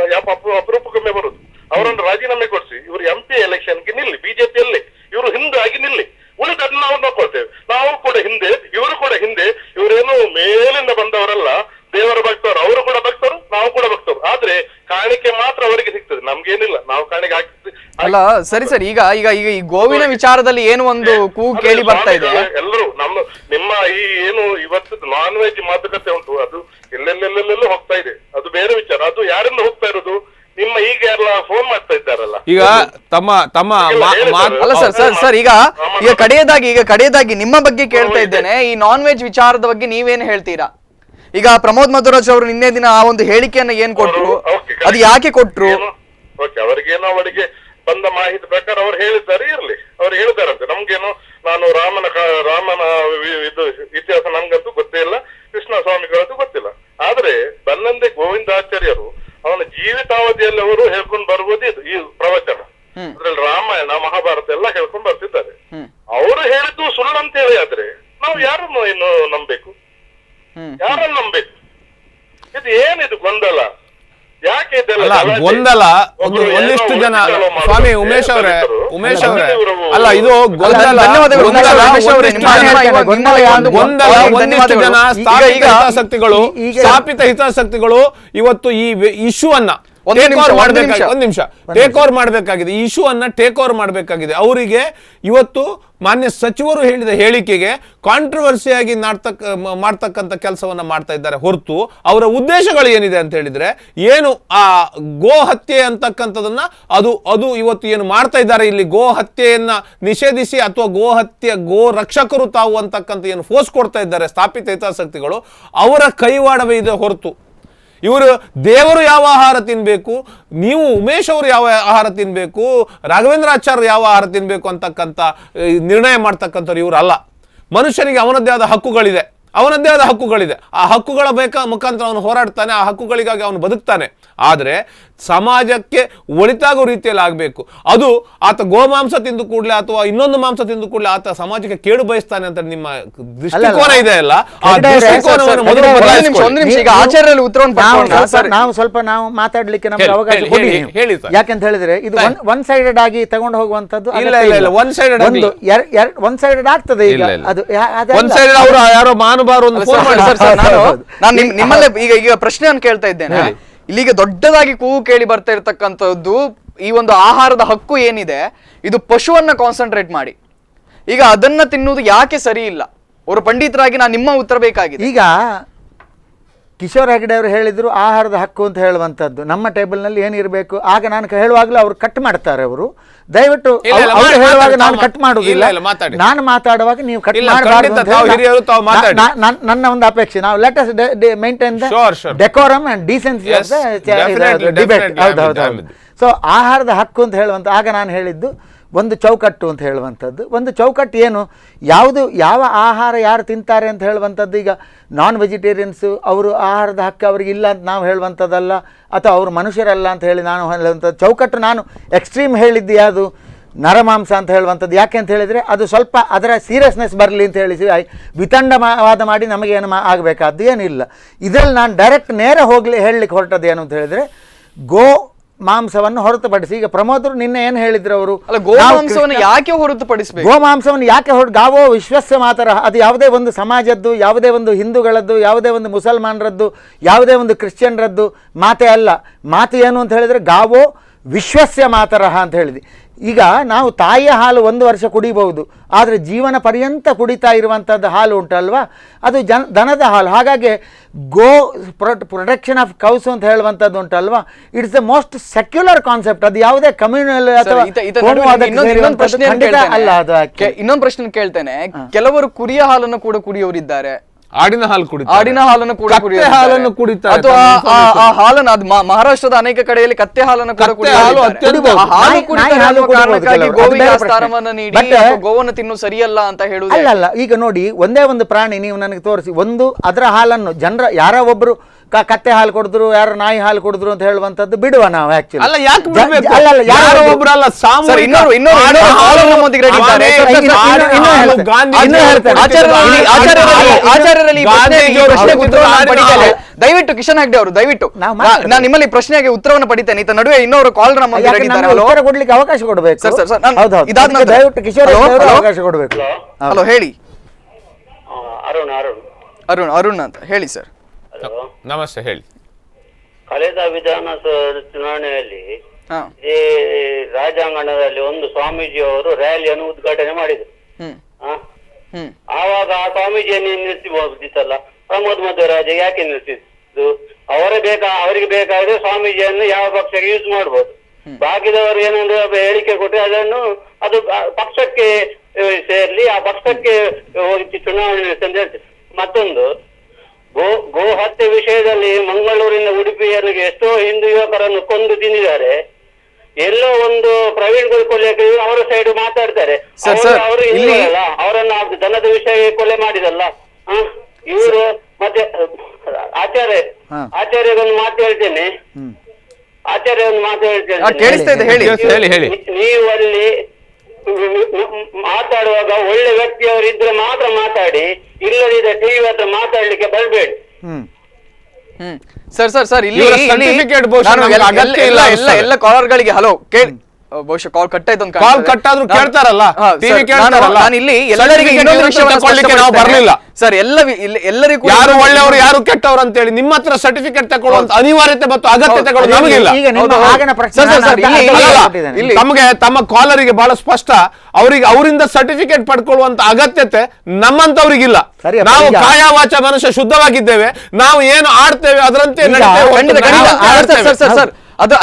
ಅಪರೂಪಕ್ಕೊಮ್ಮೆ ಬರುದು, ಅವರನ್ನು ರಾಜೀನಾಮೆ ಕೊಡಿಸಿ ಇವರು MP ಎಲೆಕ್ಷನ್ಗೆ ನಿಲ್ಲಿ, ಬಿಜೆಪಿಯಲ್ಲಿ ಇವರು ಹಿಂದೆ ಆಗಿ ನಿಲ್ಲಿ. ಉಳಿದನ್ನು ನಾವು ನೋಡ್ಕೊಳ್ತೇವೆ. ನಾವು ಕೂಡ ಹಿಂದೆ, ಇವರು ಕೂಡ ಹಿಂದೆ. ಇವರೇನು ಮೇಲಿಂದ ಬಂದವರಲ್ಲ, ದೇವರ ಭಕ್ತರು, ಅವರು ಕೂಡ ಭಕ್ತರು, ನಾವು ಕೂಡ ಭಕ್ತರು. ಆದ್ರೆ ಕಾಣಿಕೆ ಮಾತ್ರ ಅವರಿಗೆ ಸಿಗ್ತದೆ, ನಮ್ಗೇನಿಲ್ಲ. ನಾವು ಕಾಣಿಕೆ ಅಲ್ಲ ಸರಿ ಈಗ ಈ ಗೋವಿನ ವಿಚಾರದಲ್ಲಿ ಏನು ಒಂದು ಕೂಗು ಕೇಳಿ ಬರ್ತಾ ಇದೆ. ಎಲ್ಲರೂ ನಿಮ್ಮ ಈ ಏನು ಇವತ್ತು ನಾನ್ ವೆಜ್ ಮಾತುಕತೆ ಉಂಟು, ಅದು ಎಲ್ಲೆಲ್ಲೆಲ್ಲೆಲ್ಲೂ ಹೋಗ್ತಾ ಇದೆ. ಅದು ಬೇರೆ ವಿಚಾರ. ಅದು ಯಾರಿಂದ ಹೋಗ್ತಾ ಇರೋದು? ನಿಮ್ಮ ಈಗ ಎಲ್ಲ ಫೋನ್ ಮಾಡ್ತಾ ಇದ್ದಾರಲ್ಲ. ಈಗ ತಮ್ಮ ಅಲ್ಲ ಸರ್ ಈಗ ಕಡೆಯದಾಗಿ ನಿಮ್ಮ ಬಗ್ಗೆ ಕೇಳ್ತಾ ಇದ್ದೇನೆ. ಈ ನಾನ್ ವೆಜ್ ವಿಚಾರದ ಬಗ್ಗೆ ನೀವೇನು ಹೇಳ್ತೀರಾ? ಈಗ ಪ್ರಮೋದ್ ಮಧ್ವರಾಜ್ ಅವರು ನಿನ್ನೆ ದಿನ ಆ ಒಂದು ಹೇಳಿಕೆಯನ್ನ ಏನ್ ಕೊಟ್ರು, ಅದು ಯಾಕೆ ಕೊಟ್ರು? ಅವರಿಗೇನೋ ಅವರಿಗೆ ಬಂದ ಮಾಹಿತಿ ಪ್ರಕಾರ ಅವ್ರು ಹೇಳಿದ್ದಾರೆ, ಇರ್ಲಿ, ಅವ್ರು ಹೇಳಿದಾರಂತೆ. ನಮ್ಗೇನು, ನಾನು ರಾಮನ ಇದು ಇತಿಹಾಸ ನಮ್ಗಂತೂ ಗೊತ್ತೇ ಇಲ್ಲ, ಕೃಷ್ಣ ಸ್ವಾಮಿಗಳದ್ದು ಗೊತ್ತಿಲ್ಲ. ಆದ್ರೆ ಬನ್ನಂದೆ ಗೋವಿಂದಾಚಾರ್ಯರು ಅವನ ಜೀವಿತಾವಧಿಯಲ್ಲಿ ಅವರು ಹೇಳ್ಕೊಂಡು ಬರ್ಬೋದು ಈ ಪ್ರವಚನ. ಅದ್ರಲ್ಲಿ ರಾಮಾಯಣ ಮಹಾಭಾರತ ಎಲ್ಲ ಹೇಳ್ಕೊಂಡು ಬರ್ತಿದ್ದಾರೆ. ಅವರು ಹೇಳಿದ್ದು ಸುಳ್ಳು ಅಂತ ಹೇಳಿ ಆದ್ರೆ ನಾವು ಯಾರನ್ನು ಇನ್ನು ನಂಬೇಕು? ಯಾರನ್ನು ನಂಬೇಕು? ಇದು ಏನಿದು ಗೊಂದಲ? ಯಾಕೆ ಗೊಂದಲ? ಒಂದಿಷ್ಟು ಜನ ಸ್ವಾಮಿ ಉಮೇಶ್ ಅವರೇ ಅಲ್ಲ, ಇದು ಗೊಂದಲ. ಒಂದಿಷ್ಟು ಜನ ಸ್ಥಾಪಿತ ಹಿತಾಸಕ್ತಿಗಳು ಇವತ್ತು ಈ ಇಶ್ಯೂವನ್ನ ಒಂದ್ ನಿಮಿಷ ಟೇಕ್ ಓವರ್ ಮಾಡಬೇಕಾಗಿದೆ, ಈ ಇಶ್ಯೂ ಅನ್ನ ಟೇಕ್ ಓವರ್ ಮಾಡಬೇಕಾಗಿದೆ. ಅವರಿಗೆ ಇವತ್ತು ಮಾನ್ಯ ಸಚಿವರು ಹೇಳಿದ ಹೇಳಿಕೆಗೆ ಕಾಂಟ್ರವರ್ಸಿಯಾಗಿ ಮಾಡ್ತಕ್ಕಂಥ ಕೆಲಸವನ್ನ ಮಾಡ್ತಾ ಇದ್ದಾರೆ ಹೊರತು ಅವರ ಉದ್ದೇಶಗಳು ಏನಿದೆ ಅಂತ ಹೇಳಿದ್ರೆ ಏನು ಆ ಗೋ ಹತ್ಯೆ ಅಂತಕ್ಕಂಥದನ್ನ ಅದು ಇವತ್ತು ಏನು ಮಾಡ್ತಾ ಇದ್ದಾರೆ ಇಲ್ಲಿ ಗೋ ಹತ್ಯೆಯನ್ನ ನಿಷೇಧಿಸಿ ಅಥವಾ ಗೋ ರಕ್ಷಕರು ತಾವು ಅಂತಕ್ಕಂಥ ಏನು ಫೋರ್ಸ್ ಕೊಡ್ತಾ ಇದ್ದಾರೆ ಸ್ಥಾಪಿತ ಹಿತಾಸಕ್ತಿಗಳು, ಅವರ ಕೈವಾಡವೇ ಇದೆ ಹೊರತು ಇವರು ದೇವರು ಯಾವ ಆಹಾರ ತಿನ್ಬೇಕು, ನೀವು ಉಮೇಶ್ ಅವರು ಯಾವ ಆಹಾರ ತಿನ್ಬೇಕು, ರಾಘವೇಂದ್ರಾಚಾರ್ಯ ಯಾವ ಆಹಾರ ತಿನ್ಬೇಕು ಅಂತಕ್ಕಂಥ ನಿರ್ಣಯ ಮಾಡ್ತಕ್ಕಂಥವ್ರು ಇವರು ಅಲ್ಲ. ಮನುಷ್ಯನಿಗೆ ಅವನದ್ದೇ ಆದ ಹಕ್ಕುಗಳಿದೆ, ಆ ಹಕ್ಕುಗಳ ಮುಖಾಂತರ ಅವನು ಹೋರಾಡ್ತಾನೆ, ಆ ಹಕ್ಕುಗಳಿಗಾಗಿ ಅವನು ಬದುಕ್ತಾನೆ. ಆದರೆ ಸಮಾಜಕ್ಕೆ ಒಳಿತಾಗೋ ರೀತಿಯಲ್ಲಿ ಆಗಬೇಕು. ಅದು ಆತ ಗೋಮಾಂಸ ತಿಂದು ಕೂಡಲೇ ಅಥವಾ ಇನ್ನೊಂದು ಮಾಂಸ ತಿಂದು ಕೂಡಲೇ ಆತ ಸಮಾಜಕ್ಕೆ ಕೇಡು ಬಯಸ್ತಾನೆ ಅಂತ ನಿಮ್ಮ ದೃಷ್ಟಿಕೋನ ಇದೆ ಅಲ್ಲ, ಆ ದೃಷ್ಟಿಕೋನವನ್ನು ಮೊದಲು ನಾವು ಮಾತಾಡ್ಲಿಕ್ಕೆ ನಮ್ಗೆ ಅವಕಾಶ ಕೊಡಿ. ಯಾಕಂತ ಹೇಳಿದ್ರೆ ಇದು ಒನ್ ಸೈಡೆಡ್ ಆಗಿ ತಗೊಂಡು ಹೋಗುವಂತದ್ದು ಒನ್ ಸೈಡೆಡ್ ಆಗ್ತದೆ. ಈಗ ಅದು ಯಾರೋ ಮಾನಬಾರು ನಾನು ನಿಮ್ಮಲ್ಲೇ ಈಗ ಪ್ರಶ್ನೆಯನ್ನು ಕೇಳ್ತಾ ಇದ್ದೇನೆ. ಇಲ್ಲಿಗೆ ದೊಡ್ಡದಾಗಿ ಕೂಗು ಕೇಳಿ ಬರ್ತಾ ಇರ್ತಕ್ಕಂಥದ್ದು ಈ ಒಂದು ಆಹಾರದ ಹಕ್ಕು ಏನಿದೆ, ಇದು ಪಶುವನ್ನ ಕಾನ್ಸಂಟ್ರೇಟ್ ಮಾಡಿ ಈಗ ಅದನ್ನ ತಿನ್ನುವುದು ಯಾಕೆ ಸರಿ ಇಲ್ಲ? ಅವರು ಪಂಡಿತರಾಗಿ ನಾನು ನಿಮ್ಮ ಉತ್ತರ ಬೇಕಾಗಿದೆ. ಈಗ ಕಿಶೋರ್ ಹೆಗಡೆ ಅವರು ಹೇಳಿದ್ರು ಆಹಾರದ ಹಕ್ಕು ಅಂತ ಹೇಳುವಂಥದ್ದು ನಮ್ಮ ಟೇಬಲ್ನಲ್ಲಿ ಏನಿರಬೇಕು. ಆಗ ನಾನು ಹೇಳುವಾಗಲೂ ಅವರು ಕಟ್ ಮಾಡ್ತಾರೆ. ಅವರು ದಯವಿಟ್ಟು ಅವರು ಹೇಳುವಾಗ ನಾನು ಕಟ್ ಮಾಡುವುದಿಲ್ಲ, ನಾನು ಮಾತಾಡುವಾಗ ನೀವು ಕಟ್ ಮಾಡಬಾರ್ದು. ನನ್ನ ಒಂದು ಅಪೇಕ್ಷೆ, ನಾವು let us maintain the decorum and decency of the debate. ಹೌದೌದು. ಸೊ ಆಹಾರದ ಹಕ್ಕು ಅಂತ ಹೇಳುವಂಥ ಆಗ ನಾನು ಹೇಳಿದ್ದು ಒಂದು ಚೌಕಟ್ಟು ಅಂತ ಹೇಳುವಂಥದ್ದು. ಒಂದು ಚೌಕಟ್ಟು ಏನು, ಯಾವ ಆಹಾರ ಯಾರು ತಿಂತಾರೆ ಅಂತ ಹೇಳುವಂಥದ್ದು. ಈಗ ನಾನ್ ವೆಜಿಟೇರಿಯನ್ಸು ಅವರು ಆಹಾರದ ಹಕ್ಕು ಅವ್ರಿಗೆ ಇಲ್ಲ ಅಂತ ನಾವು ಹೇಳುವಂಥದ್ದಲ್ಲ, ಅಥವಾ ಅವರು ಮನುಷ್ಯರಲ್ಲ ಅಂತ ಹೇಳಿ ನಾನು ಹೇಳುವಂಥದ್ದು. ಚೌಕಟ್ಟು ನಾನು ಎಕ್ಸ್ಟ್ರೀಮ್ ಹೇಳಿದ್ದು ಯಾವುದು, ನರಮಾಂಸ ಅಂತ ಹೇಳುವಂಥದ್ದು. ಯಾಕೆ ಅಂತ ಹೇಳಿದರೆ ಅದು ಸ್ವಲ್ಪ ಅದರ ಸೀರಿಯಸ್ನೆಸ್ ಬರಲಿ ಅಂತ ಹೇಳಿ ವಿತಂಡವಾದ ಮಾಡಿ ನಮಗೇನು ಆಗಬೇಕಾದ್ದು ಏನಿಲ್ಲ. ಇದರಲ್ಲಿ ನಾನು ಡೈರೆಕ್ಟ್ ನೇರ ಹೇಳಲಿಕ್ಕೆ ಹೊರಟದ್ದು ಏನು ಅಂತ ಹೇಳಿದರೆ ಗೋ ಮಾಂಸವನ್ನು ಹೊರತುಪಡಿಸಿ. ಈಗ ಪ್ರಮೋದರು ನಿನ್ನೆ ಏನು ಹೇಳಿದ್ರು ಅವರು, ಗೋಮಾಂಸವನ್ನು ಯಾಕೆ ಹೊರತುಪಡಿಸಬೇಕು, ಗೋಮಾಂಸವನ್ನು ಯಾಕೆ ಗಾವೋ ವಿಶ್ವಸ್ಯ ಮಾತರ. ಅದು ಯಾವುದೇ ಒಂದು ಸಮಾಜದ್ದು, ಯಾವುದೇ ಒಂದು ಹಿಂದೂಗಳದ್ದು, ಯಾವುದೇ ಒಂದು ಮುಸಲ್ಮಾನರದ್ದು, ಯಾವುದೇ ಒಂದು ಕ್ರಿಶ್ಚಿಯನ್ರದ್ದು ಮಾತೆ ಅಲ್ಲ. ಮಾತೆ ಏನು ಅಂತ ಹೇಳಿದರೆ ಗಾವೋ ವಿಶ್ವಸ್ಯ ಮಾತರಹ ಅಂತ ಹೇಳಿದೆ. ಈಗ ನಾವು ತಾಯಿಯ ಹಾಲು 1 ವರ್ಷ ಕುಡಿಬಹುದು, ಆದರೆ ಜೀವನ ಪರ್ಯಂತ ಕುಡಿತಾ ಇರುವಂಥದ್ದು ಹಾಲು ಉಂಟಲ್ವಾ, ಅದು ದನದ ಹಾಲು. ಹಾಗಾಗಿ ಗೋ ಪ್ರೊಟೆಕ್ಷನ್ ಆಫ್ ಕೌಸ್ ಅಂತ ಹೇಳುವಂಥದ್ದು ಉಂಟಲ್ವಾ, it's the most secular concept. ಅದು ಯಾವುದೇ ಕಮ್ಯುನಲ್ ಅಥವಾ ಇನ್ನೊಂದು ಪ್ರಶ್ನೆ ಕೇಳ್ತೇನೆ. ಕೆಲವರು ಕುರಿಯ ಹಾಲನ್ನು ಕೂಡ ಕುಡಿಯೋರಿದ್ದಾರೆ, ಆಡಿನ ಹಾಲನ್ನು ಕೂಡ ಕುಡಿತಾರೆ, ಅಥವಾ ಆ ಹಾಲನ್ನು ಅದು ಮಹಾರಾಷ್ಟ್ರದ ಅನೇಕ ಕಡೆಯಲ್ಲಿ ಕತ್ತೆ ಹಾಲನ್ನು ಕೂಡ ಸ್ಥಾನವನ್ನು ನೀಡಿ ಗೋವನ್ನು ತಿನ್ನು ಸರಿಯಲ್ಲ ಅಂತ ಹೇಳುವುದು ಅಲ್ಲ. ಈಗ ನೋಡಿ, ಒಂದೇ ಒಂದು ಪ್ರಾಣಿ ನೀವು ನನಗೆ ತೋರಿಸಿ, ಒಂದು ಅದರ ಹಾಲನ್ನು ಜನರ ಯಾರೋ ಒಬ್ರು ಕತ್ತೆ ಹಾಲು ಕೊಡಿದ್ರು, ಯಾರು ನಾಯಿ ಹಾಲು ಕೊಡಿದ್ರು ಅಂತ ಹೇಳುವಂತದ್ದು ಬಿಡುವ ನಾವು. ದಯವಿಟ್ಟು ಕಿಶನ್ ಹೆಗ್ಡೆ ಅವರು, ದಯವಿಟ್ಟು ನಾನು ನಿಮ್ಮಲ್ಲಿ ಪ್ರಶ್ನೆಗೆ ಉತ್ತರವನ್ನು ಪಡಿತೇನೆ. ಈ ನಡುವೆ ಇನ್ನೊರು ಕಾಲ್ ಉತ್ತರ ಕೊಡ್ಲಿಕ್ಕೆ ಅವಕಾಶ ಕೊಡಬೇಕು. ದಯವಿಟ್ಟು ಕಿಶೋರ್ ಅವಕಾಶ ಕೊಡಬೇಕು. ಹಲೋ, ಹೇಳಿ. ಅರುಣ್ ಅಂತ ಹೇಳಿ ಸರ್. ನಮಸ್ತೆ, ಹೇಳಿ. ಕಳೆದ ವಿಧಾನಸಭಾ ಚುನಾವಣೆಯಲ್ಲಿ ಈ ರಾಜಾಂಗಣದಲ್ಲಿ ಒಂದು ಸ್ವಾಮೀಜಿಯವರು ರ್ಯಾಲಿಯನ್ನು ಉದ್ಘಾಟನೆ ಮಾಡಿದ್ರು. ಆವಾಗ ಆ ಸ್ವಾಮೀಜಿಯನ್ನು ನಿಲ್ಲಿಸಬಹುದಿತ್ತಲ್ಲ, ಪ್ರಮೋದ್ ಮಧ್ವರಾಜ ಯಾಕೆ ನಿಲ್ಲಿಸಿದ್ದು? ಅವರಿಗೆ ಬೇಕಾದ್ರೆ ಸ್ವಾಮೀಜಿಯನ್ನು ಯಾವ ಪಕ್ಷಕ್ಕೆ ಯೂಸ್ ಮಾಡ್ಬೋದು. ಬಾಕಿದವರು ಏನಂದ್ರೆ ಹೇಳಿಕೆ ಕೊಟ್ಟರೆ ಅದು ಪಕ್ಷಕ್ಕೆ ಸೇರ್ಲಿ, ಆ ಪಕ್ಷಕ್ಕೆ ಹೋಗಿ ಚುನಾವಣೆ. ಮತ್ತೊಂದು, ಗೋ ಹತ್ಯೆ ವಿಷಯದಲ್ಲಿ ಮಂಗಳೂರಿನ ಉಡುಪಿಯವರಿಗೆ ಎಷ್ಟೋ ಹಿಂದೂ ಯುವಕರನ್ನು ಕೊಂದು ತಿಂದಿದ್ದಾರೆ. ಎಲ್ಲೋ ಒಂದು ಪ್ರವೀಣ್ ಕೊಲೆ ಅವರ ಸೈಡ್ ಮಾತಾಡ್ತಾರೆ, ಅವರು ಹಿಂದೂಗಳಲ್ಲ, ಅವರನ್ನು ದನದ ವಿಷಯ ಕೊಲೆ ಮಾಡಿದಲ್ಲ ಇವರು. ಮತ್ತೆ ಆಚಾರ್ಯಗೊಂದು ಮಾತು ಹೇಳ್ತೇನೆ, ನೀವು ಅಲ್ಲಿ ಮಾತಾಡುವಾಗ ಒಳ್ಳೆ ವ್ಯಕ್ತಿಯವರು ಇದ್ರೆ ಮಾತ್ರ ಮಾತಾಡಿ, ಇಲ್ಲದಿದ್ದರೆ ಟಿವಿ ಹತ್ರ ಮಾತಾಡ್ಲಿಕ್ಕೆ ಬರಬೇಡಿ. ಸರ್ ಇಲ್ಲಿ ಎಲ್ಲ ಕಾಲರ್ಗಳಿಗೆ ಹಲೋ ಬಹುಶಃ ಕಾಲ್ ಕಟ್ ಆಯ್ತು ಅಂತ ಕಾಲ್ ಕಟ್ ಆದ್ರೂ ಕೇಳ್ತಾರಲ್ಲ, ಟಿವಿ ಕೇಳ್ತಾರಲ್ಲ. ನಾನು ಇಲ್ಲಿ ಎಲ್ಲರಿಗೂ ಇನ್ನೊಂದು ವಿಷಯವನ್ನು ತಗೊಳ್ಳಿಕ್ಕೆ ನಾವು ಬರ್ಲಿಲ್ಲ ಸರ್. ಎಲ್ಲರಿಗೂ ಯಾರು ಒಳ್ಳೆಯವರು ಯಾರು ಕೆಟ್ಟವರು ಅಂತ ಹೇಳಿ ನಿಮ್ಮ ಹತ್ರ ಸರ್ಟಿಫಿಕೇಟ್ ತಗೊಳ್ಳುವಂತ ಅನಿವಾರ್ಯತೆ ಮತ್ತು ಅಗತ್ಯತೆಗಳು ನಮಗಿಲ್ಲ. ಈಗ ನಿಮ್ಮ ಆಗಿನ ಪ್ರಶ್ನೆ ಸರ್, ನಾನು ಇಲ್ಲಿ- ಅರ್ಥ ಇಲ್ಲಿ- ಮಾಡ್ಕೊಟ್ಟಿದ್ದೇನೆ. ಇಲ್ಲಿ- ತಮಗೆ ತಮ್ಮ ಕಾಲರಿಗೆ ಬಹಳ ಸ್ಪಷ್ಟ, ಅವರಿಂದ ಸರ್ಟಿಫಿಕೇಟ್ ಪಡ್ಕೊಳ್ಳುವಂತ ಅಗತ್ಯತೆ ನಮ್ಮಂತವ್ರಿಗಿಲ್ಲ. ಸರಿ ಅಪ್ಪ, ನಾವು ಈಗ- ಕಾಯ ವಾಚ ಮನುಷ್ಯ ಶುದ್ಧವಾಗಿದ್ದೇವೆ, ನಾವು ಏನು ಆಡ್ತೇವೆ ಅದರಂತೆ ನಡೀತೇವೆ ಹೊರತು ಖಂಡಿತ, ನಾವು ಖಂಡಿತ. ಆಡ್ತೇವೆ. ಸರ್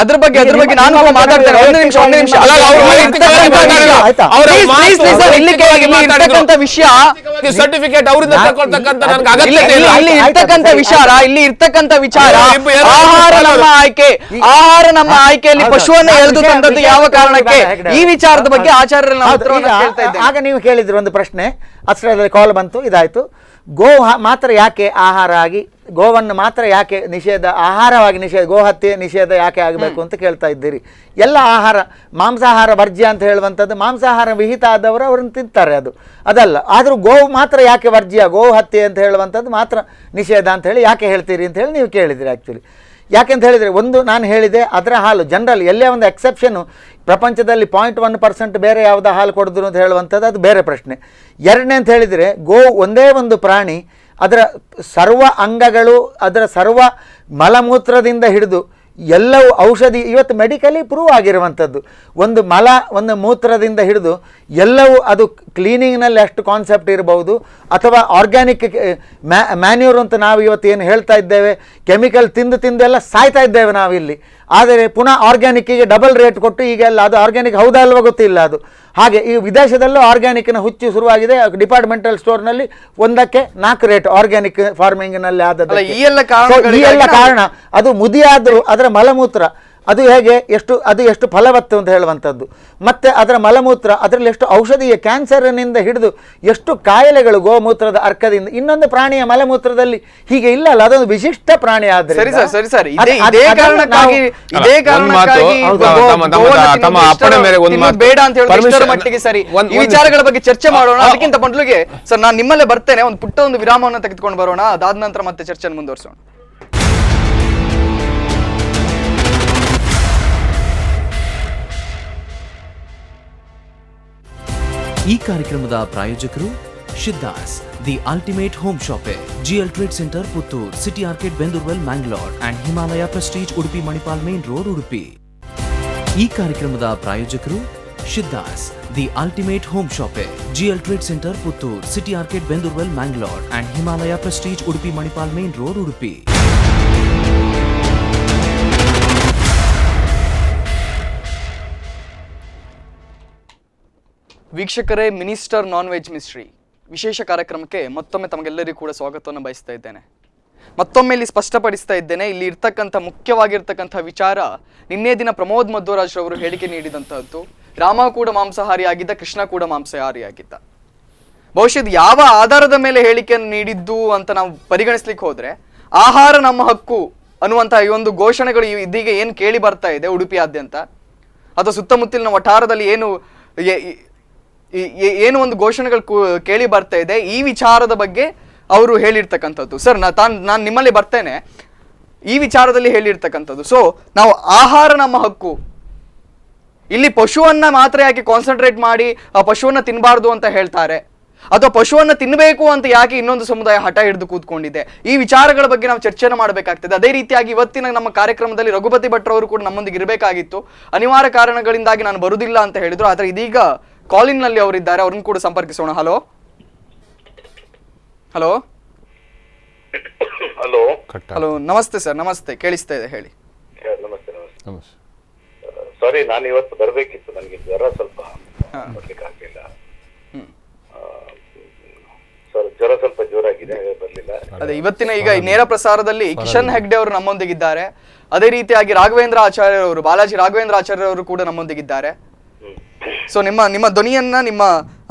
ಅದ್ರ ಬಗ್ಗೆ ನಾನು ಮಾತಾಡ್ತೇನೆ. ಒಂದು ನಿಮಿಷ ಅಲ್ಲ, ಅವ್ರು ವೈಯಕ್ತಿಕವಾಗಿ ಮಾತಾಡಿಲ್ಲ. ಆಯ್ತಾ? ಅವರ Please, ಮಾತು please, please, sir, ವೈಯಕ್ತಿಕವಾಗಿ ಇಲ್ಲಿ ಮಾತಾಡಿದ್ರು. ಇರ್ತಕ್ಕಂಥ ವಿಷಯ ಸರ್ಟಿಫಿಕೇಟ್ ಅವರಿಂದ ತಗೊಳ್ತಕ್ಕಂಥ ನನಗೆ ಇಲ್ಲಿ ಅಗತ್ಯತೆ ಇಲ್ಲ. ಇಲ್ಲಿ ಇರ್ತಕ್ಕಂಥ ವಿಚಾರ ಇಬ್ಬರು ಯಾರು ಆಹಾರ ನಮ್ಮ ಆಯ್ಕೆ, ಆಹಾರ ನಮ್ಮ ಆಯ್ಕೆಯಲ್ಲಿ ಪಶುವನ್ನ ಎಳೆದು ತಂದದ್ದು ಯಾವ ಕಾರಣಕ್ಕೆ? ಈ ವಿಚಾರದ ಬಗ್ಗೆ ಆಚಾರ್ಯರ ಹೌದು, ಉತ್ತರವನ್ನು ಈಗ ಕೇಳ್ತಾ ಇದ್ದೇನೆ. ಆಗ ನೀವು ಕೇಳಿದ್ರಿ ಒಂದು ಪ್ರಶ್ನೆ, ಅಷ್ಟರಲ್ಲಿ ಕಾಲ್ ಬಂತು, ಇದಾಯ್ತು. ಮಾತ್ರ ಯಾಕೆ ಆಹಾರ ಆಗಿ, ಗೋವನ್ನು ಮಾತ್ರ ಯಾಕೆ ನಿಷೇಧ, ಆಹಾರವಾಗಿ ನಿಷೇಧ, ಗೋಹತ್ಯೆ ನಿಷೇಧ ಯಾಕೆ ಆಗಬೇಕು ಅಂತ ಕೇಳ್ತಾ ಇದ್ದೀರಿ. ಎಲ್ಲ ಆಹಾರ, ಮಾಂಸಾಹಾರ ವರ್ಜ್ಯ ಅಂತ ಹೇಳುವಂಥದ್ದು, ಮಾಂಸಾಹಾರ ವಿಹಿತ ಆದವರು ಅವ್ರನ್ನ ತಿಂತಾರೆ, ಅದಲ್ಲ. ಆದರೂ ಗೋವು ಮಾತ್ರ ಯಾಕೆ ವರ್ಜ್ಯ, ಗೋ ಹತ್ಯೆ ಅಂತ ಹೇಳುವಂಥದ್ದು ಮಾತ್ರ ನಿಷೇಧ ಅಂತ ಹೇಳಿ ಯಾಕೆ ಹೇಳ್ತೀರಿ ಅಂತ ಹೇಳಿ ನೀವು ಕೇಳಿದಿರಿ. ಆ್ಯಕ್ಚುಲಿ ಯಾಕೆಂತ ಹೇಳಿದರೆ, ಒಂದು ನಾನು ಹೇಳಿದೆ, ಅದರ ಹಾಲು ಜನರಲ್ ಎಲ್ಲೇ ಒಂದು ಎಕ್ಸೆಪ್ಷನ್ನು, ಪ್ರಪಂಚದಲ್ಲಿ 0.1% ಬೇರೆ ಯಾವುದೋ ಹಾಲು ಕೊಡಿದ್ರು ಅಂತ ಹೇಳುವಂಥದ್ದು ಅದು ಬೇರೆ ಪ್ರಶ್ನೆ. ಎರಡನೇ ಅಂತ ಹೇಳಿದರೆ, ಗೋ ಒಂದೇ ಒಂದು ಪ್ರಾಣಿ, ಅದರ ಸರ್ವ ಅಂಗಗಳು, ಅದರ ಸರ್ವ ಮಲಮೂತ್ರದಿಂದ ಹಿಡಿದು ಎಲ್ಲವೂ ಔಷಧಿ, ಇವತ್ತು ಮೆಡಿಕಲಿ ಪ್ರೂವ್ ಆಗಿರುವಂಥದ್ದು. ಒಂದು ಮಲ, ಒಂದು ಮೂತ್ರದಿಂದ ಹಿಡಿದು ಎಲ್ಲವೂ, ಅದು ಕ್ಲೀನಿಂಗ್ನಲ್ಲಿ ಅಷ್ಟು ಕಾನ್ಸೆಪ್ಟ್ ಇರಬಹುದು, ಅಥವಾ ಆರ್ಗ್ಯಾನಿಕ್ ಮ್ಯಾನ್ಯೂರ್ ಅಂತ ನಾವು ಇವತ್ತು ಏನು ಹೇಳ್ತಾ ಇದ್ದೇವೆ, ಕೆಮಿಕಲ್ ತಿಂದೆಲ್ಲ ಸಾಯ್ತಾ ಇದ್ದೇವೆ ನಾವಿಲ್ಲಿ. ಆದರೆ ಪುನಃ ಆರ್ಗ್ಯಾನಿಕ್ಕಿಗೆ ಡಬಲ್ ರೇಟ್ ಕೊಟ್ಟು ಈಗೆಲ್ಲ ಅದು ಆರ್ಗ್ಯಾನಿಕ್ ಹೌದಾ ಅಲ್ವಾ ಗೊತ್ತಿಲ್ಲ ಅದು. ಹಾಗೆ ಈ ವಿದೇಶದಲ್ಲೂ ಆರ್ಗ್ಯಾನಿಕ್ನ ಹುಚ್ಚು ಶುರುವಾಗಿದೆ. ಡಿಪಾರ್ಟ್ಮೆಂಟಲ್ ಸ್ಟೋರ್ನಲ್ಲಿ 1ಕ್ಕೆ 4 ರೇಟ್ ಆರ್ಗ್ಯಾನಿಕ್ ಫಾರ್ಮಿಂಗ್ನಲ್ಲಿ ಆದದ್ದು. ಈ ಎಲ್ಲ ಕಾರಣ ಅದು ಮುದಿಯಾದರೂ ಅದರ ಮಲಮೂತ್ರ ಅದು ಹೇಗೆ ಎಷ್ಟು ಫಲವತ್ತು ಅಂತ ಹೇಳುವಂಥದ್ದು. ಮತ್ತು ಅದರ ಮಲಮೂತ್ರ ಅದರಲ್ಲಿ ಎಷ್ಟು ಔಷಧೀಯ, ಕ್ಯಾನ್ಸರ್ನಿಂದ ಹಿಡಿದು ಎಷ್ಟು ಕಾಯಿಲೆಗಳು ಗೋಮೂತ್ರದ ಅರ್ಕದಿಂದ. ಇನ್ನೊಂದು ಪ್ರಾಣಿಯ ಮಲಮೂತ್ರದಲ್ಲಿ ಹೀಗೆ ಇಲ್ಲ ಅಲ್ಲ, ಅದೊಂದು ವಿಶಿಷ್ಟ ಪ್ರಾಣಿ. ಆದರೆ ಬೇಡ ಅಂತ ಹೇಳಿ ಮಟ್ಟಿಗೆ ಸರಿ ಈ ವಿಚಾರಗಳ ಬಗ್ಗೆ ಚರ್ಚೆ ಮಾಡೋಣ. ಅದಕ್ಕಿಂತ ಮೊದಲಿಗೆ ಸರ್ ನಾನು ನಿಮ್ಮಲ್ಲೇ ಬರ್ತೇನೆ, ಒಂದು ಪುಟ್ಟ ಒಂದು ವಿರಾಮವನ್ನು ತೆಗೆದುಕೊಂಡು ಬರೋಣ. ಅದಾದ ನಂತರ ಮತ್ತೆ ಚರ್ಚೆಯನ್ನು ಮುಂದುವರಿಸೋಣ. ಈ ಕಾರ್ಯಕ್ರಮದ ಪ್ರಾಯೋಜಕರು Shiddas the ultimate home shoppe, GL trade centre Puttur, city arcade Bendurwell Mangalore and Himalaya prestige Udupi Manipal main road Udupi. ಈ ಕಾರ್ಯಕ್ರಮದ ಪ್ರಾಯೋಜಕರು Shiddas the ultimate home shoppe, GL trade centre Puttur, city arcade Bendurwell Mangalore and Himalaya prestige Udupi Manipal main road Udupi. ವೀಕ್ಷಕರೇ, ಮಿನಿಸ್ಟರ್ ನಾನ್ ವೆಜ್ ಮಿಸ್ಟ್ರಿ ವಿಶೇಷ ಕಾರ್ಯಕ್ರಮಕ್ಕೆ ಮತ್ತೊಮ್ಮೆ ತಮಗೆಲ್ಲರಿಗೂ ಕೂಡ ಸ್ವಾಗತವನ್ನು ಬಯಸ್ತಾ ಇದ್ದೇನೆ. ಮತ್ತೊಮ್ಮೆ ಇಲ್ಲಿ ಸ್ಪಷ್ಟಪಡಿಸ್ತಾ ಇದ್ದೇನೆ, ಇಲ್ಲಿ ಇರ್ತಕ್ಕಂಥ ಮುಖ್ಯವಾಗಿರ್ತಕ್ಕಂಥ ವಿಚಾರ, ನಿನ್ನೆ ದಿನ ಪ್ರಮೋದ್ ಮಧ್ವರಾಜ್ ಅವರು ಹೇಳಿಕೆ ನೀಡಿದಂತಹದ್ದು, ರಾಮ ಕೂಡ ಮಾಂಸಾಹಾರಿ ಆಗಿದ್ದ, ಕೃಷ್ಣ ಕೂಡ ಮಾಂಸಾಹಾರಿ ಆಗಿದ್ದ. ಬಹುಶಃ ಯಾವ ಆಧಾರದ ಮೇಲೆ ಹೇಳಿಕೆಯನ್ನು ನೀಡಿದ್ದು ಅಂತ ನಾವು ಪರಿಗಣಿಸ್ಲಿಕ್ಕೆ ಹೋದ್ರೆ, ಆಹಾರ ನಮ್ಮ ಹಕ್ಕು ಅನ್ನುವಂತಹ ಈ ಒಂದು ಘೋಷಣೆಗಳು ಇದೀಗ ಏನು ಕೇಳಿ ಬರ್ತಾ ಇದೆ ಉಡುಪಿಯಾದ್ಯಂತ ಅಥವಾ ಸುತ್ತಮುತ್ತಲಿನ ವಠಾರದಲ್ಲಿ ಏನು ಒಂದು ಘೋಷಣೆಗಳು ಕೇಳಿ ಬರ್ತಾ ಇದೆ, ಈ ವಿಚಾರದ ಬಗ್ಗೆ ಅವರು ಹೇಳಿರ್ತಕ್ಕಂಥದ್ದು. ಸರ್ ನಾನು ನಿಮ್ಮಲ್ಲಿ ಬರ್ತೇನೆ, ಈ ವಿಚಾರದಲ್ಲಿ ಹೇಳಿರ್ತಕ್ಕಂಥದ್ದು. ಸೊ ನಾವು ಆಹಾರ ನಮ್ಮ ಹಕ್ಕು, ಇಲ್ಲಿ ಪಶುವನ್ನ ಮಾತ್ರ ಯಾಕೆ ಕಾನ್ಸಂಟ್ರೇಟ್ ಮಾಡಿ ಆ ಪಶುವನ್ನ ತಿನ್ನಬಾರ್ದು ಅಂತ ಹೇಳ್ತಾರೆ, ಅಥವಾ ಪಶುವನ್ನ ತಿನ್ನಬೇಕು ಅಂತ ಯಾಕೆ ಇನ್ನೊಂದು ಸಮುದಾಯ ಹಠ ಹಿಡಿದು ಕೂತ್ಕೊಂಡಿದೆ, ಈ ವಿಚಾರಗಳ ಬಗ್ಗೆ ನಾವು ಚರ್ಚೆಯನ್ನು ಮಾಡಬೇಕಾಗ್ತದೆ. ಅದೇ ರೀತಿಯಾಗಿ ಇವತ್ತಿನ ನಮ್ಮ ಕಾರ್ಯಕ್ರಮದಲ್ಲಿ ರಘುಪತಿ ಭಟ್ರವರು ಕೂಡ ನಮ್ಮೊಂದಿಗೆ ಇರಬೇಕಾಗಿತ್ತು, ಅನಿವಾರ್ಯ ಕಾರಣಗಳಿಂದಾಗಿ ನಾನು ಬರುವುದಿಲ್ಲ ಅಂತ ಹೇಳಿದ್ರು. ಆದರೆ ಇದೀಗ ಕಾಲಿನ್ ನಲ್ಲಿ ಅವರಿದ್ದಾರೆ, ಅವ್ರನ್ನ ಕೂಡ ಸಂಪರ್ಕಿಸೋಣ. ಹಲೋ ಹಲೋ ಹಲೋ ಹಲೋ, ನಮಸ್ತೆ ಸರ್. ನಮಸ್ತೆ, ಕೇಳಿಸ್ತಾ ಇದೆ, ಹೇಳಿ. ನಮಸ್ತೆ. ಸಾರಿ, ನಾನು ಇವತ್ತು ಬರ್ಬೇಕಿತ್ತು, ನನಗೆ ಜ್ವರ ಸ್ವಲ್ಪ ಬರ್ಲಿಕ್ಕೆ ಆಗ್ಲಿಲ್ಲ. ಜ್ವರ ಸ್ವಲ್ಪ ಜೋರಾಗಿದೆ, ಬರ್ಲಿಲ್ಲ. ಅದೇ ಇವತ್ತಿನ ಈಗ ನೇರ ಪ್ರಸಾರದಲ್ಲಿ ಕಿಶನ್ ಹೆಗ್ಡೆ ಅವರು ನಮ್ಮೊಂದಿಗಿದ್ದಾರೆ. ಅದೇ ರೀತಿಯಾಗಿ ರಾಘವೇಂದ್ರ ಆಚಾರ್ಯ ಅವರು, ಬಾಲಾಜಿ ರಾಘವೇಂದ್ರ ಆಚಾರ್ಯ ಅವರು ಕೂಡ ನಮ್ಮೊಂದಿಗಿದ್ದಾರೆ. ಸೊ ನಿಮ್ಮ ಧ್ವನಿಯನ್ನ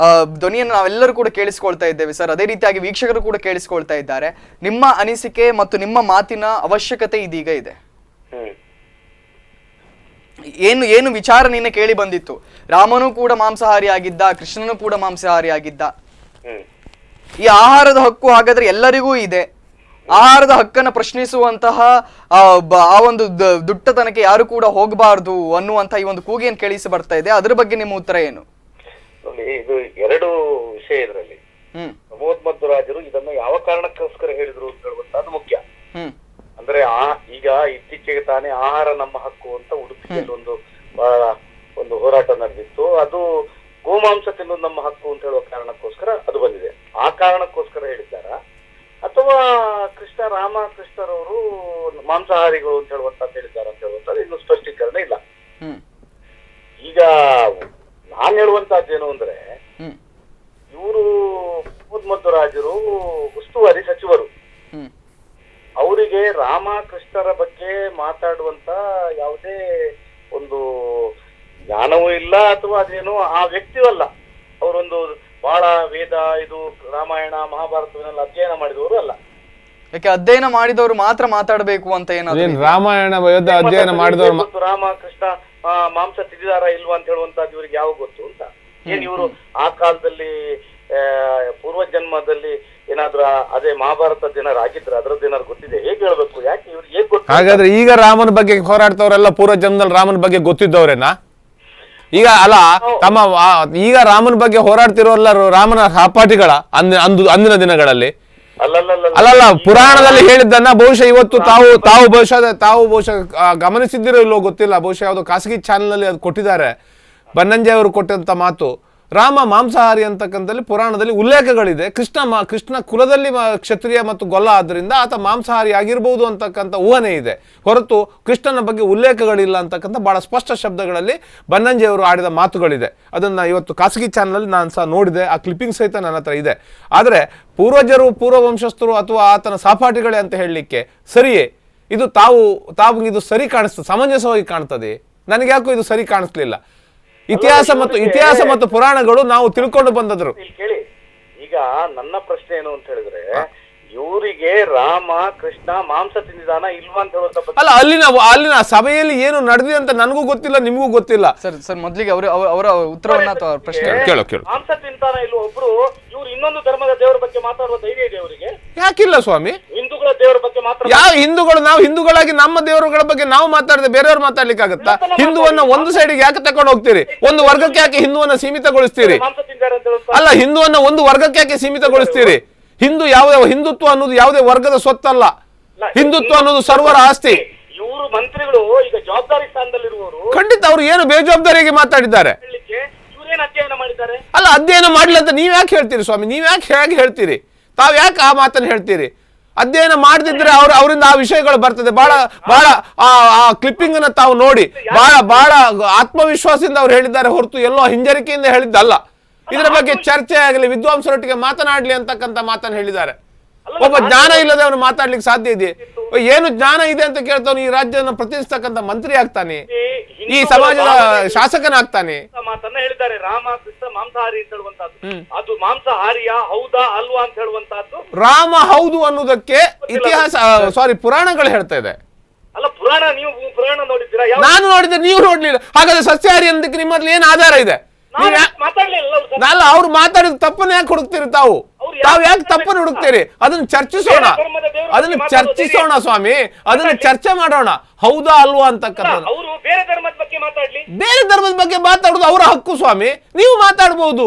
ನಾವೆಲ್ಲರೂ ಕೂಡ ಕೇಳಿಸ್ಕೊಳ್ತಾ ಇದ್ದೇವೆ ಸರ್. ಅದೇ ರೀತಿಯಾಗಿ ವೀಕ್ಷಕರು ಕೂಡ ಕೇಳಿಸ್ಕೊಳ್ತಾ ಇದ್ದಾರೆ. ನಿಮ್ಮ ಅನಿಸಿಕೆ ಮತ್ತು ನಿಮ್ಮ ಮಾತಿನ ಅವಶ್ಯಕತೆ ಇದೀಗ ಇದೆ. ಏನು ವಿಚಾರ ನಿನ್ನೆ ಕೇಳಿ ಬಂದಿತ್ತು, ರಾಮನು ಕೂಡ ಮಾಂಸಾಹಾರಿ ಆಗಿದ್ದ, ಕೃಷ್ಣನು ಕೂಡ ಮಾಂಸಾಹಾರಿ ಆಗಿದ್ದ. ಈ ಆಹಾರದ ಹಕ್ಕು ಹಾಗಾದ್ರೆ ಎಲ್ಲರಿಗೂ ಇದೆ, ಆಹಾರದ ಹಕ್ಕನ್ನ ಪ್ರಶ್ನಿಸುವಂತಹ ಆ ಒಂದು ದುಷ್ಟತನಕ್ಕೆ ಯಾರು ಕೂಡ ಹೋಗಬಾರದು ಅನ್ನುವಂತ ಈ ಒಂದು ಕೂಗೇನ್ ಕೇಳಿಸಿ ಬರ್ತಾ ಇದೆ. ಅದ್ರ ಬಗ್ಗೆ ನಿಮ್ಮ ಉತ್ತರ ಏನು? ನೋಡಿ, ಇದು ಎರಡು ವಿಷಯ ಇದರಲ್ಲಿ. ಪ್ರಮೋದ್ ಮಧ್ವರಾಜರು ಇದನ್ನು ಯಾವ ಕಾರಣಕ್ಕೋಸ್ಕರ ಹೇಳಿದ್ರು ಅಂತ ಹೇಳುವಂತದ್ದು ಮುಖ್ಯ. ಅಂದ್ರೆ ಈಗ ಇತ್ತೀಚೆಗೆ ತಾನೇ ಆಹಾರ ನಮ್ಮ ಹಕ್ಕು ಅಂತ ಉಡುಪಿಯಲ್ಲಿ ಒಂದು ಹೋರಾಟ ನಡೆದಿತ್ತು. ಅದು ಗೋಮಾಂಸ ತಿನ್ನೋದು ನಮ್ಮ ಹಕ್ಕು ಅಂತ ಹೇಳುವ ಕಾರಣಕ್ಕೋಸ್ಕರ ಅದು ಬಂದಿದೆ. ಆ ಕಾರಣಕ್ಕೋಸ್ಕರ ಹೇಳಿದ್ದಾರ ಅಥವಾ ರಾಮಕೃಷ್ಣರವರು ಮಾಂಸಾಹಾರಿಗಳು ಅಂತ ಹೇಳುವಂತದ್ದು ಹೇಳಿದ್ದಾರೆ ಅಂತ ಹೇಳುವಂತದ್ದು ಇನ್ನು ಸ್ಪಷ್ಟೀಕರಣ ಇಲ್ಲ. ಈಗ ನಾನ್ ಹೇಳುವಂತದ್ದೇನು ಅಂದ್ರೆ, ಇವರು ಪ್ರಮೋದ್ ಮಧ್ವರಾಜರು ಉಸ್ತುವಾರಿ ಸಚಿವರು. ಅವರಿಗೆ ರಾಮಕೃಷ್ಣರ ಬಗ್ಗೆ ಮಾತಾಡುವಂತ ಯಾವುದೇ ಒಂದು ಜ್ಞಾನವೂ ಇಲ್ಲ ಅಥವಾ ಅದೇನು ಆ ವ್ಯಕ್ತಿಯಲ್ಲ. ಅವರೊಂದು ಬಹಳ ವೇದ, ಇದು ರಾಮಾಯಣ ಮಹಾಭಾರತವನ್ನೆಲ್ಲ ಅಧ್ಯಯನ ಮಾಡಿದವರು ಅಲ್ಲ. ಯಾಕೆ ಅಧ್ಯಯನ ಮಾಡಿದವರು ಮಾತ್ರ ಮಾತಾಡಬೇಕು ಅಂತ ಏನಾದ್ರು ರಾಮಾಯಣ ಅಧ್ಯಯನ ಮಾಡಿದವರು ರಾಮಕೃಷ್ಣ ಮಾಂಸ ತಿಂದಿದಾರ ಇಲ್ವಾ ಅಂತ ಹೇಳುವಂತದ್ದು ಇವರಿಗೆ ಯಾವ ಗೊತ್ತು ಅಂತ? ಏನ್ ಇವರು ಆ ಕಾಲದಲ್ಲಿ ಪೂರ್ವ ಜನ್ಮದಲ್ಲಿ ಏನಾದ್ರೂ ಅದೇ ಮಹಾಭಾರತ ಜನರಾಗಿದ್ರೆ ಅದ್ರದ್ದು ಏನಾದ್ರು ಗೊತ್ತಿದೆ? ಹೇಗೆ ಹೇಳ್ಬೇಕು? ಯಾಕೆ ಇವ್ರಿಗೆ ಹೇಗೆ ಗೊತ್ತು? ಹಾಗಾದ್ರೆ ಈಗ ರಾಮನ ಬಗ್ಗೆ ಹೋರಾಡ್ತವ್ರೆಲ್ಲ ಪೂರ್ವ ಜನ್ಮದಲ್ಲಿ ರಾಮನ ಬಗ್ಗೆ ಗೊತ್ತಿದ್ದವ್ರೇನಾ? ಈಗ ಅಲ್ಲ ತಮ್ಮ ಈಗ ರಾಮನ ಬಗ್ಗೆ ಹೋರಾಡ್ತಿರೋಲ್ಲರು ರಾಮನ ಸಹಪಾಠಿಗಳ ಅಂದಿನ ದಿನಗಳಲ್ಲಿ ಅಲ್ಲಲ್ಲ ಪುರಾಣದಲ್ಲಿ ಹೇಳಿದ್ದನ್ನ ಬಹುಶಃ ಇವತ್ತು ತಾವು ಬಹುಶಃ ಗಮನಿಸಿದ್ದೀರೋ ಇಲ್ಲೋ ಗೊತ್ತಿಲ್ಲ. ಬಹುಶಃ ಯಾವುದೋ ಖಾಸಗಿ ಚಾನೆಲ್ ಅಲ್ಲಿ ಅದು ಕೊಟ್ಟಿದ್ದಾರೆ. ಬನ್ನಂಜೆ ಅವರು ಕೊಟ್ಟಂತ ಮಾತು, ರಾಮ ಮಾಂಸಾಹಾರಿ ಅಂತಕ್ಕಂಥಲ್ಲಿ ಪುರಾಣದಲ್ಲಿ ಉಲ್ಲೇಖಗಳಿದೆ. ಕೃಷ್ಣ ಕುಲದಲ್ಲಿ ಕ್ಷತ್ರಿಯ ಮತ್ತು ಗೊಲ್ಲ ಆದ್ದರಿಂದ ಆತ ಮಾಂಸಾಹಾರಿ ಆಗಿರ್ಬೋದು ಅಂತಕ್ಕಂಥ ಊಹನೆ ಇದೆ, ಹೊರತು ಕೃಷ್ಣನ ಬಗ್ಗೆ ಉಲ್ಲೇಖಗಳಿಲ್ಲ ಅಂತಕ್ಕಂಥ ಬಹಳ ಸ್ಪಷ್ಟ ಶಬ್ದಗಳಲ್ಲಿ ಬನ್ನಂಜೆಯವರು ಆಡಿದ ಮಾತುಗಳಿದೆ. ಅದನ್ನು ಇವತ್ತು ಖಾಸಗಿ ಚಾನಲಲ್ಲಿ ನಾನು ಸಹ ನೋಡಿದೆ. ಆ ಕ್ಲಿಪ್ಪಿಂಗ್ ಸಹಿತ ನನ್ನ ಹತ್ರ ಇದೆ. ಆದರೆ ಪೂರ್ವಜರು ಪೂರ್ವವಂಶಸ್ಥರು ಅಥವಾ ಆತನ ಸಹಪಾಠಿಗಳೇ ಅಂತ ಹೇಳಲಿಕ್ಕೆ ಸರಿಯೇ? ಇದು ತಾವು ಇದು ಸರಿ ಕಾಣಿಸ್ತದೆ, ಸಮಂಜಸವಾಗಿ ಕಾಣ್ತದೆ. ನನಗೆ ಯಾಕೋ ಇದು ಸರಿ ಕಾಣಿಸ್ಲಿಲ್ಲ. ಇತಿಹಾಸ ಮತ್ತು ಪುರಾಣಗಳು ನಾವು ತಿಳ್ಕೊಂಡು ಬಂದದ್ರು. ಕೇಳಿ, ಈಗ ನನ್ನ ಪ್ರಶ್ನೆ ಏನು ಅಂತ ಹೇಳಿದ್ರೆ, ಇವರಿಗೆ ರಾಮ ಕೃಷ್ಣ ಮಾಂಸ ತಿಂದಿದಾನ ಇಲ್ವಾ ಅಂತ ಹೇಳುವಂತ ಅಲ್ಲ, ಅಲ್ಲಿನ ಸಭೆಯಲ್ಲಿ ಏನು ನಡೆದಿದೆ ಅಂತ ನನಗೂ ಗೊತ್ತಿಲ್ಲ, ನಿಮಗೂ ಗೊತ್ತಿಲ್ಲ. ಸರ್ ಮೊದಲಿಗೆ ಅವರ ಉತ್ತರವನ್ನ ಪ್ರಶ್ನೆ ಕೇಳು. ಮಾಂಸ ತಿಂತಾನ ಇಲ್ವ ಒಬ್ರು? ಇವ್ರು ಇನ್ನೊಂದು ಧರ್ಮದ ದೇವರ ಬಗ್ಗೆ ಮಾತಾಡುವ ಧೈರ್ಯ ಇದೆ ಅವರಿಗೆ? ಯಾಕಿಲ್ಲ ಸ್ವಾಮಿ? ಹಿಂದೂಗಳ ದೇವರ ಬಗ್ಗೆ ಮಾತ್ರ ಯಾವ ಹಿಂದೂಗಳು? ನಾವು ಹಿಂದೂಗಳಾಗಿ ನಮ್ಮ ದೇವರುಗಳ ಬಗ್ಗೆ ನಾವು ಮಾತಾಡಿದ್ರೆ ಬೇರೆಯವ್ರು ಮಾತಾಡ್ಲಿಕ್ಕೆ ಆಗುತ್ತಾ? ಹಿಂದುವನ್ನ ಒಂದು ಸೈಡಿಗೆ ಯಾಕೆ ತಕೊಂಡು ಹೋಗ್ತೀರಿ? ಒಂದು ವರ್ಗಕ್ಕೆ ಯಾಕೆ ಹಿಂದುವನ್ನ ಸೀಮಿತಗೊಳಿಸ್ತೀರಿ? ಅಲ್ಲ, ಹಿಂದುವನ್ನ ಒಂದು ವರ್ಗಕ್ಕೆ ಯಾಕೆ ಸೀಮಿತಗೊಳಿಸ್ತೀರಿ? ಹಿಂದುತ್ವ ಅನ್ನೋದು ಯಾವುದೇ ವರ್ಗದ ಸ್ವತ್ತಲ್ಲ. ಹಿಂದುತ್ವ ಅನ್ನೋದು ಸರ್ವರ ಆಸ್ತಿ. ಇವರು ಮಂತ್ರಿಗಳು ಈಗ ಜವಾಬ್ದಾರಿ ಸ್ಥಾನದಲ್ಲಿರುವವರು ಖಂಡಿತ ಅವರು ಏನು ಬೇಜವಾಬ್ದಾರಿಯಾಗಿ ಮಾತಾಡಿದ್ದಾರೆ. ಅಧ್ಯಯನ ಮಾಡಿದ್ದಾರೆ. ಅಲ್ಲ, ಅಧ್ಯಯನ ಮಾಡ್ಲಿ ಅಂತ ನೀವ್ ಯಾಕೆ ಹೇಳ್ತೀರಿ ಸ್ವಾಮಿ? ನೀವ್ ಯಾಕೆ ಹೇಗೆ ಹೇಳ್ತೀರಿ? ತಾವ್ ಯಾಕೆ ಆ ಮಾತನ್ನು ಹೇಳ್ತೀರಿ? ಅಧ್ಯಯನ ಮಾಡದಿದ್ರೆ ಅವರಿಂದ ಆ ವಿಷಯಗಳು ಬರ್ತದೆ. ಬಹಳ ಆ ಕ್ಲಿಪ್ಪಿಂಗ್ ಅನ್ನ ತಾವು ನೋಡಿ, ಬಹಳ ಆತ್ಮವಿಶ್ವಾಸದಿಂದ ಅವ್ರು ಹೇಳಿದ್ದಾರೆ ಹೊರತು ಎಲ್ಲೋ ಹಿಂಜರಿಕೆಯಿಂದ ಹೇಳಿದ್ದಲ್ಲ. ಇದರ ಬಗ್ಗೆ ಚರ್ಚೆ ಆಗಲಿ, ವಿದ್ವಾಂಸರೊಟ್ಟಿಗೆ ಮಾತನಾಡ್ಲಿ ಅಂತಕ್ಕಂಥ ಮಾತನ್ನು ಹೇಳಿದ್ದಾರೆ. ಒಬ್ಬ ಜ್ಞಾನ ಇಲ್ಲದೆ ಅವನು ಮಾತಾಡ್ಲಿಕ್ಕೆ ಸಾಧ್ಯ ಇದೆ? ಏನು ಜ್ಞಾನ ಇದೆ ಅಂತ ಕೇಳ್ತಾನೆ? ಈ ರಾಜ್ಯವನ್ನು ಪ್ರತಿನಿಧಿಸ್ತಕ್ಕಂಥ ಮಂತ್ರಿ ಆಗ್ತಾನೆ, ಈ ಸಮಾಜದ ಶಾಸಕನಾಗ್ತಾನೆ. ಮಾತನ್ನ ಹೇಳಿದ್ದಾರೆ, ರಾಮ ಕೃಷ್ಣ ಮಾಂಸಾಹಾರಿ ಅಂತ ಹೇಳುವಂತದ್ದು. ಅದು ಮಾಂಸಾಹಾರಿಯ ಹೌದಾ ಅಲ್ವಾ ಅಂತ ಹೇಳುವಂತದ್ದು ರಾಮ ಹೌದು ಅನ್ನೋದಕ್ಕೆ ಪುರಾಣಗಳು ಹೇಳ್ತಾ ಇದೆ. ಅಲ್ಲ, ನೀವು ಪುರಾಣ ನೋಡಿದ್ದೀರಾ? ನಾನು ನೋಡಿದ್ರೆ ನೀವು ನೋಡ್ಲಿಲ್ಲ. ಹಾಗಾದ್ರೆ ಸಸ್ಯಾಹಾರಿ ಅನ್ನೋದಕ್ಕೆ ನಿಮ್ಮಲ್ಲಿ ಏನು ಆಧಾರ ಇದೆ? ಅಲ್ಲ, ಅವ್ರು ಮಾತಾಡಿದ ತಪ್ಪನ್ನ ಯಾಕೆ ಹುಡುಕ್ತೀರಿ? ತಾವು ಯಾಕೆ ತಪ್ಪನ್ನು ಹುಡುಕ್ತೀರಿ? ಅದನ್ನ ಚರ್ಚಿಸೋಣ ಸ್ವಾಮಿ, ಅದನ್ನ ಚರ್ಚೆ ಮಾಡೋಣ. ಹೌದಾ ಅಲ್ವಾ ಅಂತಕ್ಕಂಥದ್ದು. ಬೇರೆ ಧರ್ಮದ ಬಗ್ಗೆ ಮಾತಾಡುದು ಅವರ ಹಕ್ಕು ಸ್ವಾಮಿ. ನೀವು ಮಾತಾಡಬಹುದು,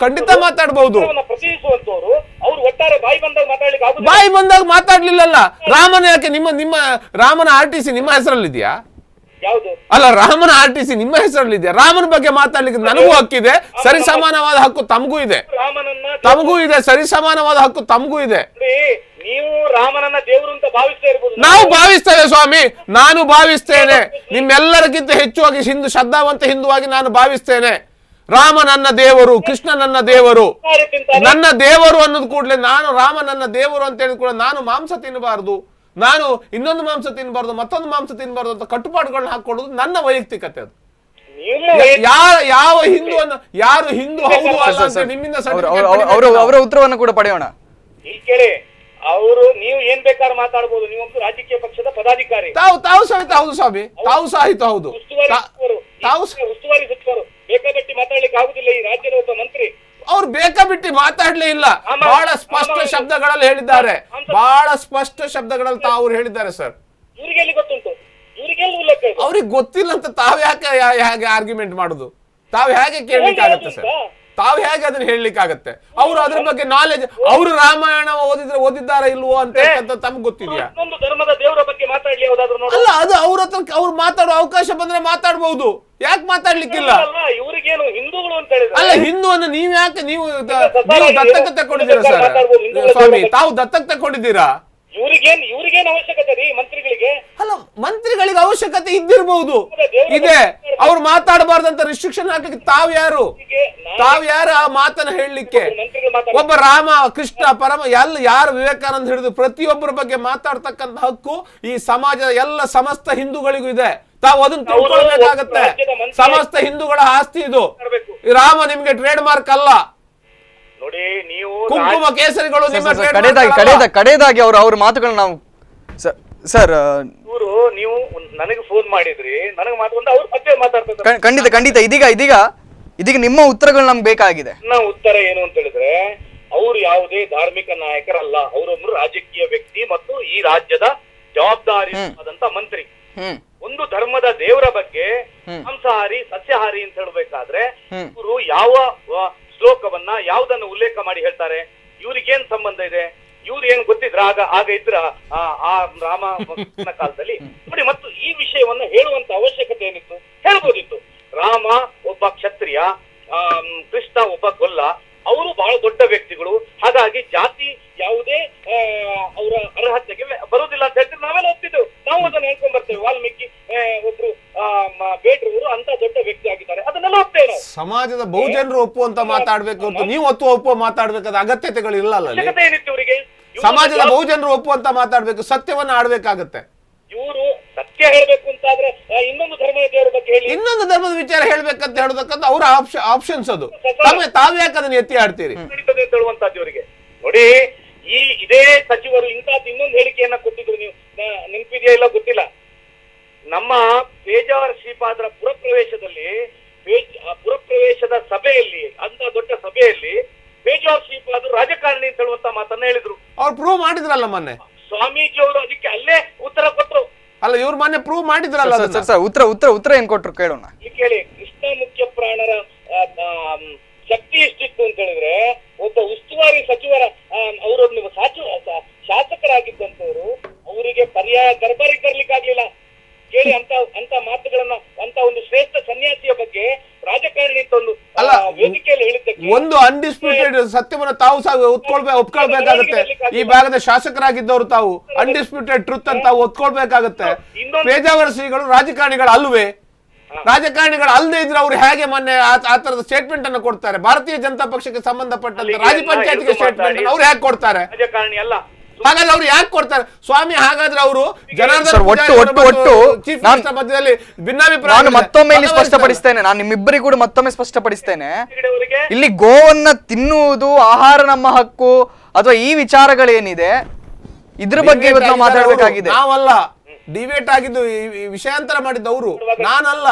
ಖಂಡಿತ ಮಾತಾಡಬಹುದು. ಬಾಯಿ ಬಂದಾಗ ಮಾತಾಡ್ಲಿಲ್ಲಲ್ಲ. ರಾಮನ ಯಾಕೆ ನಿಮ್ಮ ರಾಮನ RTC ನಿಮ್ಮ ಹೆಸರಲ್ಲಿದೆಯಾ? ಅಲ್ಲ, ರಾಮನ RTC ನಿಮ್ಮ ಹೆಸರಲ್ಲಿದೆಯಾ? ರಾಮನ ಬಗ್ಗೆ ಮಾತಾಡ್ಲಿಕ್ಕೆ ನನಗೂ ಹಕ್ಕಿದೆ, ಸರಿ ಸಮಾನವಾದ ಹಕ್ಕು ತಮಗೂ ಇದೆ. ಸರಿ ಸಮಾನವಾದ ಹಕ್ಕು ತಮಗೂ ಇದೆ. ನೀವು ರಾಮನನ್ನ ದೇವರು ಅಂತ ಭಾವಿಸ್ತಾ ಇರಬಹುದು. ನಾವು ಭಾವಿಸ್ತೇವೆ ಸ್ವಾಮಿ, ನಾನು ಭಾವಿಸ್ತೇನೆ. ನಿಮ್ಮೆಲ್ಲರಿಗಿಂತ ಹೆಚ್ಚುವಾಗಿ ಶ್ರದ್ಧಾವಂತ ಹಿಂದುವಾಗಿ ನಾನು ಭಾವಿಸ್ತೇನೆ. ರಾಮ ನನ್ನ ದೇವರು, ಕೃಷ್ಣ ನನ್ನ ದೇವರು. ನನ್ನ ದೇವರು ಅನ್ನೋದು ಕೂಡಲೇ ನಾನು ರಾಮ ನನ್ನ ದೇವರು ಅಂತ ಹೇಳಿದ ಕೂಡ ನಾನು ಮಾಂಸ ತಿನ್ನಬಾರದು, ನಾನು ಇನ್ನೊಂದು ಮಾಂಸ ತಿನ್ನಬಾರ್ದು, ಮತ್ತೊಂದು ಮಾಂಸ ತಿನ್ನಬಾರ್ದು ಅಂತ ಕಟ್ಟುಪಾಡುಗಳನ್ನ ಹಾಕೊಳ್ಳೋದು ನನ್ನ ವೈಯಕ್ತಿಕತೆ. ಅದು ಯಾವ ಹಿಂದುವನ್ನು ಯಾರು ಹಿಂದೂ ಹೌದು ನಿಮ್ಮಿಂದ ಅವರ ಉತ್ತರವನ್ನು ಕೂಡ ಪಡೆಯೋಣ. ಕೇಳಿ, ನೀವು ಏನ್ ಬೇಕಾದ್ರೂ ಮಾತಾಡಬಹುದು. ನೀವೊಂದು ರಾಜಕೀಯ ಪಕ್ಷದ ಪದಾಧಿಕಾರಿ. ತಾವು ಸಹಿತ ಹೌದು ಸ್ವಾಮಿ, ತಾವು ಸಹಿತ ಹೌದು. ಉಸ್ತುವಾರಿ ಸಚಿವರು ಬೇಕಾಗಟ್ಟಿ ಮಾತಾಡ್ಲಿಕ್ಕೆ ಆಗುದಿಲ್ಲ. ಈ ರಾಜ್ಯದ ಒಬ್ಬ ಮಂತ್ರಿ ಅವ್ರು ಬೇಕಾಬಿಟ್ಟು ಮಾತಾಡ್ಲೇ ಇಲ್ಲ. ಬಹಳ ಸ್ಪಷ್ಟ ಶಬ್ದಗಳಲ್ಲಿ ಹೇಳಿದ್ದಾರೆ, ಬಹಳ ಸ್ಪಷ್ಟ ಶಬ್ದಗಳಲ್ಲಿ ತಾವು ಹೇಳಿದ್ದಾರೆ ಸರ್. ಇವ್ರಿಗೆ ಎಲ್ಲಿ ಗೊತ್ತುಂಟು, ಇವ್ರಿಗೆ ಎಲ್ಲಿ ಉಲ್ಲೇಖ ಇದೆ? ಅವ್ರಿಗೆ ಗೊತ್ತಿಲ್ಲ ಅಂತ ತಾವ್ ಹೇಗೆ ಆರ್ಗ್ಯುಮೆಂಟ್ ಮಾಡುದು? ತಾವ್ ಹೇಗೆ ಕೇಳಲಿಕ್ಕಾಗತ್ತೆ ಸರ್? ತಾವ್ ಹೇಗೆ ಅದನ್ನ ಹೇಳಲಿಕ್ಕಾಗತ್ತೆ? ಅವ್ರು ಅದ್ರ ಬಗ್ಗೆ ನಾಲೆಜ್, ಅವರು ರಾಮಾಯಣ ಓದಿದ್ದಾರ ಇಲ್ವೋ ಅಂತ ತಮ್ಗೆ ಗೊತ್ತಿದ್ಯಾ? ಇನ್ನೊಂದು ಧರ್ಮದ ದೇವರ ಬಗ್ಗೆ ಮಾತಾಡ್ಲಿ ಯಾವ್ದಾದ್ರು ನೋಡಿ. ಅಲ್ಲ, ಅದು ಅವ್ರ ಹತ್ರ ಅವ್ರು ಮಾತಾಡೋ ಅವಕಾಶ ಬಂದ್ರೆ ಮಾತಾಡ್ಬಹುದು, ಯಾಕೆ ಮಾತಾಡ್ಲಿಕ್ಕಿಲ್ಲ? ಇವ್ರಿಗೇನು ಹಿಂದೂಗಳು ಅಂತ ಹೇಳಿದ್ರೆ ಅಲ್ಲ, ಹಿಂದೂ ಅನ್ನ ನೀವು ಯಾಕೆ ನೀವು ದತ್ತಕ್ಕೆ ತಕೊಂಡಿದ್ದೀರಾ ಸರ್? ಸ್ವಾಮಿ, ತಾವು ದತ್ತಕ್ಕೆ ತಕೊಂಡಿದ್ದೀರಾ? ಇವ್ರಿಗೇನು ಅವಶ್ಯಕತೆ ರೀ ಮಂತ್ರಿಗಳಿಗೆ? ಅಲ್ಲ, ಮಂತ್ರಿಗಳಿಗೆ ಅವಶ್ಯಕತೆ ಇದ್ದಿರಬಹುದು, ಇದೆ. ಅವ್ರು ಮಾತಾಡಬಾರ್ದಂತ ರಿಸ್ಟ್ರಿಕ್ಷನ್ ಹಾಕ್ಲಿಕ್ಕೆ ತಾವ್ ಯಾರು ಆ ಮಾತನ್ನ ಹೇಳಲಿಕ್ಕೆ? ಒಬ್ಬ ರಾಮ, ಕೃಷ್ಣ, ಪರಮ ಯಾರು ವಿವೇಕಾನಂದ ಹಿಡಿದು ಪ್ರತಿಯೊಬ್ಬರ ಬಗ್ಗೆ ಮಾತಾಡ್ತಕ್ಕಂಥ ಹಕ್ಕು ಈ ಸಮಾಜದ ಎಲ್ಲ ಸಮಸ್ತ ಹಿಂದೂಗಳಿಗೂ ಇದೆ. ತಾವು ಅದನ್ನ ತಿಳ್ಕೊಳ್ಬೇಕಾಗತ್ತೆ. ಸಮಸ್ತ ಹಿಂದೂಗಳ ಆಸ್ತಿ ಇದು. ರಾಮ ನಿಮ್ಗೆ ಟ್ರೇಡ್ ಮಾರ್ಕ್ ಅಲ್ಲ. ನೋಡಿ, ನೀವು ಕುಂಕುಮ ಕೇಸರಿಗಳು ನಿಮ್ಮ ಕಡೆದಾಗಿ ಅವ್ರ ಮಾತುಗಳನ್ನ ನಾವು ಸರ್ ನೀವು ನನಗೆ ಫೋನ್ ಮಾಡಿದ್ರಿ, ನನಗೆ ಮಾತಾಡ್ಕೊಂಡು ಅವ್ರು ಮತ್ತೆ ಮಾತಾಡ್ತಾರೆ. ಖಂಡಿತ ಇದೀಗ ನಿಮ್ಮ ಉತ್ತರಗಳು ನಮ್ಗೆ ಬೇಕಾಗಿದೆ. ನನ್ನ ಉತ್ತರ ಏನು ಅಂತ ಹೇಳಿದ್ರೆ, ಅವರು ಯಾವುದೇ ಧಾರ್ಮಿಕ ನಾಯಕರಲ್ಲ, ಅವರೊಬ್ರು ರಾಜಕೀಯ ವ್ಯಕ್ತಿ ಮತ್ತು ಈ ರಾಜ್ಯದ ಜವಾಬ್ದಾರಿ ಆದಂತ ಮಂತ್ರಿ. ಒಂದು ಧರ್ಮದ ದೇವರ ಬಗ್ಗೆ ಮಾಂಸಾಹಾರಿ ಸಸ್ಯಾಹಾರಿ ಅಂತ ಹೇಳ್ಬೇಕಾದ್ರೆ ಇವರು ಯಾವ ಶ್ಲೋಕವನ್ನ ಯಾವುದನ್ನ ಉಲ್ಲೇಖ ಮಾಡಿ ಹೇಳ್ತಾರೆ? ಇವ್ರಿಗೇನ್ ಸಂಬಂಧ ಇದೆ? ಇವ್ರು ಏನ್ ಗೊತ್ತಿದ್ರ ಆಗ ಇದ್ರ ಆ ರಾಮ ಕಾಲದಲ್ಲಿ? ನೋಡಿ, ಮತ್ತು ಈ ವಿಷಯವನ್ನ ಹೇಳುವಂತ ಅವಶ್ಯಕತೆ ಏನಿತ್ತು? ಹೇಳ್ಬೋದಿತ್ತು. ರಾಮ ಒಬ್ಬ ಕ್ಷತ್ರಿಯ, ಕೃಷ್ಣ ಒಬ್ಬ ಗೊಲ್ಲ, ಅವರು ಬಹಳ ದೊಡ್ಡ ವ್ಯಕ್ತಿಗಳು, ಹಾಗಾಗಿ ಜಾತಿ ಯಾವುದೇ ಅವರ ಅರ್ಹತೆಗೆ ಬರುವುದಿಲ್ಲ ಅಂತ ಹೇಳ್ತೀವಿ. ನಾವೆಲ್ಲ ಒಪ್ತಿದ್ದೆವು, ನಾವು ಅದನ್ನ ಹೇಳ್ಕೊಂಡ್ ಬರ್ತೇವೆ. ವಾಲ್ಮೀಕಿ ಒಬ್ರು ಬೇಡ್ರವರು ಅಂತ ದೊಡ್ಡ ವ್ಯಕ್ತಿ ಆಗಿದ್ದಾರೆ, ಅದನ್ನೆಲ್ಲ ಒಪ್ತೇವೆ ನಾವು. ಸಮಾಜದ ಬಹುಜನರು ಒಪ್ಪುವಂತ ಮಾತಾಡ್ಬೇಕು ಅಂತ ನೀವು ಒಪ್ಪುವ ಮಾತಾಡ್ಬೇಕಾದ ಅಗತ್ಯತೆಗಳು ಇಲ್ಲ. ಏನಿತ್ತು ಇವರಿಗೆ? ಸಮಾಜದ ಬಹುಜನರು ಒಪ್ಪುವಂತ ಮಾತಾಡ್ಬೇಕು, ಸತ್ಯವನ್ನ ಆಡ್ಬೇಕಾಗತ್ತೆ. ಇವರು ಸತ್ಯ ಹೇಳ್ಬೇಕು ಅಂತಾದ್ರೆ ಇನ್ನೊಂದು ಧರ್ಮದ ದೇವರ ಬಗ್ಗೆ ಹೇಳಿ, ಇನ್ನೊಂದು ಧರ್ಮದ ವಿಚಾರ ಹೇಳ್ಬೇಕಂತ ಹೇಳೋದಕ್ಕಂತ ಅವ್ರ ಆಪ್ಷನ್ಸ್ ಅದು. ತಾವ್ಯಾಕೆ ಅದನ್ನ ಎತ್ತಿ ಆಡ್ತೀರಿ? ಹೇಳುವಂತದ್ದು ಇವರಿಗೆ. ನೋಡಿ, ಇದೇ ಸಚಿವರು ಇಂತಹದ್ದು ಇನ್ನೊಂದು ಹೇಳಿಕೆಯನ್ನ ಕೊಟ್ಟಿದ್ರು, ನೀವು ನೆನಪಿದೆಯಾ ಇಲ್ಲ ಗೊತ್ತಿಲ್ಲ. ನಮ್ಮ ಪೇಜಾವರ ಶ್ರೀಪಾದರ ಪುರಪ್ರವೇಶದಲ್ಲಿ, ಪುರಪ್ರವೇಶದ ಸಭೆಯಲ್ಲಿ, ಅಂತ ದೊಡ್ಡ ಸಭೆಯಲ್ಲಿ ಪೇಜಾವರ ಶ್ರೀಪಾದರು ರಾಜಕಾರಣಿ ಅಂತ ಹೇಳುವಂತ ಮಾತನ್ನ ಹೇಳಿದ್ರು. ಅವ್ರು ಪ್ರೂವ್ ಮಾಡಿದ್ರಲ್ಲ ಮೊನ್ನೆ, ಸ್ವಾಮೀಜಿ ಅವರು ಅದಕ್ಕೆ ಅಲ್ಲೇ ಉತ್ತರ ಕೊಟ್ಟರು. ಅಲ್ಲ, ಇವ್ರು ಮೊನ್ನೆ ಪ್ರೂವ್ ಮಾಡಿದ್ರಲ್ಲ. ಉತ್ತರ ಏನ್ ಕೊಟ್ರು ಕೇಳೋಣ. ಕೇಳಿ, ಕೃಷ್ಣ ಮುಖ್ಯ ಪ್ರಾಣರ ಶಕ್ತಿ ಎಷ್ಟಿತ್ತು ಅಂತ ಹೇಳಿದ್ರೆ, ಒಬ್ಬ ಉಸ್ತುವಾರಿ ಸಚಿವರ ಅವರೊಂದು ಶಾಸಕರಾಗಿದ್ದಂತವ್ರು ಅವರಿಗೆ ಪರ್ಯಾಯ ದರ್ಬಾರಿಗೆ ತರ್ಲಿಕ್ಕಾಗ್ಲಿಲ್ಲ. ಕೇಳಿ, ಅಂತ ಮಾತುಗಳನ್ನ, ಅಂತ ಒಂದು ಶ್ರೇಷ್ಠ ಸನ್ಯಾಸಿಯ ಬಗ್ಗೆ ರಾಜಕಾರಣಿ ಅಂತ ಒಂದು ವೇದಿಕೆಯಲ್ಲಿ ಹೇಳಿದ್ದಕ್ಕೆ ಒಂದು ಅನ್ಡಿಸ್ಪ್ಯೂಟೆಡ್ ಸತ್ಯವನ್ನ ತಾವು ಒಪ್ಕೊಳ್ಬೇಕಾಗತ್ತೆ. ಈ ಭಾಗದ ಶಾಸಕರಾಗಿದ್ದವರು ತಾವು ಅನ್ಡಿಸ್ಪ್ಯೂಟೆಡ್ ಟ್ರುತ್ ಅಂತ ತಾವು ಒಪ್ಕೊಳ್ಬೇಕಾಗತ್ತೆ. ಪೇಜಾವರ ಶ್ರೀಗಳು ರಾಜಕಾರಣಿಗಳು ಅಲ್ವೇ? ರಾಜಕಾರಣಿಗಳು ಅಲ್ಲದೆ ಇದ್ರೆ ಅವ್ರು ಹೇಗೆ ಮೊನ್ನೆ ಆ ತರದ ಸ್ಟೇಟ್ಮೆಂಟ್ ಅನ್ನು ಕೊಡ್ತಾರೆ? ಭಾರತೀಯ ಜನತಾ ಪಕ್ಷಕ್ಕೆ ಸಂಬಂಧಪಟ್ಟಂತೆ ರಾಜ್ಯ ಪಂಚಾಯತ್ಗೆ ಸ್ಟೇಟ್ಮೆಂಟ್ ಅವ್ರು ಹೇಗೆ ಕೊಡ್ತಾರೆ? ರಾಜಕಾರಣಿ ಅಲ್ಲ. ಹಾಗಾದ್ರೆ ಅವ್ರು ಯಾಕೆ ಕೊಡ್ತಾರೆ? ಸ್ವಾಮಿ, ಹಾಗಾದ್ರೆ ಅವರು ಮಧ್ಯದಲ್ಲಿ ಭಿನ್ನಾಭಿಪ್ರಾಯ. ಮತ್ತೊಮ್ಮೆ ಇಲ್ಲಿ ಸ್ಪಷ್ಟಪಡಿಸ್ತೇನೆ, ನಾನು ನಿಮ್ಮಿಬ್ಬರಿಗೂ ಕೂಡ ಮತ್ತೊಮ್ಮೆ ಸ್ಪಷ್ಟಪಡಿಸ್ತೇನೆ. ಇಲ್ಲಿ ಗೋವನ್ನ ತಿನ್ನುವುದು ಆಹಾರ ನಮ್ಮ ಹಕ್ಕು ಅಥವಾ ಈ ವಿಚಾರಗಳೇನಿದೆ ಇದ್ರ ಬಗ್ಗೆ ಇವತ್ತು ನಾವು ಮಾತಾಡಬೇಕಾಗಿದೆ. ನಾವಲ್ಲ ಡಿಬೇಟ್ ಆಗಿದ್ದು, ವಿಷಯಾಂತರ ಮಾಡಿದ್ದವರು, ನಾನಲ್ಲ.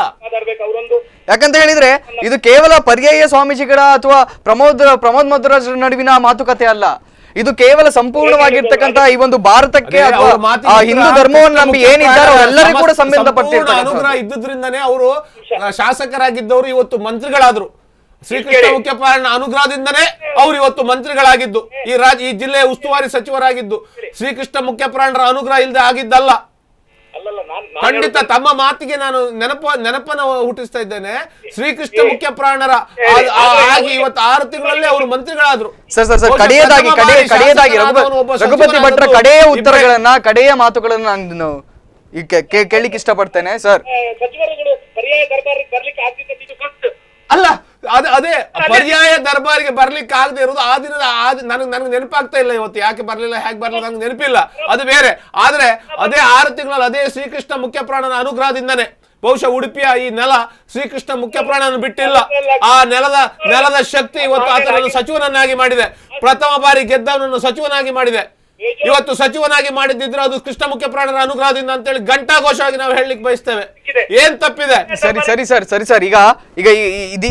ಯಾಕಂತ ಹೇಳಿದ್ರೆ ಇದು ಕೇವಲ ಪರ್ಯಾಯ ಸ್ವಾಮೀಜಿಗಳ ಅಥವಾ ಪ್ರಮೋದ್ ಮಧ್ವರಾಜ್ ನಡುವಿನ ಮಾತುಕತೆ ಅಲ್ಲ. ಇದು ಕೇವಲ ಸಂಪೂರ್ಣವಾಗಿರ್ತಕ್ಕಂಥ ಈ ಒಂದು ಭಾರತಕ್ಕೆ ಅಥವಾ ಹಿಂದೂ ಧರ್ಮವನ್ನು ನಂಬಿ ಏನಿದ್ದಾರೆ ಅವರೆಲ್ಲರಿಗೂ ಕೂಡ ಸಂಬಂಧಪಟ್ಟಿರ್ತಾರೆ. ಅನುಗ್ರಹ ಇದ್ದುದರಿಂದನೇ ಅವರು ಶಾಸಕರಾಗಿದ್ದವರು ಇವತ್ತು ಮಂತ್ರಿಗಳಾದ್ರು. ಶ್ರೀಕೃಷ್ಣ ಮುಖ್ಯಪ್ರಾಣ ಅನುಗ್ರಹದಿಂದನೇ ಅವ್ರು ಇವತ್ತು ಮಂತ್ರಿಗಳಾಗಿದ್ದು, ಈ ಜಿಲ್ಲೆಯ ಉಸ್ತುವಾರಿ ಸಚಿವರಾಗಿದ್ದು. ಶ್ರೀಕೃಷ್ಣ ಮುಖ್ಯಪ್ರಾಣರ ಅನುಗ್ರಹ ಇಲ್ಲದೆ ಆಗಿದ್ದಲ್ಲ. ಖಂಡಿತ ತಮ್ಮ ಮಾತಿಗೆ ನಾನು ನೆನಪನ್ನ ಹುಟ್ಟಿಸ್ತಾ ಇದ್ದೇನೆ. ಶ್ರೀಕೃಷ್ಣ ಮುಖ್ಯ ಪ್ರಾಣರ ಆಗಿ ಇವತ್ತು 6 ತಿಂಗಳಲ್ಲಿ ಅವರು ಮಂತ್ರಿಗಳಾದ್ರು. ಕಡೆಯದಾಗಿ ರಘುಪತಿ ಭಟ್ರ ಕಡೆಯ ಉತ್ತರಗಳನ್ನ, ಕಡೆಯ ಮಾತುಗಳನ್ನ ನಾನು ಕೇಳಲಿಕ್ಕೆ ಇಷ್ಟಪಡ್ತೇನೆ ಸರ್. ಅಲ್ಲ, ಅದೇ ಪರ್ಯಾಯ ದರ್ಬಾರಿಗೆ ಬರ್ಲಿಕ್ಕೆ ಆಗದೆ ಇರೋದು ಆ ದಿನದ ನನಗೆ ನೆನಪಾಗ್ತಾ ಇಲ್ಲ ಇವತ್ತು. ಯಾಕೆ ಬರ್ಲಿಲ್ಲ, ಹೇಗೆ ಬರ್ಲಿಲ್ಲ ನಂಗೆ ನೆನಪಿಲ್ಲ, ಅದು ಬೇರೆ. ಆದ್ರೆ ಅದೇ 6 ತಿಂಗಳಲ್ಲಿ ಅದೇ ಶ್ರೀಕೃಷ್ಣ ಮುಖ್ಯ ಪ್ರಾಣನ ಅನುಗ್ರಹದಿಂದನೇ ಬಹುಶಃ ಉಡುಪಿಯ ಈ ನೆಲ ಶ್ರೀಕೃಷ್ಣ ಮುಖ್ಯ ಪ್ರಾಣನ ಬಿಟ್ಟಿಲ್ಲ. ಆ ನೆಲದ ಶಕ್ತಿ ಇವತ್ತು ಆತನನ್ನು ಸಚಿವನನ್ನಾಗಿ ಮಾಡಿದೆ. ಪ್ರಥಮ ಬಾರಿ ಗೆದ್ದವನನ್ನು ಸಚಿವನಾಗಿ ಮಾಡಿದೆ. ಇವತ್ತು ಸಚಿವನಾಗಿ ಮಾಡಿದ್ದಿದ್ರೆ ಅದು ಕೃಷ್ಣ ಮುಖ್ಯ ಪ್ರಾಣರ ಅನುಗ್ರಹದಿಂದ ಅಂತೇಳಿ ಘಂಟಾಘೋಷವಾಗಿ ನಾವು ಹೇಳಲಿಕ್ಕೆ ಬಯಸ್ತೇವೆ. ಏನ್ ತಪ್ಪಿದೆ? ಸರಿ ಈಗ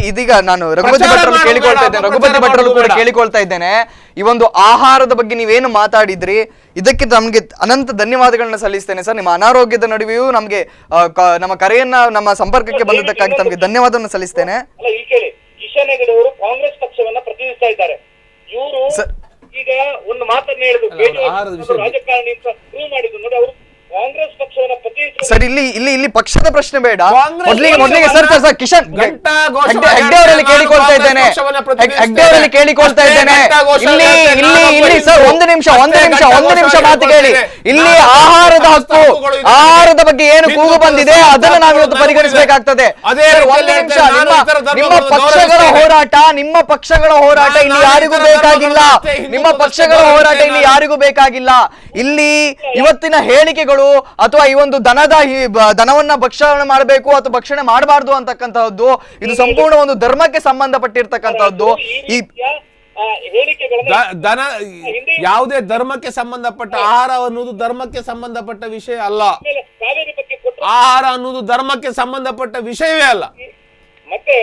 ಇದೀಗ ನಾನು ರಘುಪತಿ ಭಟ್ರನ್ನು ಕೇಳಿಕೊಳ್ತಾ ಇದ್ದೇನೆ, ರಘುಪತಿ ಭಟ್ರಲ್ಲೂ ಕೂಡ ಕೇಳಿಕೊಳ್ತಾ ಇದ್ದೇನೆ. ಈ ಒಂದು ಆಹಾರದ ಬಗ್ಗೆ ನೀವೇನು ಮಾತಾಡಿದ್ರಿ ಇದಕ್ಕೆ ನಮ್ಗೆ ಅನಂತ ಧನ್ಯವಾದಗಳನ್ನ ಸಲ್ಲಿಸ್ತೇನೆ ಸರ್. ನಿಮ್ಮ ಅನಾರೋಗ್ಯದ ನಡುವೆಯೂ ನಮ್ಗೆ ನಮ್ಮ ಕರೆಯನ್ನ ನಮ್ಮ ಸಂಪರ್ಕಕ್ಕೆ ಬಂದಿದ್ದಕ್ಕಾಗಿ ತಮಗೆ ಧನ್ಯವಾದವನ್ನು ಸಲ್ಲಿಸ್ತೇನೆ. ಅಲ್ಲ ಇಲ್ಲಿ ಕೇಳಿ, ಕಿಶನ್ ಹೆಗಡೆ ಅವರು ಕಾಂಗ್ರೆಸ್ ಪಕ್ಷವನ್ನ ಪ್ರತಿನಿಧಿಸ್ತಾ ಇದ್ದಾರೆ. ಇವರು ಈಗ ಒಂದು ಮಾತನ್ನ ಹೇಳಿದ್ರು, ರಾಜಕಾರಣಿ ಅಂತ ಪ್ರೂವ್ ಮಾಡಿದ್ರು ನೋಡಿ, ಅವರು ಕಾಂಗ್ರೆಸ್ ಪಕ್ಷವನ್ನ ಪ್ರತಿನಿಧಿಸ. ಸರ್ ಇಲ್ಲಿ ಪಕ್ಷದ ಪ್ರಶ್ನೆ ಬೇಡ, ಮೊದಲಿಗೆ ಸರ್ ಕಿಶನ್ ಹೆಗ್ಡೆ ಅವರಲ್ಲಿ ಕೇಳಿಕೊಳ್ತಾ ಇದ್ದೇನೆ, ಇಲ್ಲಿ ಸರ್ ಒಂದು ನಿಮಿಷ ಮಾತು ಕೇಳಿ. ಇಲ್ಲಿ ಆಹಾರದ ಹಕ್ಕು, ಆಹಾರದ ಬಗ್ಗೆ ಏನು ಕೂಗು ಬಂದಿದೆ ಅದನ್ನು ನಾವಿವತ್ತು ಪರಿಗಣಿಸಬೇಕಾಗ್ತದೆ. ಒಂದು ನಿಮಿಷ, ನಿಮ್ಮ ಪಕ್ಷಗಳ ಹೋರಾಟ ಇಲ್ಲಿ ಯಾರಿಗೂ ಬೇಕಾಗಿಲ್ಲ. ನಿಮ್ಮ ಪಕ್ಷಗಳ ಹೋರಾಟ ಇಲ್ಲಿ ಯಾರಿಗೂ ಬೇಕಾಗಿಲ್ಲ. ಇಲ್ಲಿ ಇವತ್ತಿನ ಹೇಳಿಕೆಗಳು ಅಥವಾ ಈ ಒಂದು ದನವನ್ನ ಭಕ್ಷಣೆ ಮಾಡಬೇಕು ಅಥವಾ ಭಕ್ಷಣೆ ಮಾಡಬಾರ್ದು ಅಂತಕ್ಕಂತಹದ್ದು ಇದು ಸಂಪೂರ್ಣ ಒಂದು ಧರ್ಮಕ್ಕೆ ಸಂಬಂಧಪಟ್ಟಿರ್ತಕ್ಕಂಥದ್ದು. ಈ ದನ ಯಾವುದೇ ಧರ್ಮಕ್ಕೆ ಸಂಬಂಧಪಟ್ಟ ಆಹಾರ ಅನ್ನೋದು ಧರ್ಮಕ್ಕೆ ಸಂಬಂಧಪಟ್ಟ ವಿಷಯ ಅಲ್ಲ. ಆಹಾರ ಅನ್ನೋದು ಧರ್ಮಕ್ಕೆ ಸಂಬಂಧಪಟ್ಟ ವಿಷಯವೇ ಅಲ್ಲ. ಮತ್ತೆ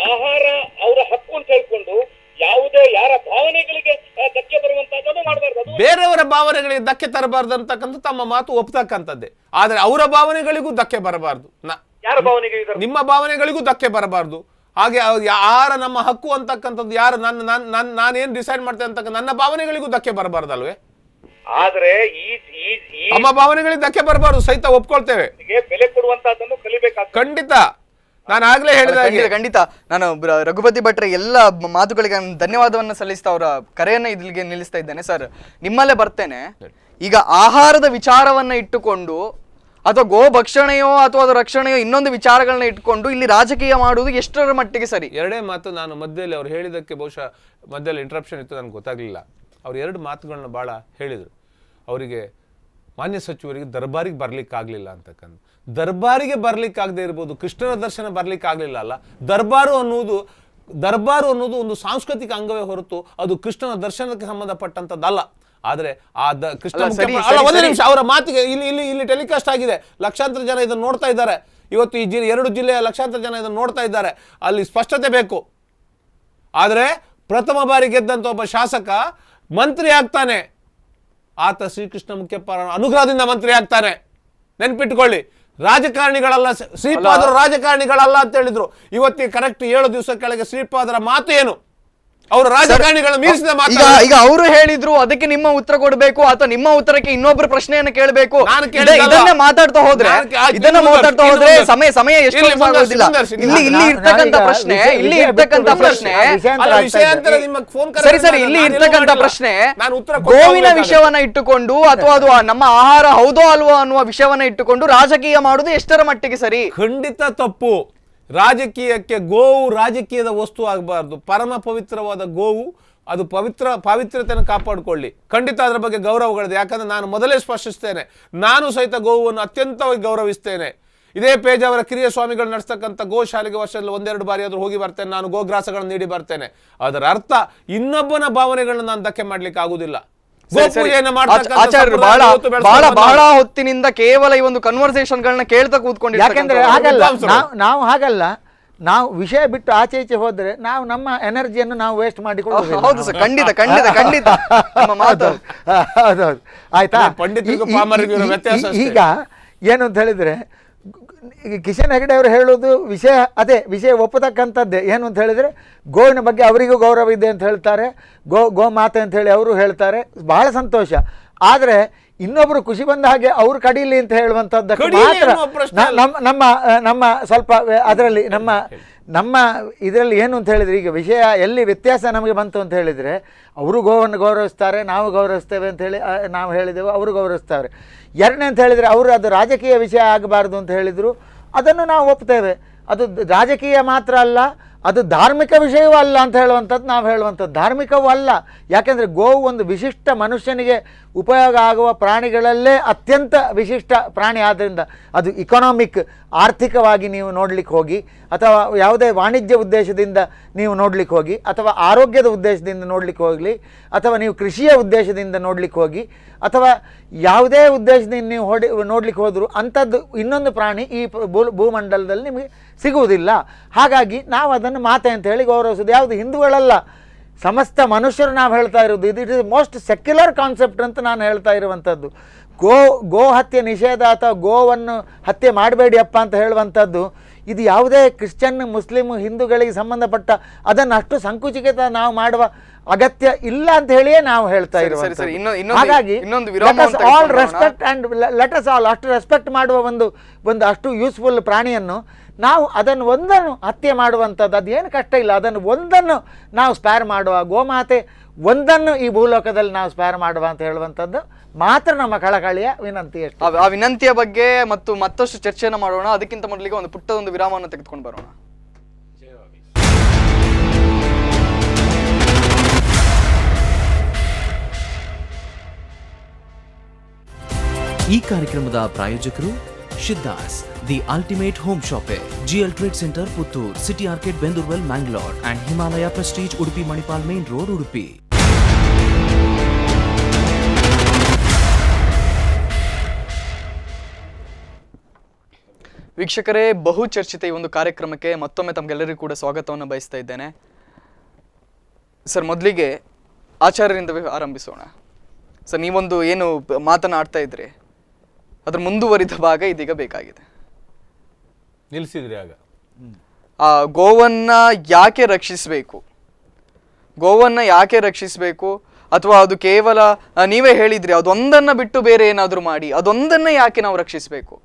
ಆಹಾರ ಅವರ ಹಕ್ಕು ಅಂತ ಹೇಳ್ಕೊಂಡು ಯಾವುದೇ ಯಾರ ಭಾವನೆಗಳಿಗೆ ಧಕ್ಕೆ ಬರುವಂತಹದ್ದನ್ನು ಮಾಡಬಾರ್ದು. ಬೇರೆಯವರ ಭಾವನೆಗಳಿಗೆ ಧಕ್ಕೆ ತರಬಾರ್ದು ಅಂತಕ್ಕಂಥ ತಮ್ಮ ಮಾತು ಒಪ್ತಕ್ಕಂಥದ್ದೇ. ಆದ್ರೆ ಅವರ ಭಾವನೆಗಳಿಗೂ ಧಕ್ಕೆ ಬರಬಾರ್ದು, ಯಾರ ಭಾವನೆಗಳಿಗೆ, ನಿಮ್ಮ ಭಾವನೆಗಳಿಗೂ ಧಕ್ಕೆ ಬರಬಾರ್ದು. ಹಾಗೆ ಆಹಾರ ನಮ್ಮ ಹಕ್ಕು ಅಂತಕ್ಕಂಥದ್ದು ಯಾರು ನಾನೇನ್ ಡಿಸೈಡ್ ಮಾಡ್ತೇನೆ ಅಂತಕ್ಕ ನನ್ನ ಭಾವನೆಗಳಿಗೂ ಧಕ್ಕೆ ಬರಬಾರ್ದಲ್ವೇ? ಆದ್ರೆ ನಮ್ಮ ಭಾವನೆಗಳಿಗೆ ಧಕ್ಕೆ ಬರಬಾರ್ದು ಸಹಿತ ಒಪ್ಕೊಳ್ತೇವೆ. ಬೆಲೆ ಕೊಡುವಂತಹದ್ದನ್ನು ಕಲಿಬೇಕಾಗ್ತದೆ. ಖಂಡಿತ. ನಾನು ಆಗ್ಲೇ ಹೇಳಿದ ಖಂಡಿತ ನಾನು ರಘುಪತಿ ಭಟ್ರ ಎಲ್ಲ ಮಾತುಗಳಿಗೆ ಧನ್ಯವಾದವನ್ನು ಸಲ್ಲಿಸ್ತಾ ಅವರ ಕರೆಯನ್ನ ಇಲ್ಲಿಗೆ ನಿಲ್ಲಿಸ್ತಾ ಇದ್ದೇನೆ. ಸರ್ ನಿಮ್ಮಲ್ಲೇ ಬರ್ತೇನೆ. ಈಗ ಆಹಾರದ ವಿಚಾರವನ್ನ ಇಟ್ಟುಕೊಂಡು ಅಥವಾ ಗೋ ಭಕ್ಷಣೆಯೋ ಅಥವಾ ಅದು ರಕ್ಷಣೆಯೋ ಇನ್ನೊಂದು ವಿಚಾರಗಳನ್ನ ಇಟ್ಕೊಂಡು ಇಲ್ಲಿ ರಾಜಕೀಯ ಮಾಡುವುದು ಎಷ್ಟರ ಮಟ್ಟಿಗೆ ಸರಿ? ಎರಡೇ ಮಾತು ನಾನು ಮಧ್ಯದಲ್ಲಿ ಅವ್ರು ಹೇಳಿದಕ್ಕೆ ಬಹುಶಃ ಮಧ್ಯದಲ್ಲಿ ಇಂಟ್ರಪ್ಷನ್ ಇತ್ತು, ನನಗೆ ಗೊತ್ತಾಗ್ಲಿಲ್ಲ. ಅವ್ರು ಎರಡು ಮಾತುಗಳನ್ನ ಬಹಳ ಹೇಳಿದರು. ಅವರಿಗೆ ಮಾನ್ಯ ಸಚಿವರಿಗೆ ದರ್ಬಾರಿಗೆ ಬರ್ಲಿಕ್ಕಾಗಲಿಲ್ಲ ಅಂತಕ್ಕಂಥ. ದರ್ಬಾರಿಗೆ ಬರ್ಲಿಕ್ಕಾಗದೆ ಇರ್ಬೋದು, ಕೃಷ್ಣನ ದರ್ಶನ ಬರ್ಲಿಕ್ಕಾಗಲಿಲ್ಲ ಅಲ್ಲ. ದರ್ಬಾರು ಅನ್ನೋದು ಒಂದು ಸಾಂಸ್ಕೃತಿಕ ಅಂಗವೇ ಹೊರತು ಅದು ಕೃಷ್ಣನ ದರ್ಶನಕ್ಕೆ ಸಂಬಂಧಪಟ್ಟಂತದ್ದಲ್ಲ. ಆದ್ರೆ ಕೃಷ್ಣ ಒಂದು ನಿಮಿಷ, ಅವರ ಮಾತಿಗೆ ಇಲ್ಲಿ ಟೆಲಿಕಾಸ್ಟ್ ಆಗಿದೆ, ಲಕ್ಷಾಂತರ ಜನ ಇದನ್ನು ನೋಡ್ತಾ ಇದ್ದಾರೆ. ಇವತ್ತು ಈ 2 ಜಿಲ್ಲೆಯ ಲಕ್ಷಾಂತರ ಜನ ಇದನ್ನು ನೋಡ್ತಾ ಇದ್ದಾರೆ. ಅಲ್ಲಿ ಸ್ಪಷ್ಟತೆ ಬೇಕು. ಆದ್ರೆ ಪ್ರಥಮ ಬಾರಿ ಗೆದ್ದಂತ ಒಬ್ಬ ಶಾಸಕ ಮಂತ್ರಿ ಆಗ್ತಾನೆ, ಆತ ಶ್ರೀಕೃಷ್ಣ ಮುಖ್ಯಪ್ಪ ಅನುಗ್ರಹದಿಂದ ಮಂತ್ರಿ ಆಗ್ತಾನೆ. ನೆನ್ಪಿಟ್ಕೊಳ್ಳಿ, ರಾಜಕಾರಣಿಗಳಲ್ಲ ಶ್ರೀಪಾದರು, ರಾಜಕಾರಣಿಗಳಲ್ಲ ಅಂತ ಹೇಳಿದ್ರು. ಇವತ್ತಿಗೆ ಕರೆಕ್ಟ್ 7 ದಿವಸ ಕೆಳಗೆ ಶ್ರೀಪಾದರ ಮಾತು ಏನು? ಅವರು ರಾಜಕಾರಣಿಗಳ ಮೀರಿಸಿದ ಮಾತು. ಈಗ ಅವರು ಹೇಳಿದ್ರು, ಅದಕ್ಕೆ ನಿಮ್ಮ ಉತ್ತರ ಕೊಡಬೇಕು ಅಥವಾ ನಿಮ್ಮ ಉತ್ತರಕ್ಕೆ ಇನ್ನೊಬ್ಬರು ಪ್ರಶ್ನೆಯನ್ನು ಕೇಳಬೇಕು. ಇದನ್ನ ಮಾತಾಡ್ತಾ ಹೋದ್ರೆ ಸಮಯ ಎಷ್ಟು ಆಗೋದಿಲ್ಲ. ಇಲ್ಲಿ ಇರ್ತಕ್ಕಂಥ ಪ್ರಶ್ನೆ ಸರಿ ಇಲ್ಲಿ ಇರ್ತಕ್ಕಂಥ ಪ್ರಶ್ನೆ ಗೋವಿನ ವಿಷಯವನ್ನ ಇಟ್ಟುಕೊಂಡು ಅಥವಾ ಅದು ನಮ್ಮ ಆಹಾರ ಹೌದೋ ಅಲ್ವೋ ಅನ್ನುವ ವಿಷಯವನ್ನ ಇಟ್ಟುಕೊಂಡು ರಾಜಕೀಯ ಮಾಡುವುದು ಎಷ್ಟರ ಮಟ್ಟಿಗೆ ಸರಿ? ಖಂಡಿತ ತಪ್ಪು. ರಾಜಕೀಯಕ್ಕೆ ಗೋವು ರಾಜಕೀಯದ ವಸ್ತು ಆಗಬಾರ್ದು. ಪರಮ ಪವಿತ್ರವಾದ ಗೋವು ಅದು ಪಾವಿತ್ರ್ಯತೆಯನ್ನು ಕಾಪಾಡಿಕೊಳ್ಳಿ. ಖಂಡಿತ ಅದರ ಬಗ್ಗೆ ಗೌರವಗಳಿದೆ. ಯಾಕಂದ್ರೆ ನಾನು ಮೊದಲೇ ಸ್ಪರ್ಶಿಸ್ತೇನೆ, ನಾನು ಸಹಿತ ಗೋವನ್ನು ಅತ್ಯಂತವಾಗಿ ಗೌರವಿಸ್ತೇನೆ. ಇದೇ ಪೇಜ್ ಅವರ ಕಿರಿಯ ಸ್ವಾಮಿಗಳು ನಡೆಸ್ತಕ್ಕಂಥ ಗೋಶಾಲೆಗೆ ವರ್ಷದಲ್ಲಿ 1-2 ಬಾರಿ ಆದ್ರೂ ಹೋಗಿ ಬರ್ತೇನೆ. ನಾನು ಗೋಗ್ರಾಸಗಳನ್ನು ನೀಡಿ ಬರ್ತೇನೆ. ಅದರ ಅರ್ಥ ಇನ್ನೊಬ್ಬನ ಭಾವನೆಗಳನ್ನ ನಾನು ಧಕ್ಕೆ ಮಾಡ್ಲಿಕ್ಕೆ ಆಗುದಿಲ್ಲ. ಆಚಾರ್ಯರು ಬಹಳ ಹೊತ್ತಿನಿಂದ ಕೇವಲ ಈ ಒಂದು ಕನ್ವರ್ಸೇಷನ್ ಗಳನ್ನ ಕೇಳ್ತಾ ಕೂತ್ಕೊಂಡು, ಯಾಕಂದ್ರೆ ಹಾಗಲ್ಲ, ನಾವು ಹಾಗಲ್ಲ, ನಾವು ವಿಷಯ ಬಿಟ್ಟು ಆಚೆ ಈಚೆ ಹೋದ್ರೆ ನಾವು ನಮ್ಮ ಎನರ್ಜಿಯನ್ನು ನಾವು ವೇಸ್ಟ್ ಮಾಡಿಕೊಳ್ಳೋದು. ಹೌದು ಸರ್, ಖಂಡಿತ ಹೌದೌದು. ಆಯ್ತಾ? ಈಗ ಏನು ಅಂತ ಹೇಳಿದ್ರೆ, ಕಿಶನ್ ಹೆಗಡೆ ಅವರು ಹೇಳೋದು ವಿಷಯ ಒಪ್ಪತಕ್ಕಂಥದ್ದೇ. ಏನು ಅಂತ ಹೇಳಿದರೆ, ಗೋವಿನ ಬಗ್ಗೆ ಅವರಿಗೂ ಗೌರವ ಇದೆ ಅಂತ ಹೇಳ್ತಾರೆ, ಗೋ ಮಾತೆ ಅಂತ ಹೇಳಿ ಅವರು ಹೇಳ್ತಾರೆ, ಬಹಳ ಸಂತೋಷ. ಆದರೆ ಇನ್ನೊಬ್ರು ಖುಷಿ ಬಂದ ಹಾಗೆ ಅವ್ರು ಕಡೀಲಿ ಅಂತ ಹೇಳುವಂಥದ್ದಕ್ಕೆ ಮಾತ್ರ ನಮ್ಮ ಸ್ವಲ್ಪ ಅದರಲ್ಲಿ ನಮ್ಮ ಇದರಲ್ಲಿ ಏನು ಅಂತ ಹೇಳಿದರೆ, ಈಗ ವಿಷಯ ಎಲ್ಲಿ ವ್ಯತ್ಯಾಸ ನಮಗೆ ಬಂತು ಅಂತ ಹೇಳಿದರೆ, ಅವರು ಗೋವನ್ನು ಗೌರವಿಸ್ತಾರೆ, ನಾವು ಗೌರವಿಸ್ತೇವೆ ಅಂತ ಹೇಳಿ ನಾವು ಹೇಳಿದೆವು, ಅವರು ಗೌರವಿಸ್ತಾರೆ. ಎರಡನೇ ಅಂತ ಹೇಳಿದರೆ, ಅವರು ಅದು ರಾಜಕೀಯ ವಿಷಯ ಆಗಬಾರ್ದು ಅಂತ ಹೇಳಿದರು, ಅದನ್ನು ನಾವು ಒಪ್ತೇವೆ. ಅದು ರಾಜಕೀಯ ಮಾತ್ರ ಅಲ್ಲ, ಅದು ಧಾರ್ಮಿಕ ವಿಷಯವೂ ಅಲ್ಲ ಅಂತ ಹೇಳುವಂಥದ್ದು ನಾವು ಹೇಳುವಂಥದ್ದು. ಧಾರ್ಮಿಕವೂ ಅಲ್ಲ, ಯಾಕೆಂದರೆ ಗೋವು ಒಂದು ವಿಶಿಷ್ಟ ಮನುಷ್ಯನಿಗೆ ಉಪಯೋಗ ಆಗುವ ಪ್ರಾಣಿಗಳಲ್ಲೇ ಅತ್ಯಂತ ವಿಶಿಷ್ಟ ಪ್ರಾಣಿ. ಆದ್ದರಿಂದ ಅದು ಇಕನಾಮಿಕ್, ಆರ್ಥಿಕವಾಗಿ ನೀವು ನೋಡಲಿಕ್ಕೆ ಹೋಗಿ, ಅಥವಾ ಯಾವುದೇ ವಾಣಿಜ್ಯ ಉದ್ದೇಶದಿಂದ ನೀವು ನೋಡಲಿಕ್ಕೆ ಹೋಗಿ, ಅಥವಾ ಆರೋಗ್ಯದ ಉದ್ದೇಶದಿಂದ ನೋಡಲಿಕ್ಕೆ ಹೋಗಲಿ, ಅಥವಾ ನೀವು ಕೃಷಿಯ ಉದ್ದೇಶದಿಂದ ನೋಡಲಿಕ್ಕೆ ಹೋಗಿ, ಅಥವಾ ಯಾವುದೇ ಉದ್ದೇಶದಿಂದ ನೀವು ನೋಡಲಿಕ್ಕೆ ಹೋದರೂ ಅಂಥದ್ದು ಇನ್ನೊಂದು ಪ್ರಾಣಿ ಈ ಭೂಮಂಡಲದಲ್ಲಿ ನಿಮಗೆ ಸಿಗುವುದಿಲ್ಲ. ಹಾಗಾಗಿ ನಾವು ಅದನ್ನು ಮಾತೆ ಅಂತ ಹೇಳಿ ಗೌರವಿಸೋದು. ಯಾವುದು ಹಿಂದೂಗಳಲ್ಲ, ಸಮಸ್ತ ಮನುಷ್ಯರು ನಾವು ಹೇಳ್ತಾ ಇರೋದು. It is most secular concept ಅಂತ ನಾನು ಹೇಳ್ತಾ ಇರುವಂಥದ್ದು. ಗೋ ಹತ್ಯೆ ನಿಷೇಧ ಅಥವಾ ಗೋವನ್ನು ಹತ್ಯೆ ಮಾಡಬೇಡಿಯಪ್ಪ ಅಂತ ಹೇಳುವಂಥದ್ದು ಇದು ಯಾವುದೇ ಕ್ರಿಶ್ಚಿಯನ್, ಮುಸ್ಲಿಮ್, ಹಿಂದೂಗಳಿಗೆ ಸಂಬಂಧಪಟ್ಟ ಅದನ್ನು ಅಷ್ಟು ಸಂಕುಚಿತ ನಾವು ಮಾಡುವ ಅಗತ್ಯ ಇಲ್ಲ ಅಂತ ಹೇಳಿಯೇ ನಾವು ಹೇಳ್ತಾ ಇರುವಂಥದ್ದು. ಹಾಗಾಗಿ all respect and let us all ಅಷ್ಟು ರೆಸ್ಪೆಕ್ಟ್ ಮಾಡುವ ಒಂದು ಅಷ್ಟು ಯೂಸ್ಫುಲ್ ಪ್ರಾಣಿಯನ್ನು ನಾವು ಅದನ್ನು ಒಂದನ್ನು ಹತ್ಯೆ ಮಾಡುವಂಥದ್ದು ಅದೇನು ಕಷ್ಟ ಇಲ್ಲ. ಅದನ್ನು ಒಂದನ್ನು ನಾವು ಸ್ಪೇರ್ ಮಾಡುವ, ಗೋಮಾತೆ ಒಂದನ್ನು ಈ ಭೂಲೋಕದಲ್ಲಿ ನಾವು ಸ್ಪೇರ್ ಮಾಡುವ ಅಂತ ಹೇಳುವಂಥದ್ದು ಮಾತ್ರ ನಮ್ಮ ಕಳಕಳಿಯ ವಿನಂತಿ. ಆ ವಿನಂತಿಯ ಬಗ್ಗೆ ಮತ್ತಷ್ಟು ಚರ್ಚೆಯನ್ನು ಮಾಡೋಣ. ಅದಕ್ಕಿಂತ ಮೊದಲಿಗೆ ಒಂದು ಪುಟ್ಟದೊಂದು ವಿರಾಮವನ್ನು ತೆಗೆದುಕೊಂಡು ಬರೋಣ. ಈ ಕಾರ್ಯಕ್ರಮದ ಪ್ರಾಯೋಜಕರು Shiddas the ultimate home shoppe, GL trade centre Puttur, city arcade Bendurwell Mangalore and Himalaya prestige Udupi Manipal main road Udupi. ವೀಕ್ಷಕರೇ, ಬಹು ಚರ್ಚಿತ ಈ ಒಂದು ಕಾರ್ಯಕ್ರಮಕ್ಕೆ ಮತ್ತೊಮ್ಮೆ ತಮಗೆಲ್ಲರಿಗೂ ಕೂಡ ಸ್ವಾಗತವನ್ನು ಬಯಸ್ತಾ ಇದ್ದೇನೆ. ಸರ್, ಮೊದಲಿಗೆ ಆಚಾರ್ಯರಿಂದವೇ ಆರಂಭಿಸೋಣ. ಸರ್, ನೀವೊಂದು ಏನು ಮಾತನಾಡ್ತಾ ಇದ್ರಿ ಅದ್ರ ಮುಂದುವರಿದ ಭಾಗ ಇದೀಗ ಬೇಕಾಗಿದೆ. ನಿಲ್ಲಿಸಿದ್ರಿ ಆಗ ಆ ಗೋವನ್ನ ಯಾಕೆ ರಕ್ಷಿಸಬೇಕು, ಅಥವಾ ಅದು ಕೇವಲ ನೀವೇ ಹೇಳಿದ್ರಿ ಅದೊಂದನ್ನ ಬಿಟ್ಟು ಬೇರೆ ಏನಾದರೂ ಮಾಡಿ, ಅದೊಂದನ್ನ ಯಾಕೆ ನಾವು ರಕ್ಷಿಸಬೇಕು?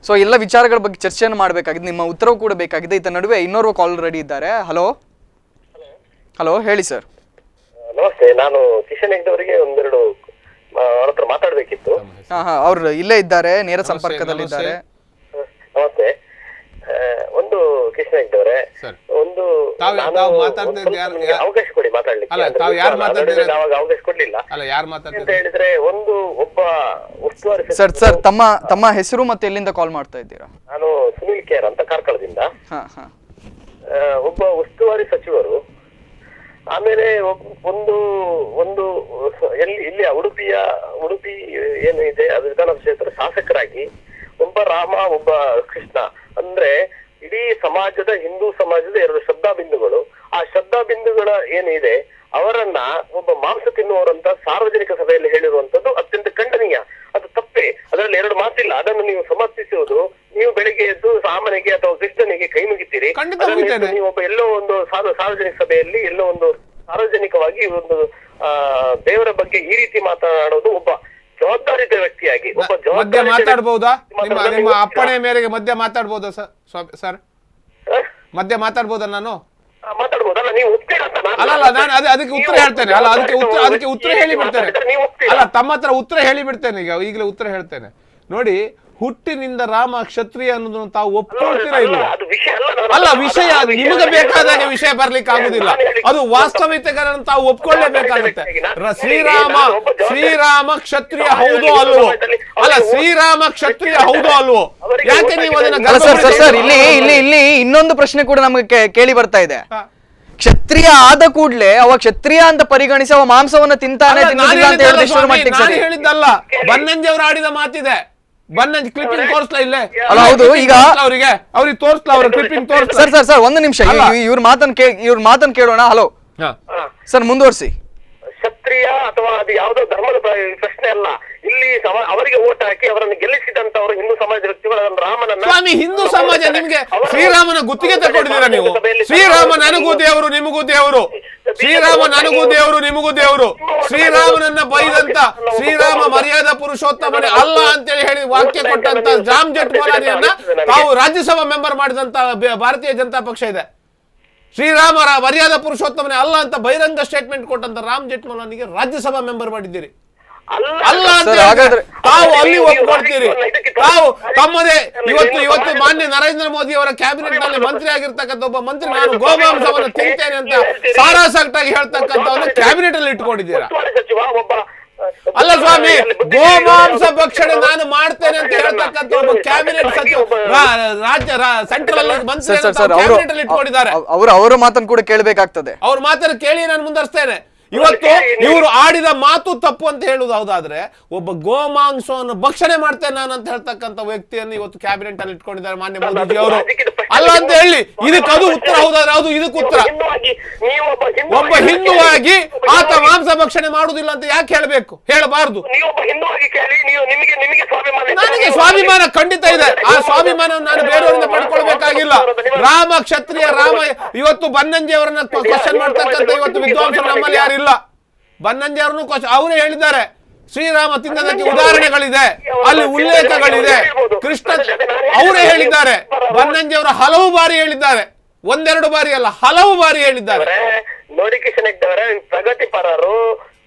ಸೊ ಎಲ್ಲ ವಿಚಾರಗಳ ಬಗ್ಗೆ ಚರ್ಚೆಯನ್ನು ಮಾಡಬೇಕಾಗಿದೆ, ನಿಮ್ಮ ಉತ್ತರವು ಕೂಡ ಬೇಕಾಗಿದೆ. ಇದರ ನಡುವೆ ಇನ್ನೋರ್ವ ಕಾಲ್ ರೆಡಿ ಇದ್ದಾರೆ. ಹಲೋ, ಹೇಳಿ ಸರ್. ನಮಸ್ತೆ, ನಾನು ಕಿಶನ್ ಹೆಗ್ಡೆಯವರಿಗೆ ಒಂದೆರಡು ಅವ್ರ ಹತ್ರ ಮಾತಾಡ್ಬೇಕಿತ್ತು. ಅವ್ರು ಇಲ್ಲೇ ಇದ್ದಾರೆ, ನೇರ ಸಂಪರ್ಕದಲ್ಲಿದ್ದಾರೆ. ನಮಸ್ತೆ. ಒಂದು ಕಿಶನ್ ಹೆಗ್ಡೆಯವರೇ, ಒಂದು ಅವಕಾಶ ಕೊಡಿ ಮಾತಾಡ್ಲಿಕ್ಕೆ. ಅವಕಾಶ ಕೊಡ್ಲಿಲ್ಲ ಅಂತ ಹೇಳಿದ್ರೆ ಒಬ್ಬ ಉಸ್ತುವಾರಿ ಸರ್ ತಮ್ಮ ಹೆಸರು ಮತ್ತೆ ಎಲ್ಲಿಂದ ಕಾಲ್ ಮಾಡ್ತಾ ಇದ್ದೀರಾ? ನಾನು ಸುನಿಲ್ ಕೇರ್ ಅಂತ ಕಾರ್ಕಳದಿಂದ. ಒಬ್ಬ ಉಸ್ತುವಾರಿ ಸಚಿವರು, ಆಮೇಲೆ ಒಂದು ಇಲ್ಲಿ ಉಡುಪಿ ಏನು ಇದೆ ಅದು ವಿಧಾನಸಭಾ ಕ್ಷೇತ್ರ ಶಾಸಕರಾಗಿ ಒಬ್ಬ ರಾಮ, ಒಬ್ಬ ಕೃಷ್ಣ, ಅಂದ್ರೆ ಇಡೀ ಸಮಾಜದ, ಹಿಂದೂ ಸಮಾಜದ ಎರಡು ಶ್ರದ್ಧಾಬಿಂದುಗಳು. ಆ ಶ್ರದ್ಧಾಬಿಂದುಗಳ ಏನಿದೆ ಅವರನ್ನ ಒಬ್ಬ ಮಾಂಸ ತಿನ್ನುವವರಂತ ಸಾರ್ವಜನಿಕ ಸಭೆಯಲ್ಲಿ ಹೇಳಿರುವಂತದ್ದು ಅತ್ಯಂತ ಖಂಡನೀಯ. ಅದು ತಪ್ಪೇ, ಅದರಲ್ಲಿ ಎರಡು ಮಾತಿಲ್ಲ. ಅದನ್ನು ನೀವು ಸಮರ್ಥಿಸುವುದು, ನೀವು ಬೆಳಿಗ್ಗೆ ಎದ್ದು ಸಾಮಾನ್ಯಗೆ ಅಥವಾ ಕೃಷ್ಣನಿಗೆ ಕೈ ಮುಗಿತೀರಿ. ನೀವು ಒಬ್ಬ ಎಲ್ಲೋ ಒಂದು ಸಾರ್ವಜನಿಕ ಸಭೆಯಲ್ಲಿ ಎಲ್ಲೋ ಒಂದು ಸಾರ್ವಜನಿಕವಾಗಿ ಒಂದು ದೇವರ ಬಗ್ಗೆ ಈ ರೀತಿ ಮಾತನಾಡೋದು ಒಬ್ಬ ಜವಾಬ್ದಾರಿತ ವ್ಯಕ್ತಿಯಾಗಿ ಮಧ್ಯ ಮಾತಾಡಬಹುದಾ? ನಿಮ್ಮ ಅಪ್ಪಣೆ ಮೇರೆಗೆ ಮಧ್ಯ ಮಾತಾಡಬಹುದಾ ಸರ್? ಮಧ್ಯ ಮಾತಾಡಬಹುದಾ? ನಾನು ಮಾತಾಡ್ಬೋದಲ್ಲ, ನೀವು ಅಲ್ಲ ನಾನು ಅದಕ್ಕೆ ಉತ್ತರ ಹೇಳ್ತೇನೆ. ಅಲ್ಲ ಅದಕ್ಕೆ ಉತ್ತರ ಹೇಳಿ ಬಿಡ್ತೇನೆ. ಅಲ್ಲ, ತಮ್ಮ ಹತ್ರ ಉತ್ತರ ಹೇಳಿ ಬಿಡ್ತೇನೆ. ಈಗಲೇ ಉತ್ತರ ಹೇಳ್ತೇನೆ ನೋಡಿ. ಹುಟ್ಟಿನಿಂದ ರಾಮ ಕ್ಷತ್ರಿಯ ಅನ್ನೋದನ್ನು ತಾವು ಒಪ್ಕೊಳ್ತೀರಾ ಇಲ್ವಾ? ಅಲ್ಲ, ವಿಷಯ ನಿಮಗೆ ಬೇಕಾದಾಗ ವಿಷಯ ಬರ್ಲಿಕ್ಕೆ ಆಗುದಿಲ್ಲ. ಅದು ವಾಸ್ತವಿಕತೆಗಳನ್ನು ತಾವು ಒಪ್ಕೊಳ್ಳೇಬೇಕಾಗುತ್ತೆ. ಶ್ರೀರಾಮ ಕ್ಷತ್ರಿಯ ಹೌದೋ ಅಲ್ವೋ? ಅಲ್ಲ, ಶ್ರೀರಾಮ ಕ್ಷತ್ರಿಯ ಹೌದೋ ಅಲ್ವೋ? ಯಾಕೆ ನೀವು ಅದನ್ನ ಇಲ್ಲಿ ಇನ್ನೊಂದು ಪ್ರಶ್ನೆ ಕೂಡ ನಮಗೆ ಕೇಳಿ ಬರ್ತಾ ಇದೆ. ಕ್ಷತ್ರಿಯ ಆದ ಕೂಡಲೇ ಅವ ಕ್ಷತ್ರಿಯ ಅಂತ ಪರಿಗಣಿಸಿ ಅವ ಮಾಂಸವನ್ನ ತಿಂತಾನೆ ಹೇಳಿದ್ದಲ್ಲ. ಬನ್ನಂಜಿ ಅವರು ಆಡಿದ ಮಾತಿದೆ. ಬನ್ನಂಜಿ ಕ್ಲಿಪ್ಪಿಂಗ್ ತೋರಿಸ್ಲಾ ಇಲ್ಲೇ? ಹೌದು, ಈಗ ಅವ್ರಿಗೆ ತೋರಿಸ್ಲಾ, ಅವ್ರ ಕ್ಲಿಪ್ಪಿಂಗ್ ತೋರಿಸ್ಲಾ? ಸರ್ ಒಂದು ನಿಮಿಷ, ಇವ್ರ ಮಾತನ್ನ ಕೇಳೋಣ. ಹಲೋ ಸರ್, ಮುಂದುವರಿಸಿ. ಕ್ಷತ್ರಿಯ ಅಥವಾ ಅದು ಯಾವುದೋ ಧರ್ಮದ ಪ್ರಶ್ನೆ ಅಲ್ಲ. ಇಲ್ಲಿ ಅವರಿಗೆ ಓಟ್ ಹಾಕಿ ಅವರನ್ನು ಗೆಲ್ಲಿಸಿದಂತವರು ಹಿಂದೂ ಸಮಾಜ ವ್ಯಕ್ತಿಗಳು ರಾಮನನ್ನ. ಸ್ವಾಮಿ, ಹಿಂದೂ ಸಮಾಜ ನಿಮ್ಗೆ ಶ್ರೀರಾಮನ ಗುತ್ತಿಗೆ ತಗೊಂಡಿದ್ದೀರಾ ನೀವು? ಶ್ರೀರಾಮ ನನಗೂ ದೇವರು ನಿಮಗೂ ದೇವರು, ಶ್ರೀರಾಮ ನನಗೂ ದೇವರು ನಿಮಗೂ ದೇವರು. ಶ್ರೀರಾಮನನ್ನ ಬೈದಂತ, ಶ್ರೀರಾಮ ಮರ್ಯಾದಾ ಪುರುಷೋತ್ತಮನೇ ಅಲ್ಲ ಅಂತೇಳಿ ಹೇಳಿ ವಾಕ್ಯ ಕೊಟ್ಟಂತ ಜಾಮ್ ಜೇಠ್ಮಲಾನಿಯನ್ನ ತಾವು ರಾಜ್ಯಸಭಾ ಮೆಂಬರ್ ಮಾಡಿದಂತ ಭಾರತೀಯ ಜನತಾ ಪಕ್ಷ ಇದೆ. ಶ್ರೀರಾಮ ಮರ್ಯಾದಾ ಪುರುಷೋತ್ತಮನೇ ಅಲ್ಲ ಅಂತ ಬಹಿರಂಗ ಸ್ಟೇಟ್ಮೆಂಟ್ ಕೊಟ್ಟಂತ ರಾಮ್ ಜೇಠ್ಮಲಾನಿಗೆ ರಾಜ್ಯಸಭಾ ಮೆಂಬರ್ ಮಾಡಿದ್ದೀರಿ. ಅಲ್ಲ ಅಂತ ಸರ್, ಹಾಗಾದ್ರೆ ತಾವು ಅಲ್ಲಿ ಒಪ್ಕೊಳ್ತೀರಿ. ತಾವು ತಮ್ಮದೇ ಇವತ್ತು ಮಾನ್ಯ ನರೇಂದ್ರ ಮೋದಿ ಅವರ ಕ್ಯಾಬಿನೆಟ್ ನಲ್ಲಿ ಮಂತ್ರಿ ಆಗಿರ್ತಕ್ಕಂಥ ಒಬ್ಬ ಮಂತ್ರಿ ನಾನು ಗೋಮಾಂಸವನ್ನು ತಿಂತೇನೆ ಅಂತ ಸಾರಾಸಗಟಾಗಿ ಹೇಳ್ತಕ್ಕಂಥವನ್ನ ಕ್ಯಾಬಿನೆಟ್ ಅಲ್ಲಿ ಇಟ್ಕೊಂಡಿದ್ದೀರಾ? ಸಚಿವ ಒಬ್ಬ ಅಲ್ಲ ಸ್ವಾಮಿ, ಗೋಮಾಂಸ ಭಕ್ಷಣೆ ನಾನು ಮಾಡ್ತೇನೆ ಅಂತ ಹೇಳ್ತಕ್ಕಂಥ ಒಬ್ಬ ಕ್ಯಾಬಿನೆಟ್ ಸಚಿವ ರಾಜ್ಯ ಸೆಂಟ್ರಲ್ ಮಂತ್ರಿ ಕ್ಯಾಬಿನೆಟ್ ಅಲ್ಲಿ ಇಟ್ಕೊಂಡಿದ್ದಾರೆ. ಅವರ ಮಾತನ್ನು ಕೂಡ ಕೇಳಬೇಕಾಗ್ತದೆ. ಅವ್ರ ಮಾತನ್ನು ಕೇಳಿ ನಾನು ಮುಂದರ್ಸ್ತೇನೆ. ಇವತ್ತು ಇವರು ಆಡಿದ ಮಾತು ತಪ್ಪು ಅಂತ ಹೇಳುದು ಹೌದಾದ್ರೆ, ಒಬ್ಬ ಗೋಮಾಂಸವನ್ನು ಭಕ್ಷಣೆ ಮಾಡ್ತೇನೆ ನಾನು ಅಂತ ಹೇಳ್ತಕ್ಕಂಥ ವ್ಯಕ್ತಿಯನ್ನು ಇವತ್ತು ಕ್ಯಾಬಿನೆಟ್ ಅಲ್ಲಿ ಇಟ್ಕೊಂಡಿದ್ದಾರೆ ಮಾನ್ಯ ಮೋದಿಜಿ ಅವರು. ಅಲ್ಲ ಅಂತ ಹೇಳಿ ಇದಕ್ಕೆ ಅದು ಉತ್ತರ ಹೌದಾದ್ರೆ ಹೌದು, ಇದಕ್ಕೆ ಉತ್ತರ. ಒಬ್ಬ ಹಿಂದುವಾಗಿ ಆತ ಮಾಂಸ ಭಕ್ಷಣೆ ಮಾಡುವುದಿಲ್ಲ ಅಂತ ಯಾಕೆ ಹೇಳಬೇಕು? ಹೇಳಬಾರದು. ನನಗೆ ಸ್ವಾಭಿಮಾನ ಖಂಡಿತ ಇದೆ. ಆ ಸ್ವಾಭಿಮಾನ ನಾನು ಬೇರೆಯವರಿಂದ ಪಡ್ಕೊಳ್ಬೇಕಾಗಿಲ್ಲ. ರಾಮ ಕ್ಷತ್ರಿಯ ರಾಮ. ಇವತ್ತು ಬನ್ನಂಜಿ ಅವರನ್ನ ಕ್ವಶನ್ ಮಾಡ್ತಕ್ಕಂಥ ಇವತ್ತು ವಿದ್ವಾಂಸರು ನಮ್ಮಲ್ಲಿ ಯಾರಿಲ್ಲ. ಬನ್ನಂಜಿ ಅವರನ್ನು ಅವರೇ ಹೇಳಿದ್ದಾರೆ, ಶ್ರೀರಾಮ ತಿನ್ನದಕ್ಕೆ ಉದಾಹರಣೆಗಳಿದೆ, ಅಲ್ಲಿ ಉಲ್ಲೇಖಗಳಿದೆ. ಕೃಷ್ಣ ಅವರೇ ಹೇಳಿದ್ದಾರೆ. ಬನ್ನಂಜಿ ಅವರು ಹಲವು ಬಾರಿ ಹೇಳಿದ್ದಾರೆ, ಒಂದೆರಡು ಬಾರಿ ಅಲ್ಲ, ಹಲವು ಬಾರಿ ಹೇಳಿದ್ದಾರೆ. ನೋಡಿ ಕಿಶನ್ ಹೆಗ್ಡೆ ಅವರೇ, ಪ್ರಗತಿಪರರು,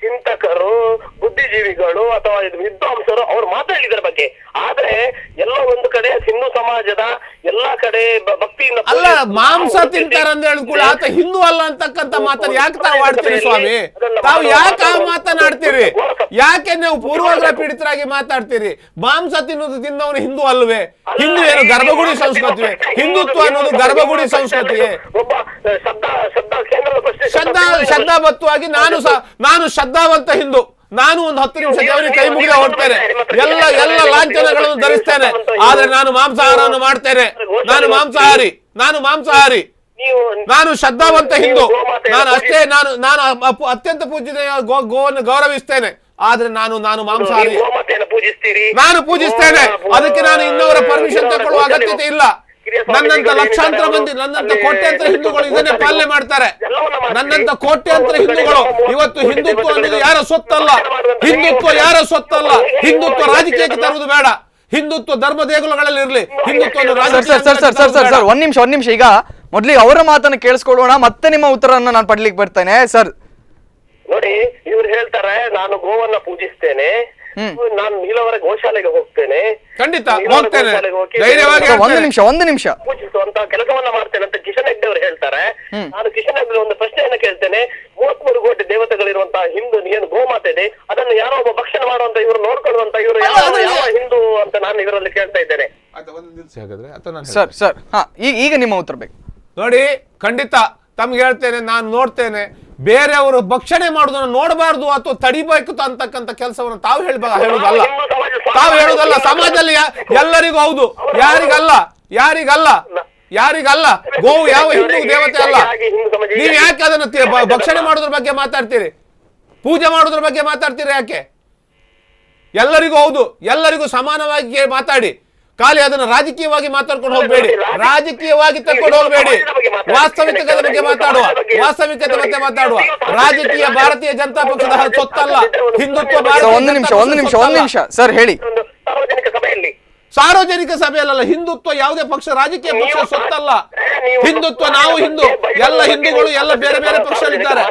ಚಿಂತಕರು, ಬುದ್ಧಿಜೀವಿಗಳು ಅಥವಾ ವಿದ್ವಾಂಸರು ಅವ್ರು ಮಾತಾಡಿದ್ರ ಬಗ್ಗೆ. ಆದ್ರೆ ಎಲ್ಲ ಒಂದು ಕಡೆ ಹಿಂದೂ ಸಮಾಜದ ಎಲ್ಲಾ ಕಡೆ ಭಕ್ತಿಯಿಂದ ಅಲ್ಲ, ಮಾಂಸ ತಿಂತಾರಂತ ಹೇಳಿದ್ಕೂಡ ಆತ ಹಿಂದೂ ಅಲ್ಲ ಅಂತಕ್ಕಂಥ ಮಾತನ್ನು ಯಾಕೆ ತಾವು ಆಡ್ತೀರಿ ಸ್ವಾಮಿ? ತಾವು ಯಾಕೆ ಮಾತನಾಡ್ತೀರಿ? ಯಾಕೆ ನೀವು ಪೂರ್ವಗ್ರಹ ಪೀಡಿತರಾಗಿ ಮಾತಾಡ್ತೀರಿ? ಮಾಂಸ ತಿನ್ನೋನು ಹಿಂದೂ ಅಲ್ವೇ? ಹಿಂದೂ ಏನು ಗರ್ಭಗುಡಿ ಸಂಸ್ಕೃತಿ? ಹಿಂದುತ್ವ ಅನ್ನೋದು ಗರ್ಭಗುಡಿ ಸಂಸ್ಕೃತಿ. ಒಬ್ಬ ಶ್ರದ್ಧಾಬದ್ಧವಾಗಿ ನಾನು ಶ್ರದ್ಧಾವಂತ ಹಿಂದೂ. ನಾನು ಒಂದು 10 ನಿಮಿಷ ದೇವರಿಗೆ ಕೈ ಮುಗಿದ ಹೊರಡ್ತೇನೆ, ಎಲ್ಲ ಲಾಂಛನಗಳನ್ನು ಧರಿಸ್ತೇನೆ. ಆದ್ರೆ ನಾನು ಮಾಂಸಾಹಾರವನ್ನು ಮಾಡ್ತೇನೆ. ನಾನು ಮಾಂಸಾಹಾರಿ. ನಾನು ಶ್ರದ್ಧಾವಂತ ಹಿಂದೂ. ನಾನು ಅಷ್ಟೇ. ನಾನು ಅತ್ಯಂತ ಪೂಜ್ಯ ಗೋವನ್ನು ಗೌರವಿಸ್ತೇನೆ. ಆದ್ರೆ ನಾನು ಮಾಂಸಾಹಾರಿ. ನಾನು ಪೂಜಿಸ್ತೇನೆ. ಅದಕ್ಕೆ ನಾನು ಇನ್ನೊವರ ಪರ್ಮಿಷನ್ ತಗೊಳ್ಳುವ ಅಗತ್ಯತೆ ಇಲ್ಲ. ನನ್ನಂತ ಲಕ್ಷಾಂತರ ಮಂದಿ, ನನ್ನಂತ ಕೋಟ್ಯಾಂತರ ಹಿಂದೂಗಳು ಇದನ್ನೇ ಪಾಲನೆ ಮಾಡ್ತಾರೆ. ನನ್ನಂತ ಕೋಟ್ಯಾಂತರ ಹಿಂದೂಗಳು ಇವತ್ತು ಹಿಂದುತ್ವ ಅನ್ನೋದು ಯಾರ ಸೊತ್ತಲ್ಲ. ಹಿಂದುತ್ವ ರಾಜಕೀಯಕ್ಕೆ ತರುವುದು ಬೇಡ. ಹಿಂದುತ್ವ ಧರ್ಮ ದೇಗುಲಗಳಲ್ಲಿ ಇರಲಿ. ಹಿಂದುತ್ವ ಒಂದ್ ನಿಮಿಷ ಈಗ ಮೊದ್ಲಿಗೆ ಅವರ ಮಾತನ್ನು ಕೇಳಿಸ್ಕೊಳ್ಳೋಣ, ಮತ್ತೆ ನಿಮ್ಮ ಉತ್ತರವನ್ನು ನಾನು ಪಡ್ಲಿಕ್ಕೆ ಬರ್ತೇನೆ. ಸರ್ ನೋಡಿ, ಇವ್ರು ಹೇಳ್ತಾರೆ ನಾನು ಗೋವನ್ನ ಪೂಜಿಸ್ತೇನೆ, ನಾನು ನೀಲವರ ಗೋಶಾಲೆಗೆ ಹೋಗ್ತೇನೆ, ಖಂಡಿತ ಹೋಗ್ತೇನೆ, ಧೈರ್ಯವಾಗಿ. ಒಂದು ನಿಮಿಷ ಪೂಜಿಸುವಂತ ಕೆಲಸವನ್ನ ಮಾಡ್ತೇನೆ ಅಂತ ಕಿಶನ್ ಹೆಗ್ಡೆ ಅವರು ಹೇಳ್ತಾರೆ. ನಾನು ಕಿಶನ್ ಹೆಗ್ಡೆ ಒಂದು ಪ್ರಶ್ನೆಯನ್ನ ಕೇಳ್ತೇನೆ. 33 ಕೋಟಿ ದೇವತೆಗಳಿರುವಂತಹ ಹಿಂದೂ ಏನು ಗೋಮಾತೆ ಇದೆ, ಅದನ್ನು ಯಾರೋ ಒಬ್ಬ ಭಕ್ಷಣೆ ಮಾಡುವಂತ ಇವರು ನೋಡ್ಕೊಳ್ಳುವಂತ ಇವರು ಯಾವ ಹಿಂದೂ ಅಂತ ನಾನು ಇದರಲ್ಲಿ ಕೇಳ್ತಾ ಇದ್ದೇನೆ. ಸರ್ ಈಗ ನಿಮ್ಮ ಉತ್ತರ ಬೇಕು. ನೋಡಿ, ಖಂಡಿತ ತಮ್ಗೆ ಹೇಳ್ತೇನೆ, ನಾನು ನೋಡ್ತೇನೆ. ಬೇರೆಯವರು ಭಕ್ಷಣೆ ಮಾಡುದನ್ನು ನೋಡಬಾರ್ದು ಅಥವಾ ತಡಿಬೇಕು ಅಂತಕ್ಕಂಥ ಕೆಲಸವನ್ನು ತಾವು ಹೇಳುದಲ್ಲ. ಸಮಾಜದಲ್ಲಿ ಎಲ್ಲರಿಗೂ ಹೌದು, ಯಾರಿಗಲ್ಲ. ಗೋವು ಯಾವ ಹಿಂದೂ ದೇವತೆ ಅಲ್ಲ. ನೀವು ಯಾಕೆ ಅದನ್ನು ಭಕ್ಷಣೆ ಮಾಡೋದ್ರ ಬಗ್ಗೆ ಮಾತಾಡ್ತೀರಿ? ಪೂಜೆ ಮಾಡೋದ್ರ ಬಗ್ಗೆ ಮಾತಾಡ್ತೀರಿ ಯಾಕೆ? ಎಲ್ಲರಿಗೂ ಹೌದು, ಎಲ್ಲರಿಗೂ ಸಮಾನವಾಗಿ ಮಾತಾಡಿ. ಖಾಲಿ ಅದನ್ನು ರಾಜಕೀಯವಾಗಿ ಮಾತಾಡ್ಕೊಂಡು ಹೋಗ್ಬೇಡಿ. ವಾಸ್ತವಿಕತೆ ಬಗ್ಗೆ ಮಾತಾಡುವ. ರಾಜಕೀಯ ಭಾರತೀಯ ಜನತಾ ಪಕ್ಷದ ಸೊತ್ತಲ್ಲ. ಹಿಂದುತ್ವ ಒಂದು ನಿಮಿಷ ಸರ್ ಹೇಳಿ. ಸಾರ್ವಜನಿಕ ಸಭೆಯಲ್ಲ. ಹಿಂದುತ್ವ ಯಾವುದೇ ಪಕ್ಷ, ರಾಜಕೀಯ ಪಕ್ಷ ಸೊತ್ತಲ್ಲ. ಹಿಂದುತ್ವ ನಾವು ಹಿಂದೂ, ಎಲ್ಲ ಹಿಂದೂಗಳು ಎಲ್ಲ ಬೇರೆ ಬೇರೆ ಪಕ್ಷದಲ್ಲಿದ್ದಾರೆ.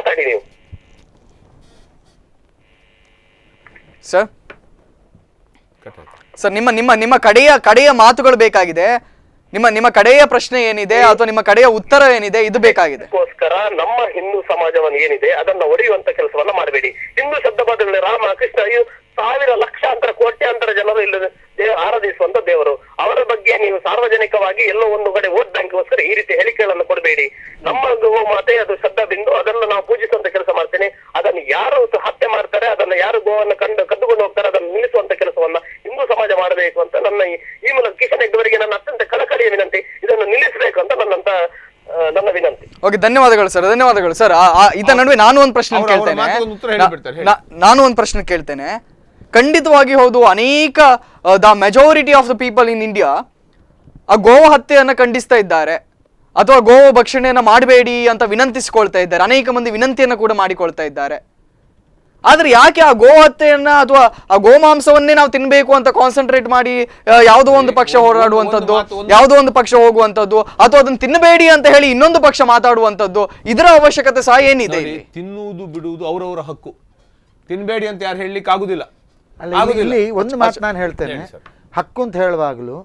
ಸರ್ ನಿಮ್ಮ ಕಡೆಯ ಮಾತುಗಳು ಬೇಕಾಗಿದೆ. ನಿಮ್ಮ ಕಡೆಯ ಪ್ರಶ್ನೆ ಏನಿದೆ ಅಥವಾ ನಿಮ್ಮ ಕಡೆಯ ಉತ್ತರ ಏನಿದೆ ಇದು ಬೇಕಾಗಿದೆ. ನಮ್ಮ ಹಿಂದೂ ಸಮಾಜವನ್ನು ಏನಿದೆ ಅದನ್ನ ಒಡೆಯುವಂತ ಕೆಲಸವನ್ನ ಮಾಡಬೇಡಿ. ಹಿಂದೂ ಶಬ್ದ ಬದಲಲ್ಲಿ ರಾಮ, ಕೃಷ್ಣ, ಸಾವಿರ ಲಕ್ಷಾಂತರ ಕೋಟ್ಯಾಂತರ ಜನರು ಇಲ್ಲಿ ಆರಾಧಿಸುವಂತ ದೇವರು. ಅವರ ಬಗ್ಗೆ ನೀವು ಸಾರ್ವಜನಿಕವಾಗಿ ಎಲ್ಲೋ ಒಂದು ಕಡೆ ವೋಟ್ ಬ್ಯಾಂಕ್ಗೋಸ್ಕರ ಈ ರೀತಿ ಹೇಳಿಕೆಗಳನ್ನು ಕೊಡಬೇಡಿ. ನಮ್ಮ ಗೋಮಾತೆ ಅದು ಶ್ರದ್ಧಾ ಬಿಂದು, ಅದನ್ನು ನಾವು ಪೂಜಿಸುವಂತ ಕೆಲಸ ಮಾಡ್ತೇನೆ. ಅದನ್ನು ಯಾರು ಹತ್ಯೆ ಮಾಡ್ತಾರೆ, ಅದನ್ನು ಯಾರು ಗೋವನ್ನು ಕದ್ದುಕೊಂಡು ಹೋಗ್ತಾರೆ, ಅದನ್ನು ನಿಲ್ಲಿಸುವಂತ ಕೆಲಸವನ್ನ ಹಿಂದೂ ಸಮಾಜ ಮಾಡಬೇಕು ಅಂತ ನನ್ನ ಈ ಮೂಲಕ ಕಿಶನ್ ಹೆಗ್ಡೆ ಅವರಿಗೆ ನನ್ನ ಅತ್ಯಂತ ಕಳಕಳಿಯ ವಿನಂತಿ. ಇದನ್ನು ನಿಲ್ಲಿಸಬೇಕು ಅಂತ ನನ್ನ ವಿನಂತಿ. ಓಕೆ, ಧನ್ಯವಾದಗಳು ಸರ್. ಇದರ ನಡುವೆ ನಾನು ಒಂದು ಪ್ರಶ್ನೆ ಕೇಳ್ತೇನೆ. ಖಂಡಿತವಾಗಿ ಹೌದು, ಅನೇಕ the majority of the people in India ಆ ಗೋವ ಹತ್ಯೆಯನ್ನ ಖಂಡಿಸ್ತಾ ಇದ್ದಾರೆ ಅಥವಾ ಗೋವ ಭಕ್ಷಣೆಯನ್ನ ಮಾಡಬೇಡಿ ಅಂತ ವಿನಂತಿಸಿಕೊಳ್ತಾ ಇದ್ದಾರೆ. ಅನೇಕ ಮಂದಿ ವಿನಂತಿಯನ್ನ ಕೂಡ ಮಾಡಿಕೊಳ್ತಾ ಇದ್ದಾರೆ. ಆದ್ರೆ ಯಾಕೆ ಆ ಗೋ ಹತ್ಯೆಯನ್ನ ಅಥವಾ ಆ ಗೋಮಾಂಸವನ್ನೇ ನಾವು ತಿನ್ಬೇಕು ಅಂತ ಕಾನ್ಸಂಟ್ರೇಟ್ ಮಾಡಿ ಯಾವುದೋ ಒಂದು ಪಕ್ಷ ಹೋರಾಡುವಂಥದ್ದು, ಯಾವುದೋ ಒಂದು ಪಕ್ಷ ಹೋಗುವಂಥದ್ದು, ಅಥವಾ ಅದನ್ನ ತಿನ್ನಬೇಡಿ ಅಂತ ಹೇಳಿ ಇನ್ನೊಂದು ಪಕ್ಷ ಮಾತಾಡುವಂಥದ್ದು, ಇದರ ಅವಶ್ಯಕತೆ ಸಹ ಏನಿದೆ? ತಿನ್ನುವುದು ಬಿಡುವುದು ಅವರವರ ಹಕ್ಕು. ತಿನ್ಬೇಡಿ ಅಂತ ಯಾರು ಹೇಳಲಿಕ್ಕೆ ಆಗುದಿಲ್ಲ. ಅಲ್ಲ ಇಲ್ಲಿ ಒಂದು ಮಾತು ನಾನು ಹೇಳ್ತೇನೆ, ಹಕ್ಕು ಅಂತ ಹೇಳುವಾಗಲೂ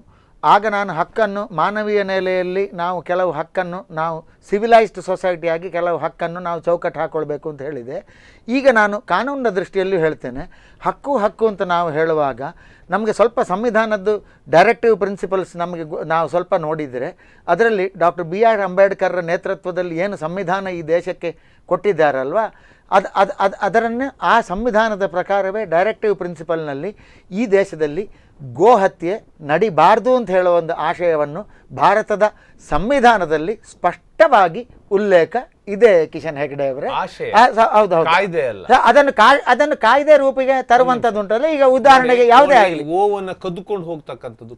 ಆಗ ನಾನು ಹಕ್ಕನ್ನು ಮಾನವೀಯ ನೆಲೆಯಲ್ಲಿ ನಾವು ಕೆಲವು ಹಕ್ಕನ್ನು ನಾವು ಸಿವಿಲೈಸ್ಡ್ ಸೊಸೈಟಿಯಾಗಿ ಕೆಲವು ಹಕ್ಕನ್ನು ನಾವು ಚೌಕಟ್ಟು ಹಾಕ್ಕೊಳ್ಬೇಕು ಅಂತ ಹೇಳಿದೆ. ಈಗ ನಾನು ಕಾನೂನಿನ ದೃಷ್ಟಿಯಲ್ಲೂ ಹೇಳ್ತೇನೆ, ಹಕ್ಕು ಅಂತ ನಾವು ಹೇಳುವಾಗ ನಮಗೆ ಸ್ವಲ್ಪ ಸಂವಿಧಾನದ್ದು ಡೈರೆಕ್ಟಿವ್ ಪ್ರಿನ್ಸಿಪಲ್ಸ್ ನಮಗೆ ನಾವು ಸ್ವಲ್ಪ ನೋಡಿದರೆ ಅದರಲ್ಲಿ ಡಾಕ್ಟರ್ BR ಅಂಬೇಡ್ಕರ್ರ ನೇತೃತ್ವದಲ್ಲಿ ಏನು ಸಂವಿಧಾನ ಈ ದೇಶಕ್ಕೆ ಕೊಟ್ಟಿದ್ದಾರಲ್ವ, ಅದರನ್ನು ಆ ಸಂವಿಧಾನದ ಪ್ರಕಾರವೇ ಡೈರೆಕ್ಟಿವ್ ಪ್ರಿನ್ಸಿಪಲ್ನಲ್ಲಿ ಈ ದೇಶದಲ್ಲಿ ಗೋಹತ್ಯೆ ನಡಿಬಾರ್ದು ಅಂತ ಹೇಳುವ ಒಂದು ಆಶಯವನ್ನು ಭಾರತದ ಸಂವಿಧಾನದಲ್ಲಿ ಸ್ಪಷ್ಟವಾಗಿ ಉಲ್ಲೇಖ ಇದೆ. ಕಿಶನ್ ಹೆಗ್ಡೆ ಅವರೇ, ಅದನ್ನು ಕಾಯ್ದೆ ರೂಪಿಗೆ ತರುವಂಥದ್ದು ಉಂಟಲ್ಲ. ಈಗ ಉದಾಹರಣೆಗೆ ಯಾವುದೇ ಆಗಲಿ, ಗೋವನ್ನು ಕದ್ದುಕೊಂಡು ಹೋಗ್ತಕ್ಕಂಥದ್ದು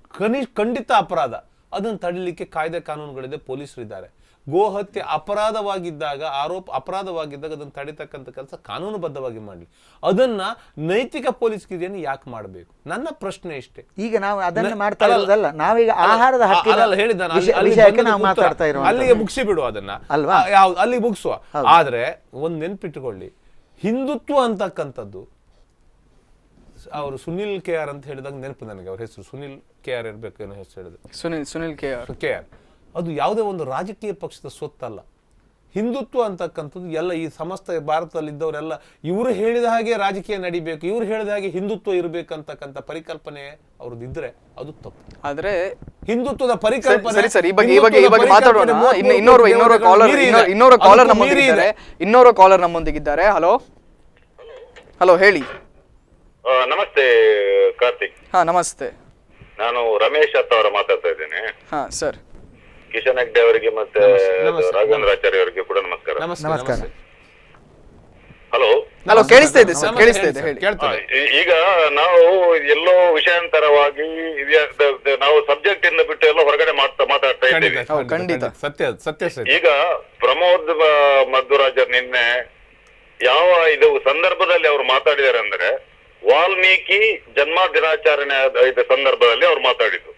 ಖಂಡಿತ ಅಪರಾಧ. ಅದನ್ನು ತಡಿಲಿಕ್ಕೆ ಕಾಯ್ದೆ ಕಾನೂನುಗಳಿದೆ, ಪೊಲೀಸರಿದ್ದಾರೆ. ಗೋಹತ್ಯೆ ಅಪರಾಧವಾಗಿದ್ದಾಗ ಅದನ್ನು ತಡಿತಕ್ಕಂಥ ಕೆಲಸ ಕಾನೂನುಬದ್ಧವಾಗಿ ಮಾಡಲಿ. ಅದನ್ನ ನೈತಿಕ ಪೊಲೀಸ್ಗಿರಿಯನ್ನು ಯಾಕೆ ಮಾಡಬೇಕು? ನನ್ನ ಪ್ರಶ್ನೆ ಇಷ್ಟೇ. ಈಗ ನಾವು ಅದನ್ನು ಮಾಡ್ತಾ ಇರೋದಲ್ಲ, ನಾವೀಗ ಆಹಾರದ ಅಲ್ಲಿಗೆ ಮುಗಿಸಿ ಬಿಡುವ ಅದನ್ನ ಅಲ್ವಾ, ಅಲ್ಲಿ ಮುಗಿಸುವ. ಆದ್ರೆ ಒಂದ್ ನೆನ್ಪಿಟ್ಟುಕೊಳ್ಳಿ, ಹಿಂದುತ್ವ ಅಂತಕ್ಕಂಥದ್ದು ಅವರು ಸುನಿಲ್ KR ಅಂತ ಹೇಳಿದಾಗ ನೆನಪು ನನಗೆ. ಅವ್ರ ಹೆಸರು ಸುನಿಲ್ KR ಇರ್ಬೇಕು ಏನೋ ಹೆಸರು ಹೇಳಿದ್ರು, ಸುನಿಲ್ KR. ಅದು ಯಾವುದೇ ಒಂದು ರಾಜಕೀಯ ಪಕ್ಷದ ಸ್ವತ್ತಲ್ಲ. ಹಿಂದುತ್ವ ಅಂತಕ್ಕಂಥದ್ದು ಎಲ್ಲ ಈ ಸಮಸ್ತ ಭಾರತದಲ್ಲಿದ್ದವರೆಲ್ಲ ಇವರು ಹೇಳಿದ ಹಾಗೆ ರಾಜಕೀಯ ನಡಿಬೇಕು, ಇವರು ಹೇಳಿದ ಹಾಗೆ ಹಿಂದುತ್ವ ಇರಬೇಕಂತಕ್ಕಂಥ ಪರಿಕಲ್ಪನೆ ಅವ್ರದ್ದಿದ್ರೆ ಅದು ತಪ್ಪು. ಆದ್ರೆ ಹಿಂದುತ್ವದ ಪರಿಕಲ್ಪನೆ ಇನ್ನೋರು ಕಾಲರ್ ನಮ್ಮೊಂದಿಗಿದ್ದಾರೆ. ಹಲೋ ಹೇಳಿ. ನಮಸ್ತೆ ಕಾರ್ತಿಕ್. ನಮಸ್ತೆ. ನಾನು ರಮೇಶ್ ಅತ್ತ ಅವರ ಮಾತಾಡ್ತಾ ಇದ್ದೇನೆ. ಸರ್, ಕಿಶನ್ ಹೆಗ್ಡೆ ಅವರಿಗೆ ಮತ್ತೆ ರಾಘವೇಂದ್ರಾಚಾರ್ಯ ಅವರಿಗೆ ಕೂಡ ನಮಸ್ಕಾರ. ನಮಸ್ಕಾರ. ಹಲೋ, ಕೇಳಿಸ್ತಾ ಇದೆ ಸರ್, ಕೇಳಿಸ್ತಾ ಇದೆ, ಹೇಳಿ. ಈಗ ನಾವು ಎಲ್ಲೋ ವಿಷಯಾಂತರವಾಗಿ ನಾವು ಸಬ್ಜೆಕ್ಟ್ ಇಂದ ಬಿಟ್ಟು ಎಲ್ಲ ಹೊರಗಡೆ ಮಾತಾಡ್ತಾ ಇದ್ದೀವಿ. ಖಂಡಿತ ಸತ್ಯ. ಈಗ ಪ್ರಮೋದ್ ಮಧ್ವರಾಜರ್ ನಿನ್ನೆ ಯಾವ ಇದು ಸಂದರ್ಭದಲ್ಲಿ ಅವ್ರು ಮಾತಾಡಿದಾರೆ ಅಂದ್ರೆ, ವಾಲ್ಮೀಕಿ ಜನ್ಮ ದಿನಾಚರಣೆ ಸಂದರ್ಭದಲ್ಲಿ ಅವ್ರು ಮಾತಾಡಿದ್ರು.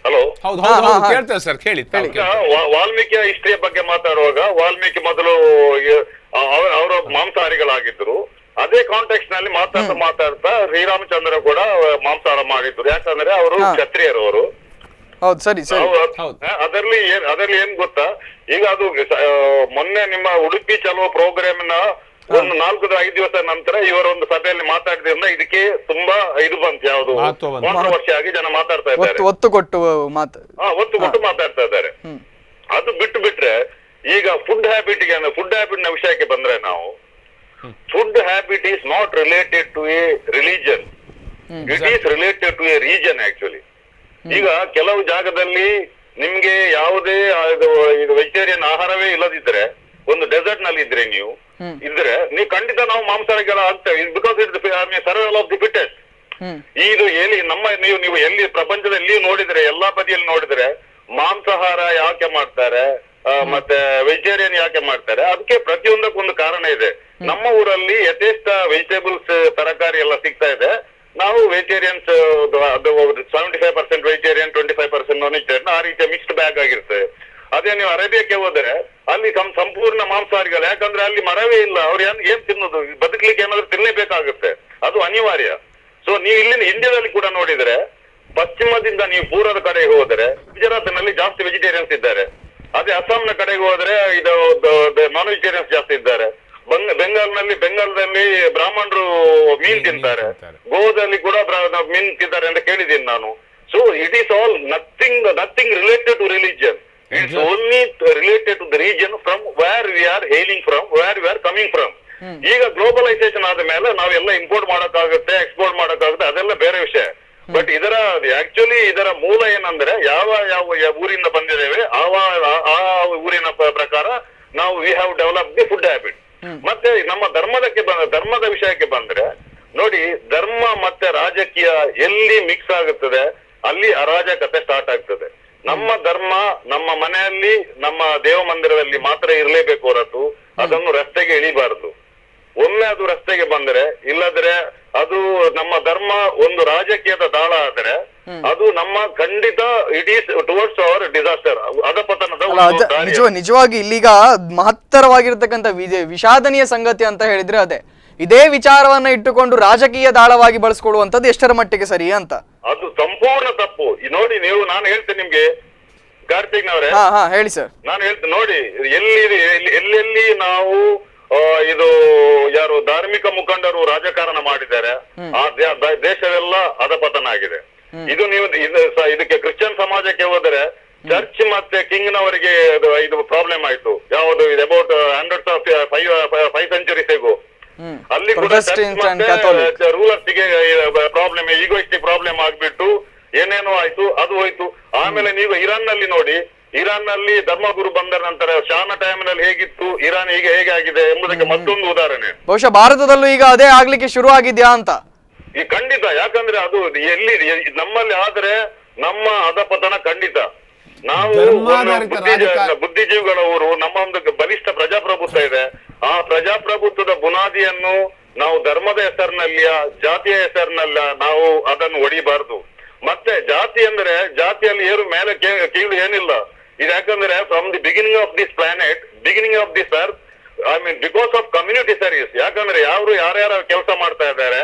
ಹಲೋ, ವಾಲ್ಮೀಕಿಯ ಹಿಸ್ಟ್ರಿಯ ಬಗ್ಗೆ ಮಾತಾಡುವಾಗ ವಾಲ್ಮೀಕಿ ಮೊದಲು ಅವರ ಮಾಂಸಾಹಾರಿಗಳಾಗಿದ್ರು. ಅದೇ ಕಾಂಟೆಕ್ಸ್ಟ್ ನಲ್ಲಿ ಮಾತಾಡ್ತಾ ಶ್ರೀರಾಮಚಂದ್ರ ಕೂಡ ಮಾಂಸಾಹಾರ ಮಾಡಿದ್ರು. ಯಾಕಂದ್ರೆ ಅವರು ಕ್ಷತ್ರಿಯರು. ಅವರು ಅದರಲ್ಲಿ ಏನ್ ಗೊತ್ತಾ, ಈಗ ಅದು ಮೊನ್ನೆ ನಿಮ್ಮ ಉಡುಪಿ ಚಲೋ ಪ್ರೋಗ್ರಾಮ್ ನ ಒಂದು 4-5 ದಿವಸ ನಂತರ ಇವರ ಒಂದು ಸಭೆಯಲ್ಲಿ ಮಾತಾಡಿದ್ರಿಂದ ಇದಕ್ಕೆ ತುಂಬಾ ಇದು ಬಂತು, ಯಾವುದು ಕಾಂಟ್ರವರ್ಸಿ ಆಗಿ ಜನ ಮಾತಾಡ್ತಾ ಇದ್ದಾರೆ, ಒತ್ತು ಕೊಟ್ಟು ಮಾತಾಡ್ತಾ ಇದ್ದಾರೆ. ಅದು ಬಿಟ್ರೆ ಈಗ ಫುಡ್ ಹ್ಯಾಬಿಟ್ ನ ವಿಷಯಕ್ಕೆ ಬಂದ್ರೆ, ನಾವು food habit is not related to a religion, it is related to a region actually. ಈಗ ಕೆಲವು ಜಾಗದಲ್ಲಿ ನಿಮ್ಗೆ ಯಾವುದೇ ಇದು ವೆಜಿಟೇರಿಯನ್ ಆಹಾರವೇ ಇಲ್ಲದಿದ್ರೆ, ಒಂದು ಡೆಸರ್ಟ್ ನಲ್ಲಿ ಇದ್ರೆ ನೀವು ಖಂಡಿತ ನಾವು ಮಾಂಸಾಹಾರಿಗಳ ಆಗ್ತೇವೆ. Because it survival of the fittest. ಇದು ಎಲ್ಲಿ ನೀವು ಎಲ್ಲಿ ಪ್ರಪಂಚದಲ್ಲಿ ನೋಡಿದ್ರೆ, ಎಲ್ಲಾ ಬದಿಯಲ್ಲಿ ನೋಡಿದ್ರೆ ಮಾಂಸಾಹಾರ ಯಾಕೆ ಮಾಡ್ತಾರೆ ಮತ್ತೆ ವೆಜಿಟೇರಿಯನ್ ಯಾಕೆ ಮಾಡ್ತಾರೆ, ಅದಕ್ಕೆ ಪ್ರತಿಯೊಂದಕ್ಕೊಂದು ಕಾರಣ ಇದೆ. ನಮ್ಮ ಊರಲ್ಲಿ ಯಥೇಷ್ಟ ವೆಜಿಟೇಬಲ್ಸ್ ತರಕಾರಿ ಎಲ್ಲ ಸಿಗ್ತಾ ಇದೆ. ನಾವು ವೆಜಿಟೇರಿಯನ್ಸ್ 75% ವೆಜಿಟೇರಿಯನ್, 25% ನಾನ್ ವೆಜಿಟೇರಿಯನ್, ಆ ರೀತಿಯ ಮಿಕ್ಸ್ಡ್ ಬ್ಯಾಗ್ ಆಗಿರ್ತದೆ. ಅದೇ ನೀವು ಅರೇಬಿಯಾಕ್ಕೆ ಹೋದರೆ ಅಲ್ಲಿ ಸಂಪೂರ್ಣ ಮಾಂಸಾಹಾರಿಗಳು. ಯಾಕಂದ್ರೆ ಅಲ್ಲಿ ಮರವೇ ಇಲ್ಲ, ಅವ್ರು ಏನ್ ತಿನ್ನೋದು, ಬದುಕಲಿಕ್ಕೆ ಏನಾದ್ರು ತಿನ್ನಲೇಬೇಕಾಗುತ್ತೆ, ಅದು ಅನಿವಾರ್ಯ. ಸೊ ನೀವು ಇಲ್ಲಿನ ಇಂಡಿಯಾದಲ್ಲಿ ಕೂಡ ನೋಡಿದ್ರೆ, ಪಶ್ಚಿಮದಿಂದ ನೀವು ಪೂರ್ವದ ಕಡೆಗೆ ಹೋದರೆ ಗುಜರಾತ್ ನಲ್ಲಿ ಜಾಸ್ತಿ ವೆಜಿಟೇರಿಯನ್ಸ್ ಇದ್ದಾರೆ. ಅದೇ ಅಸ್ಸಾಂನ ಕಡೆಗೆ ಹೋದ್ರೆ ಇದು ನಾನ್ ವೆಜಿಟೇರಿಯನ್ಸ್ ಜಾಸ್ತಿ ಇದ್ದಾರೆ. ಬೆಂಗಾಲದಲ್ಲಿ ಬ್ರಾಹ್ಮಣರು ಮೀನ್ ತಿಂತಾರೆ, ಗೋವಾದಲ್ಲಿ ಕೂಡ ಮೀನ್ ತಿಂತಾರೆ ಅಂತ ಕೇಳಿದ್ದೀನಿ ನಾನು. So it is all nothing related to religion. It's only related to the region from where we are hailing from, where we are coming from. ಈಗ ಗ್ಲೋಬಲೈಸೇಷನ್ ಆದ ಮೇಲೆ ನಾವೆಲ್ಲ ಇಂಪೋರ್ಟ್ ಮಾಡಕ್ಕಾಗುತ್ತೆ, ಎಕ್ಸ್ಪೋರ್ಟ್ ಮಾಡಕ್ಕಾಗುತ್ತೆ, ಅದೆಲ್ಲ ಬೇರೆ ವಿಷಯ. ಬಟ್ ಆಕ್ಚುಲಿ ಇದರ ಮೂಲ ಏನಂದ್ರೆ, ಯಾವ ಊರಿಂದ ಬಂದಿದ್ದೇವೆ ಆ ಊರಿನ ಪ್ರಕಾರ ನಾವು we have develop the food habit. ಮತ್ತೆ ನಮ್ಮ ಧರ್ಮದ ವಿಷಯಕ್ಕೆ ಬಂದ್ರೆ ನೋಡಿ, ಧರ್ಮ ಮತ್ತೆ ರಾಜಕೀಯ ಎಲ್ಲಿ ಮಿಕ್ಸ್ ಆಗುತ್ತದೆ ಅಲ್ಲಿ ಅರಾಜಕತೆ ಸ್ಟಾರ್ಟ್ ಆಗ್ತದೆ. ನಮ್ಮ ಧರ್ಮ ನಮ್ಮ ಮನೆಯಲ್ಲಿ, ನಮ್ಮ ದೇವ ಮಂದಿರದಲ್ಲಿ ಮಾತ್ರ ಇರಲೇಬೇಕು ಹೊರತು ಅದನ್ನು ರಸ್ತೆಗೆ ಇಳಿಬಾರದು. ಒಮ್ಮೆ ಅದು ರಸ್ತೆಗೆ ಬಂದರೆ, ಇಲ್ಲದ್ರೆ ಅದು ನಮ್ಮ ಧರ್ಮ ಒಂದು ರಾಜಕೀಯದ ದಾಳ ಆದರೆ ಅದು ನಮ್ಮ ಖಂಡಿತ it is towards our disaster, ಅಧಪತನದ. ನಿಜವಾಗಿ ಇಲ್ಲಿಗ ಮಹತ್ತರವಾಗಿರ್ತಕ್ಕಂಥ ವಿಷಾದನೀಯ ಸಂಗತಿ ಅಂತ ಹೇಳಿದ್ರೆ ಅದೇ. ಇದೇ ವಿಚಾರವನ್ನ ಇಟ್ಟುಕೊಂಡು ರಾಜಕೀಯ ದಾಳವಾಗಿ ಬಳಸ್ಕೊಳ್ಳುವಂಥದ್ದು ಎಷ್ಟರ ಮಟ್ಟಿಗೆ ಸರಿ ಅಂತ? ಅದು ಸಂಪೂರ್ಣ ತಪ್ಪು. ನೋಡಿ ನೀವು, ನಾನು ಹೇಳ್ತೇನೆ ನಿಮ್ಗೆ ಕಾರ್ತಿಕ್ನವರೇ, ಹೇಳಿ ಸರ್. ನಾನು ಹೇಳ್ತೇನೆ ನೋಡಿ, ಎಲ್ಲೆಲ್ಲಿ ನಾವು ಇದು ಯಾರು ಧಾರ್ಮಿಕ ಮುಖಂಡರು ರಾಜಕಾರಣ ಮಾಡಿದ್ದಾರೆ ಆ ದೇಶವೆಲ್ಲ ಅಧಪತನ ಆಗಿದೆ. ಇದು ನೀವು ಇದಕ್ಕೆ ಕ್ರಿಶ್ಚಿಯನ್ ಸಮಾಜಕ್ಕೆ ಹೋದರೆ ಚರ್ಚ್ ಮತ್ತೆ ಕಿಂಗ್ ನವರಿಗೆ ಇದು ಪ್ರಾಬ್ಲಮ್ ಆಯ್ತು. ಯಾವುದು ಇದು about hundreds of 5 centuries ago. ಅಲ್ಲಿ ರೂಲರ್ಸ್ ಗೆ ಪ್ರಾಬ್ಲಮ್, ಈಗೋಯಿಸ್ಟಿಕ್ ಪ್ರಾಬ್ಲಮ್ ಆಗ್ಬಿಟ್ಟು ಏನೇನೋ ಆಯ್ತು, ಅದು ಹೋಯ್ತು. ಆಮೇಲೆ ನೀವು ಇರಾನ್ ನಲ್ಲಿ ನೋಡಿ, ಇರಾನ್ ನಲ್ಲಿ ಧರ್ಮಗುರು ಬಂದ ನಂತರ ಶಾನ ಟೈಮ್ ನಲ್ಲಿ ಹೇಗಿತ್ತು, ಇರಾನ್ ಈಗ ಹೇಗೆ ಆಗಿದೆ ಎಂಬುದಕ್ಕೆ ಮತ್ತೊಂದು ಉದಾಹರಣೆ. ಬಹುಶಃ ಭಾರತದಲ್ಲೂ ಈಗ ಅದೇ ಆಗ್ಲಿಕ್ಕೆ ಶುರು ಆಗಿದ್ಯಾ ಅಂತ? ಈ ಖಂಡಿತ, ಯಾಕಂದ್ರೆ ಅದು ಎಲ್ಲಿ ನಮ್ಮಲ್ಲಿ ಆದ್ರೆ ನಮ್ಮ ಅಧಪತನ ಖಂಡಿತ. ನಾವು ಬುದ್ಧಿಜೀವಿಗಳವರು, ನಮ್ಮ ಒಂದು ಬಲಿಷ್ಠ ಪ್ರಜಾಪ್ರಭುತ್ವ ಇದೆ. ಆ ಪ್ರಜಾಪ್ರಭುತ್ವದ ಬುನಾದಿಯನ್ನು ನಾವು ಧರ್ಮದ ಹೆಸರಿನಲ್ಲಿಯ, ಜಾತಿಯ ಹೆಸರಿನಲ್ಲ ನಾವು ಅದನ್ನು ಒಡಿಬಾರ್ದು. ಮತ್ತೆ ಜಾತಿ ಅಂದ್ರೆ ಜಾತಿಯಲ್ಲಿ ಏರು ಮೇಲೆ ಕೀಳು ಏನಿಲ್ಲ. ಇದು ಯಾಕಂದ್ರೆ from the beginning of this planet, beginning of this earth, I mean because of community service. ಯಾಕಂದ್ರೆ ಯಾರ್ಯಾರ ಕೆಲಸ ಮಾಡ್ತಾ ಇದ್ದಾರೆ,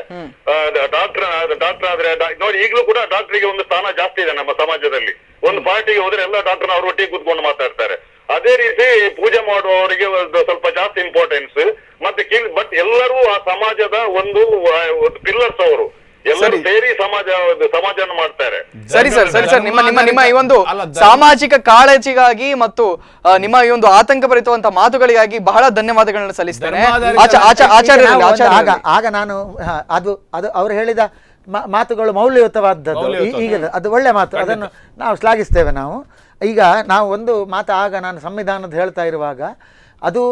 ಡಾಕ್ಟರ್ ಆದ್ರೆ ನೋಡಿ, ಈಗಲೂ ಕೂಡ ಡಾಕ್ಟರ್ಗೆ ಒಂದು ಸ್ಥಾನ ಜಾಸ್ತಿ ಇದೆ ನಮ್ಮ ಸಮಾಜದಲ್ಲಿ. ಒಂದು ಪಾರ್ಟಿಗೆ ಹೋದ್ರೆ ಎಲ್ಲ ಡಾಕ್ಟರ್ ಅವ್ರ ಒಟ್ಟಿಗೆ ಕೂತ್ಕೊಂಡು ಮಾತಾಡ್ತಾರೆ. ಅದೇ ರೀತಿ ಪೂಜೆ ಮಾಡುವವರಿಗೆ ಸ್ವಲ್ಪ ಜಾಸ್ತಿ ಇಂಪಾರ್ಟೆನ್ಸ್ ಮತ್ತೆ ಬಟ್ ಎಲ್ಲರೂ ಆ ಸಮಾಜದ ಒಂದು ಪಿಲ್ಲರ್ಸ್. ಅವರು ಎಲ್ಲರೂ ಸೇರಿ ಸಮಾಜವನ್ನು ಮಾಡ್ತಾರೆ. ಸರಿ ಸರ್, ನಿಮ್ಮ ಈ ಒಂದು ಸಾಮಾಜಿಕ ಕಾಳಜಿಗಾಗಿ ಮತ್ತು ನಿಮ್ಮ ಈ ಒಂದು ಆತಂಕಭರಿತವಂತ ಮಾತುಗಳಿಗಾಗಿ ಬಹಳ ಧನ್ಯವಾದಗಳನ್ನ ಸಲ್ಲಿಸ್ತೇನೆ. ಆಗ ನಾನು ಅದು ಅವ್ರು ಹೇಳಿದ ಮಾತುಗಳು ಮೌಲ್ಯಯುತವಾದದ್ದು, ಈಗ ಅದು ಒಳ್ಳೆ ಮಾತು, ಅದನ್ನು ನಾವು ಶ್ಲಾಘಿಸ್ತೇವೆ. ಈಗ ನಾವು ಒಂದು ಮಾತು, ಆಗ ನಾನು ಸಂವಿಧಾನದ ಹೇಳ್ತಾ ಇರುವಾಗ ಅದು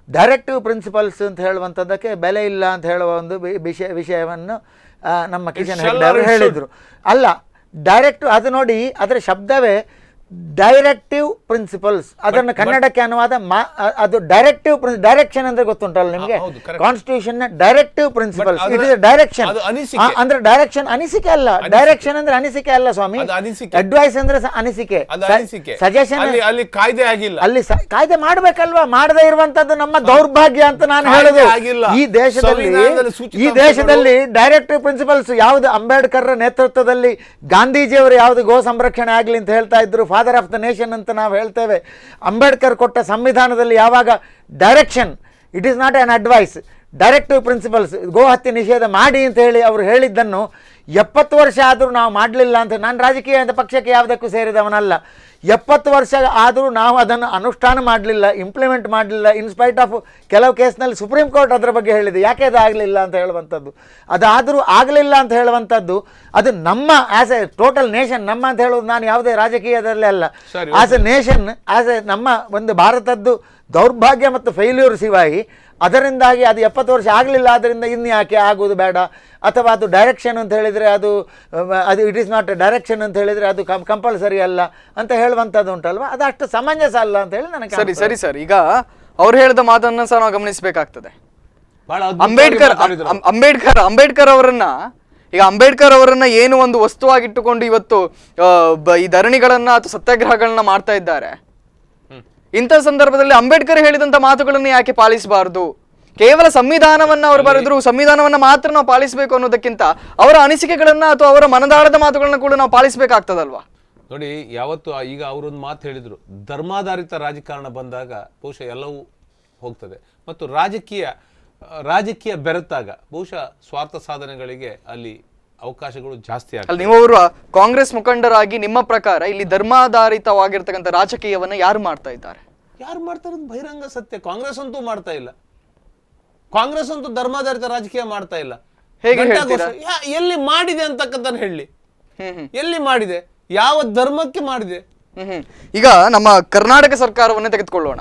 ಡೈರೆಕ್ಟಿವ್ ಪ್ರಿನ್ಸಿಪಲ್ಸ್ ಅಂತ ಹೇಳುವಂಥದ್ದಕ್ಕೆ ಬೆಲೆ ಇಲ್ಲ ಅಂತ ಹೇಳುವ ಒಂದು ವಿಷಯವನ್ನು ನಮ್ಮ ಕಿಶನ್ ಹೆಗ್ಡೆ ಅವರು ಹೇಳಿದರು. ಅಲ್ಲ, ಡೈರೆಕ್ಟಿವ್, ಅದು ನೋಡಿ ಅದರ ಶಬ್ದವೇ ಡೈರೆಕ್ಟಿವ್ ಪ್ರಿನ್ಸಿಪಲ್ಸ್. ಅದನ್ನು ಕನ್ನಡಕ್ಕೆ ಅನುವಾದ ಅದು ಡೈರೆಕ್ಷನ್ ಅಂದ್ರೆ ಗೊತ್ತುಂಟಲ್ಲ ನಿಮಗೆ, ಕಾನ್ಸ್ಟಿಟ್ಯೂಷನ್ ನ directive principles. It is direction ಅಂದ್ರೆ ಡೈರೆಕ್ಷನ್, ಅನಿಸಿಕೆ ಅಲ್ಲ. ಡೈರೆಕ್ಷನ್ ಅಂದ್ರೆ ಅನಿಸಿಕೆ ಅಲ್ಲ ಸ್ವಾಮಿ. ಅಡ್ವೈಸ್ ಅಂದ್ರೆ ಅನಿಸಿಕೆ, ಸಜೆಷನ್. ಅಲ್ಲಿ ಕಾಯ್ದೆ ಆಗಿಲ್ಲ, ಅಲ್ಲಿ ಕಾಯ್ದೆ ಮಾಡ್ಬೇಕಲ್ವಾ? ಮಾಡದೇ ಇರುವಂತದ್ದು ನಮ್ಮ ದೌರ್ಭಾಗ್ಯ ಅಂತ ನಾನು ಹೇಳುದು. ಈ ದೇಶದಲ್ಲಿ ಡೈರೆಕ್ಟಿವ್ ಪ್ರಿನ್ಸಿಪಲ್ಸ್ ಯಾವುದು? ಅಂಬೇಡ್ಕರ್ ನೇತೃತ್ವದಲ್ಲಿ ಗಾಂಧೀಜಿಯವರು ಯಾವುದು ಗೋ ಸಂರಕ್ಷಣೆ ಆಗ್ಲಿ ಅಂತ ಹೇಳ್ತಾ ಇದ್ರು, ಫಾದರ್ ಆಫ್ ದ ನೇಷನ್ ಅಂತ ನಾವು ಹೇಳ್ತೇವೆ. ಅಂಬೇಡ್ಕರ್ ಕೊಟ್ಟ ಸಂವಿಧಾನದಲ್ಲಿ ಯಾವಾಗ direction, it is not an advice, directive principles, ಗೋ ಹತ್ಯೆ ನಿಷೇಧ ಮಾಡಿ ಅಂತ ಹೇಳಿ ಅವರು ಹೇಳಿದ್ದನ್ನು 70 ವರ್ಷ ಆದರೂ ನಾವು ಮಾಡಲಿಲ್ಲ ಅಂತ. ನಾನು ರಾಜಕೀಯ ಪಕ್ಷಕ್ಕೆ ಯಾವುದಕ್ಕೂ ಸೇರಿದವನಲ್ಲ. 70 ವರ್ಷ ಆದರೂ ನಾವು ಅದನ್ನು ಅನುಷ್ಠಾನ ಮಾಡಲಿಲ್ಲ, ಇಂಪ್ಲಿಮೆಂಟ್ ಮಾಡಲಿಲ್ಲ. ಇನ್ಸ್ಪೈಟ್ ಆಫ್ ಕೆಲವು ಕೇಸ್ನಲ್ಲಿ ಸುಪ್ರೀಂ ಕೋರ್ಟ್ ಅದರ ಬಗ್ಗೆ ಹೇಳಿದೆ, ಯಾಕೆ ಅದು ಆಗಲಿಲ್ಲ ಅಂತ ಹೇಳುವಂಥದ್ದು. ಅದಾದರೂ ಆಗಲಿಲ್ಲ ಅಂತ ಹೇಳುವಂಥದ್ದು ಅದು ನಮ್ಮ ಆ್ಯಸ್ ಎ ಟೋಟಲ್ ನೇಷನ್, ನಮ್ಮ ಅಂತ ಹೇಳೋದು ನಾನು ಯಾವುದೇ ರಾಜಕೀಯದಲ್ಲೇ ಅಲ್ಲ, as A nation, as A ನಮ್ಮ ಒಂದು ಭಾರತದ್ದು ದೌರ್ಭಾಗ್ಯ ಮತ್ತು ಫೇಲ್ಯೂರ್ ಸಿವಾಯಿ. ಅದರಿಂದಾಗಿ ಅದು 70 ವರ್ಷ ಆಗಲಿಲ್ಲ, ಅದರಿಂದ ಇನ್ನು ಯಾಕೆ ಆಗೋದು ಬೇಡ. ಅಥವಾ ಅದು ಡೈರೆಕ್ಷನ್ ಅಂತ ಹೇಳಿದರೆ ಅದು ಇಟ್ ಈಸ್ ನಾಟ್ ಡೈರೆಕ್ಷನ್ ಅಂತ ಹೇಳಿದರೆ ಅದು ಕಂಪಲ್ಸರಿ ಅಲ್ಲ ಅಂತ ಹೇಳುವಂಥದ್ದು ಉಂಟಲ್ವ, ಅದು ಅಷ್ಟು ಸಮಂಜಸ ಅಲ್ಲ ಅಂತ ಹೇಳಿ ನನಗೆ. ಸರಿ ಸರ್, ಈಗ ಅವ್ರು ಹೇಳಿದ ಮಾತನ್ನು ಸಹ ನಾವು ಗಮನಿಸಬೇಕಾಗ್ತದೆ. ಅಂಬೇಡ್ಕರ್ ಅವರನ್ನ ಏನು ಒಂದು ವಸ್ತುವಾಗಿಟ್ಟುಕೊಂಡು ಇವತ್ತು ಈ ಧರಣಿಗಳನ್ನ ಅಥವಾ ಸತ್ಯಾಗ್ರಹಗಳನ್ನ ಮಾಡ್ತಾ ಇದ್ದಾರೆ. ಇಂಥ ಸಂದರ್ಭದಲ್ಲಿ ಅಂಬೇಡ್ಕರ್ ಹೇಳಿದಂತ ಮಾತುಗಳನ್ನು ಯಾಕೆ ಪಾಲಿಸಬಾರದು? ಕೇವಲ ಸಂವಿಧಾನವನ್ನ ಅವರು ಬರೆದ್ರು, ಸಂವಿಧಾನವನ್ನ ಮಾತ್ರ ನಾವು ಪಾಲಿಸಬೇಕು ಅನ್ನೋದಕ್ಕಿಂತ ಅವರ ಅನಿಸಿಕೆಗಳನ್ನ ಅಥವಾ ಅವರ ಮನದಾಳದ ಮಾತುಗಳನ್ನ ಕೂಡ ನಾವು ಪಾಲಿಸಬೇಕಾಗ್ತದಲ್ವಾ? ನೋಡಿ, ಯಾವತ್ತು ಈಗ ಅವರೊಂದು ಮಾತು ಹೇಳಿದ್ರು, ಧರ್ಮಾಧಾರಿತ ರಾಜಕಾರಣ ಬಂದಾಗ ಬಹುಶಃ ಎಲ್ಲವೂ ಹೋಗ್ತದೆ. ಮತ್ತು ರಾಜಕೀಯ ಬೆರೆತಾಗ ಬಹುಶಃ ಸ್ವಾರ್ಥ ಸಾಧನೆಗಳಿಗೆ ಅಲ್ಲಿ ಅವಕಾಶಗಳು ಜಾಸ್ತಿ ಆಗ್ತದೆ. ನೀವೊಬ್ಬರು ಕಾಂಗ್ರೆಸ್ ಮುಖಂಡರಾಗಿ ನಿಮ್ಮ ಪ್ರಕಾರ ಇಲ್ಲಿ ಧರ್ಮಾಧಾರಿತವಾಗಿರ್ತಕ್ಕಂಥ ರಾಜಕೀಯವನ್ನ ಯಾರು ಮಾಡ್ತಾ ಇದ್ದಾರೆ? ಯಾರು ಮಾಡ್ತಾರೆ ಬಹಿರಂಗ ಸತ್ಯ. ಕಾಂಗ್ರೆಸ್ ಅಂತೂ ಮಾಡ್ತಾ ಇಲ್ಲ. ಕಾಂಗ್ರೆಸ್ ಅಂತೂ ಧರ್ಮಾಧಾರಿತ ರಾಜಕೀಯ ಮಾಡ್ತಾ ಇಲ್ಲ. ಹೇಗೆ ಎಲ್ಲಿ ಮಾಡಿದೆ ಅಂತಕ್ಕಂಥ ಹೇಳಿ, ಎಲ್ಲಿ ಮಾಡಿದೆ, ಯಾವ ಧರ್ಮಕ್ಕೆ ಮಾಡಿದೆ? ಈಗ ನಮ್ಮ ಕರ್ನಾಟಕ ಸರ್ಕಾರವನ್ನೇ ತೆಗೆದುಕೊಳ್ಳೋಣ.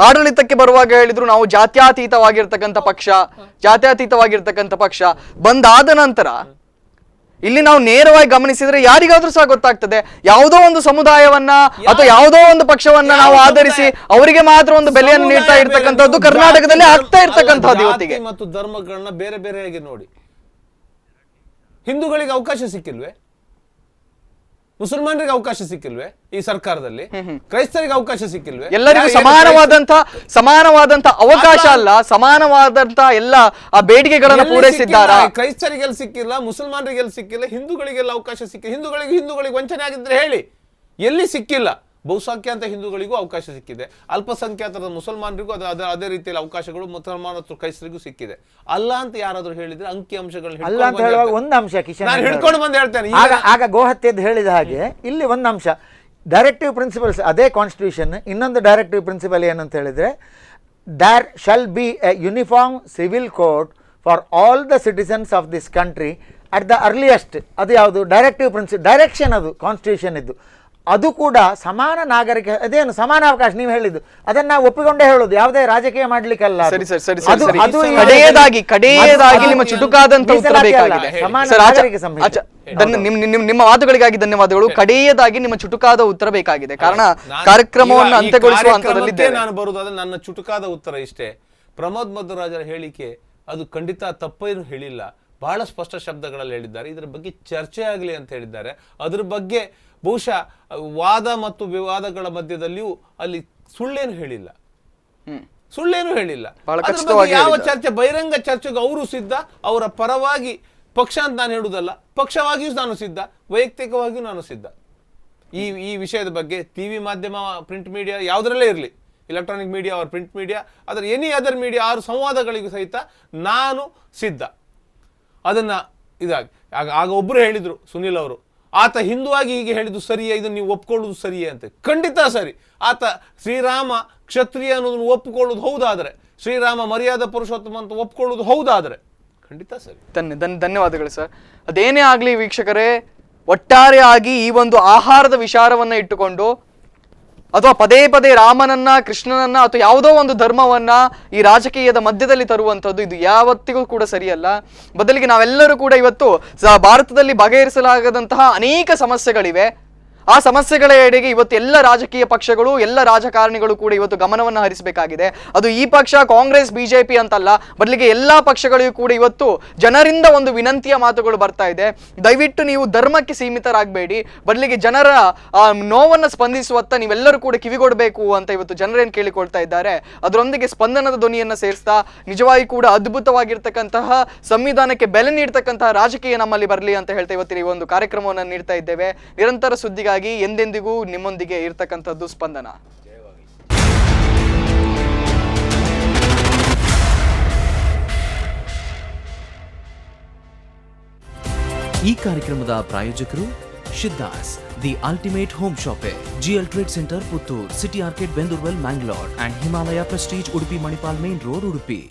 ಆಡಳಿತಕ್ಕೆ ಬರುವಾಗ ಹೇಳಿದ್ರು ನಾವು ಜಾತ್ಯತೀತವಾಗಿರ್ತಕ್ಕಂಥ ಪಕ್ಷ ಬಂದಾದ ನಂತರ ಇಲ್ಲಿ ನಾವು ನೇರವಾಗಿ ಗಮನಿಸಿದ್ರೆ ಯಾರಿಗಾದ್ರೂ ಸಹ ಗೊತ್ತಾಗ್ತದೆ, ಯಾವುದೋ ಒಂದು ಸಮುದಾಯವನ್ನ ಅಥವಾ ಯಾವುದೋ ಒಂದು ಪಕ್ಷವನ್ನ ನಾವು ಆಧರಿಸಿ ಅವರಿಗೆ ಮಾತ್ರ ಒಂದು ಬೆಲೆಯನ್ನು ನೀಡ್ತಾ ಇರ್ತಕ್ಕಂಥದ್ದು ಕರ್ನಾಟಕದಲ್ಲಿ ಆಗ್ತಾ ಇರ್ತಕ್ಕಂಥದ್ದು ಇವತ್ತಿಗೆ. ಮತ್ತು ಧರ್ಮಗಳನ್ನ ಬೇರೆ ಬೇರೆಯಾಗಿ ನೋಡಿ. ಹಿಂದೂಗಳಿಗೆ ಅವಕಾಶ ಸಿಕ್ಕಿಲ್ವೇ? ಮುಸಲ್ಮಾನರಿಗೆ ಅವಕಾಶ ಸಿಕ್ಕಿಲ್ವೇ ಈ ಸರ್ಕಾರದಲ್ಲಿ? ಕ್ರೈಸ್ತರಿಗೆ ಅವಕಾಶ ಸಿಕ್ಕಿಲ್ವೇ? ಎಲ್ಲರಿಗೂ ಸಮಾನವಾದಂತ ಅವಕಾಶ ಅಲ್ಲ, ಸಮಾನವಾದಂತ ಎಲ್ಲ ಆ ಬೇಡಿಕೆಗಳನ್ನು ಪೂರೈಸಿದ್ದಾರಾ? ಕ್ರೈಸ್ತರಿಗೆಲ್ಲ ಸಿಕ್ಕಿಲ್ಲ, ಮುಸಲ್ಮಾನರಿಗೆಲ್ಲ ಸಿಕ್ಕಿಲ್ಲ, ಹಿಂದೂಗಳಿಗೆಲ್ಲ ಅವಕಾಶ ಸಿಕ್ಕಿಲ್ಲ. ಹಿಂದೂಗಳಿಗೆ ವಂಚನೆ ಆಗಿದ್ರೆ ಹೇಳಿ, ಎಲ್ಲಿ ಸಿಕ್ಕಿಲ್ಲ? ಬಹುಸಂಖ್ಯಾತ ಹಿಂದೂಗಳಿಗೂ ಅವಕಾಶ ಸಿಕ್ಕಿದೆ, ಅಲ್ಪಸಂಖ್ಯಾತರ ಮುಸಲ್ಮಾನರಿಗೂ ಅದೇ ರೀತಿಯಲ್ಲಿ ಅವಕಾಶಗಳು ಮುಸಲ್ಮಾನ ಕ್ರೈಸ್ತರಿಗೂ ಸಿಕ್ಕಿದೆ. ಅಲ್ಲ ಅಂತ ಯಾರಾದ್ರೂ ಹೇಳಿದ್ರೆ ಅಂಕಿ ಅಂಶಗಳನ್ನ ಅಲ್ಲ ಅಂತ ಹೇಳುವಾಗ ಒಂದು ಅಂಶ ಕಿಶನ್ ನಾನು ಹಿಡ್ಕೊಂಡು ಬಂದು ಹೇಳ್ತೇನೆ. ಆಗ ಗೋಹತ್ಯೆದ್ದು ಹೇಳಿದ ಹಾಗೆ ಇಲ್ಲಿ ಒಂದು ಅಂಶ ಡೈರೆಕ್ಟಿವ್ ಪ್ರಿನ್ಸಿಪಲ್ಸ್, ಅದೇ ಕಾನ್ಸ್ಟಿಟ್ಯೂಷನ್. ಇನ್ನೊಂದು ಡೈರೆಕ್ಟಿವ್ ಪ್ರಿನ್ಸಿಪಲ್ ಏನು ಅಂತ ಹೇಳಿದ್ರೆ, there shall be a uniform civil code for all the citizens of this country at the earliest. ಅದು ಯಾವುದು ಡೈರೆಕ್ಟಿವ್ ಪ್ರಿನ್ಸಿಪಲ್, ಡೈರೆಕ್ಷನ್ ಅದು ಕಾನ್ಸ್ಟಿಟ್ಯೂಷನ್ ಇದ್ದು. ಅದು ಕೂಡ ಸಮಾನ ನಾಗರಿಕ, ಅದೇನು ಸಮಾನ ಅವಕಾಶ ನೀವು ಹೇಳಿದ್ದು ಅದನ್ನ ನಾವು ಒಪ್ಪಿಕೊಂಡೇ ಹೇಳೋದು, ಯಾವುದೇ ರಾಜಕೀಯ ಮಾಡ್ಲಿಕ್ಕಲ್ಲ. ಕಡೆಯದಾಗಿ ನಿಮ್ಮ ಚುಟುಕಾದಂತ ಉತ್ತರ ಬೇಕಾಗಿದೆ. ನಿಮ್ಮ ಮಾತುಗಳಿಗಾಗಿ ಧನ್ಯವಾದಗಳು. ಕಡೆಯದಾಗಿ ನಿಮ್ಮ ಚುಟುಕಾದ ಉತ್ತರ ಬೇಕಾಗಿದೆ, ಕಾರಣ ಕಾರ್ಯಕ್ರಮವನ್ನು ಅಂತ್ಯಗೊಳಿಸುವ ಹಂತದಲ್ಲಿದ್ದೇವೆ. ನಾನು ಬರುವುದಾದ್ರೆ ನನ್ನ ಚುಟುಕಾದ ಉತ್ತರ ಇಷ್ಟೇ. ಪ್ರಮೋದ್ ಮಧ್ವರಾಜರ ಹೇಳಿಕೆ ಅದು ಖಂಡಿತ ತಪ್ಪೇನು ಹೇಳಿಲ್ಲ, ಬಹಳ ಸ್ಪಷ್ಟ ಶಬ್ದಗಳಲ್ಲಿ ಹೇಳಿದ್ದಾರೆ. ಇದರ ಬಗ್ಗೆ ಚರ್ಚೆ ಆಗಲಿ ಅಂತ ಹೇಳಿದ್ದಾರೆ. ಅದ್ರ ಬಗ್ಗೆ ಬಹುಶಃ ವಾದ ಮತ್ತು ವಿವಾದಗಳ ಮಧ್ಯದಲ್ಲಿಯೂ ಅಲ್ಲಿ ಸುಳ್ಳೇನು ಹೇಳಿಲ್ಲ. ಯಾವ ಚರ್ಚೆ, ಬಹಿರಂಗ ಚರ್ಚೆಗೆ ಅವರು ಸಿದ್ಧ, ಅವರ ಪರವಾಗಿ ಪಕ್ಷ ಅಂತ ನಾನು ಹೇಳುವುದಲ್ಲ, ಪಕ್ಷವಾಗಿಯೂ ನಾನು ಸಿದ್ಧ, ವೈಯಕ್ತಿಕವಾಗಿಯೂ ನಾನು ಸಿದ್ಧ. ಈ ವಿಷಯದ ಬಗ್ಗೆ ಟಿವಿ ಮಾಧ್ಯಮ, ಪ್ರಿಂಟ್ ಮೀಡಿಯಾ ಯಾವುದರಲ್ಲೇ ಇರಲಿ, electronic media or print media, ಅದರ ಎನಿ ಅದರ್ ಮೀಡಿಯಾ, 6 ಸಂವಾದಗಳಿಗೂ ಸಹಿತ ನಾನು ಸಿದ್ಧ. ಅದನ್ನ ಇದಾಗಿ ಆಗ ಒಬ್ಬರು ಹೇಳಿದ್ರು, ಸುನಿಲ್ ಅವರು, ಆತ ಹಿಂದುವಾಗಿ ಹೀಗೆ ಹೇಳಿದ್ದು ಸರಿಯೇ, ಇದನ್ನು ನೀವು ಒಪ್ಕೊಳ್ಳೋದು ಸರಿಯೇ ಅಂತ. ಖಂಡಿತ ಸರಿ. ಆತ ಶ್ರೀರಾಮ ಕ್ಷತ್ರಿಯ ಅನ್ನೋದನ್ನು ಒಪ್ಪಿಕೊಳ್ಳೋದು ಹೌದಾದ್ರೆ, ಶ್ರೀರಾಮ ಮರ್ಯಾದಾ ಪುರುಷೋತ್ತಮ ಅಂತ ಒಪ್ಕೊಳ್ಳೋದು ಹೌದಾದ್ರೆ ಖಂಡಿತ ಸರಿ. ಧನ್ಯವಾದಗಳು ಸರ್. ಅದೇನೇ ಆಗ್ಲಿ ವೀಕ್ಷಕರೇ, ಒಟ್ಟಾರೆಯಾಗಿ ಈ ಒಂದು ಆಹಾರದ ವಿಚಾರವನ್ನ ಇಟ್ಟುಕೊಂಡು ಅಥವಾ ಪದೇ ಪದೇ ರಾಮನನ್ನ, ಕೃಷ್ಣನನ್ನ ಅಥವಾ ಯಾವುದೋ ಒಂದು ಧರ್ಮವನ್ನ ಈ ರಾಜಕೀಯದ ಮಧ್ಯದಲ್ಲಿ ತರುವಂಥದ್ದು ಇದು ಯಾವತ್ತಿಗೂ ಕೂಡ ಸರಿಯಲ್ಲ. ಬದಲಿಗೆ ನಾವೆಲ್ಲರೂ ಕೂಡ ಇವತ್ತು ಭಾರತದಲ್ಲಿ ಬಗೆಹರಿಸಲಾಗದಂತಹ ಅನೇಕ ಸಮಸ್ಯೆಗಳಿವೆ. ಆ ಸಮಸ್ಯೆಗಳ ಎಡೆಗೆ ಇವತ್ತು ಎಲ್ಲ ರಾಜಕೀಯ ಪಕ್ಷಗಳು, ಎಲ್ಲ ರಾಜಕಾರಣಿಗಳು ಕೂಡ ಇವತ್ತು ಗಮನವನ್ನು ಹರಿಸಬೇಕಾಗಿದೆ. ಅದು ಈ ಪಕ್ಷ, ಕಾಂಗ್ರೆಸ್, ಬಿಜೆಪಿ ಅಂತಲ್ಲ, ಬದಲಿಗೆ ಎಲ್ಲಾ ಪಕ್ಷಗಳಿಗೂ ಕೂಡ ಇವತ್ತು ಜನರಿಂದ ಒಂದು ವಿನಂತಿಯ ಮಾತುಗಳು ಬರ್ತಾ ಇದೆ. ದಯವಿಟ್ಟು ನೀವು ಧರ್ಮಕ್ಕೆ ಸೀಮಿತರಾಗಬೇಡಿ, ಬದಲಿಗೆ ಜನರ ನೋವನ್ನು ಸ್ಪಂದಿಸುವತ್ತ ನೀವೆಲ್ಲರೂ ಕೂಡ ಕಿವಿಗೊಡಬೇಕು ಅಂತ ಇವತ್ತು ಜನರೇನು ಕೇಳಿಕೊಳ್ತಾ ಇದ್ದಾರೆ. ಅದರೊಂದಿಗೆ ಸ್ಪಂದನದ ಧ್ವನಿಯನ್ನ ಸೇರಿಸ್ತಾ ನಿಜವಾಗಿ ಕೂಡ ಅದ್ಭುತವಾಗಿರ್ತಕ್ಕಂತಹ ಸಂವಿಧಾನಕ್ಕೆ ಬೆಲೆ ನೀಡ್ತಕ್ಕಂತಹ ರಾಜಕೀಯ ನಮ್ಮಲ್ಲಿ ಬರಲಿ ಅಂತ ಹೇಳ್ತಾ ಇವತ್ತಿನ ಈ ಒಂದು ಕಾರ್ಯಕ್ರಮವನ್ನು ನೀಡ್ತಾ ಇದ್ದೇವೆ. ನಿರಂತರ ಸುದ್ದಿಗಾಗಿ ಎಂದೆಂದಿಗೂ ನಿಮ್ಮೊಂದಿಗೆ ಇರ್ತಕ್ಕಂಥದ್ದು ಸ್ಪಂದನ. ಈ ಕಾರ್ಯಕ್ರಮದ ಪ್ರಾಯೋಜಕರು Shiddas, the ultimate home shoppe, GL trade centre Puttur, city arcade Bendurwell Mangalore and Himalaya prestige Udupi Manipal main road Udupi.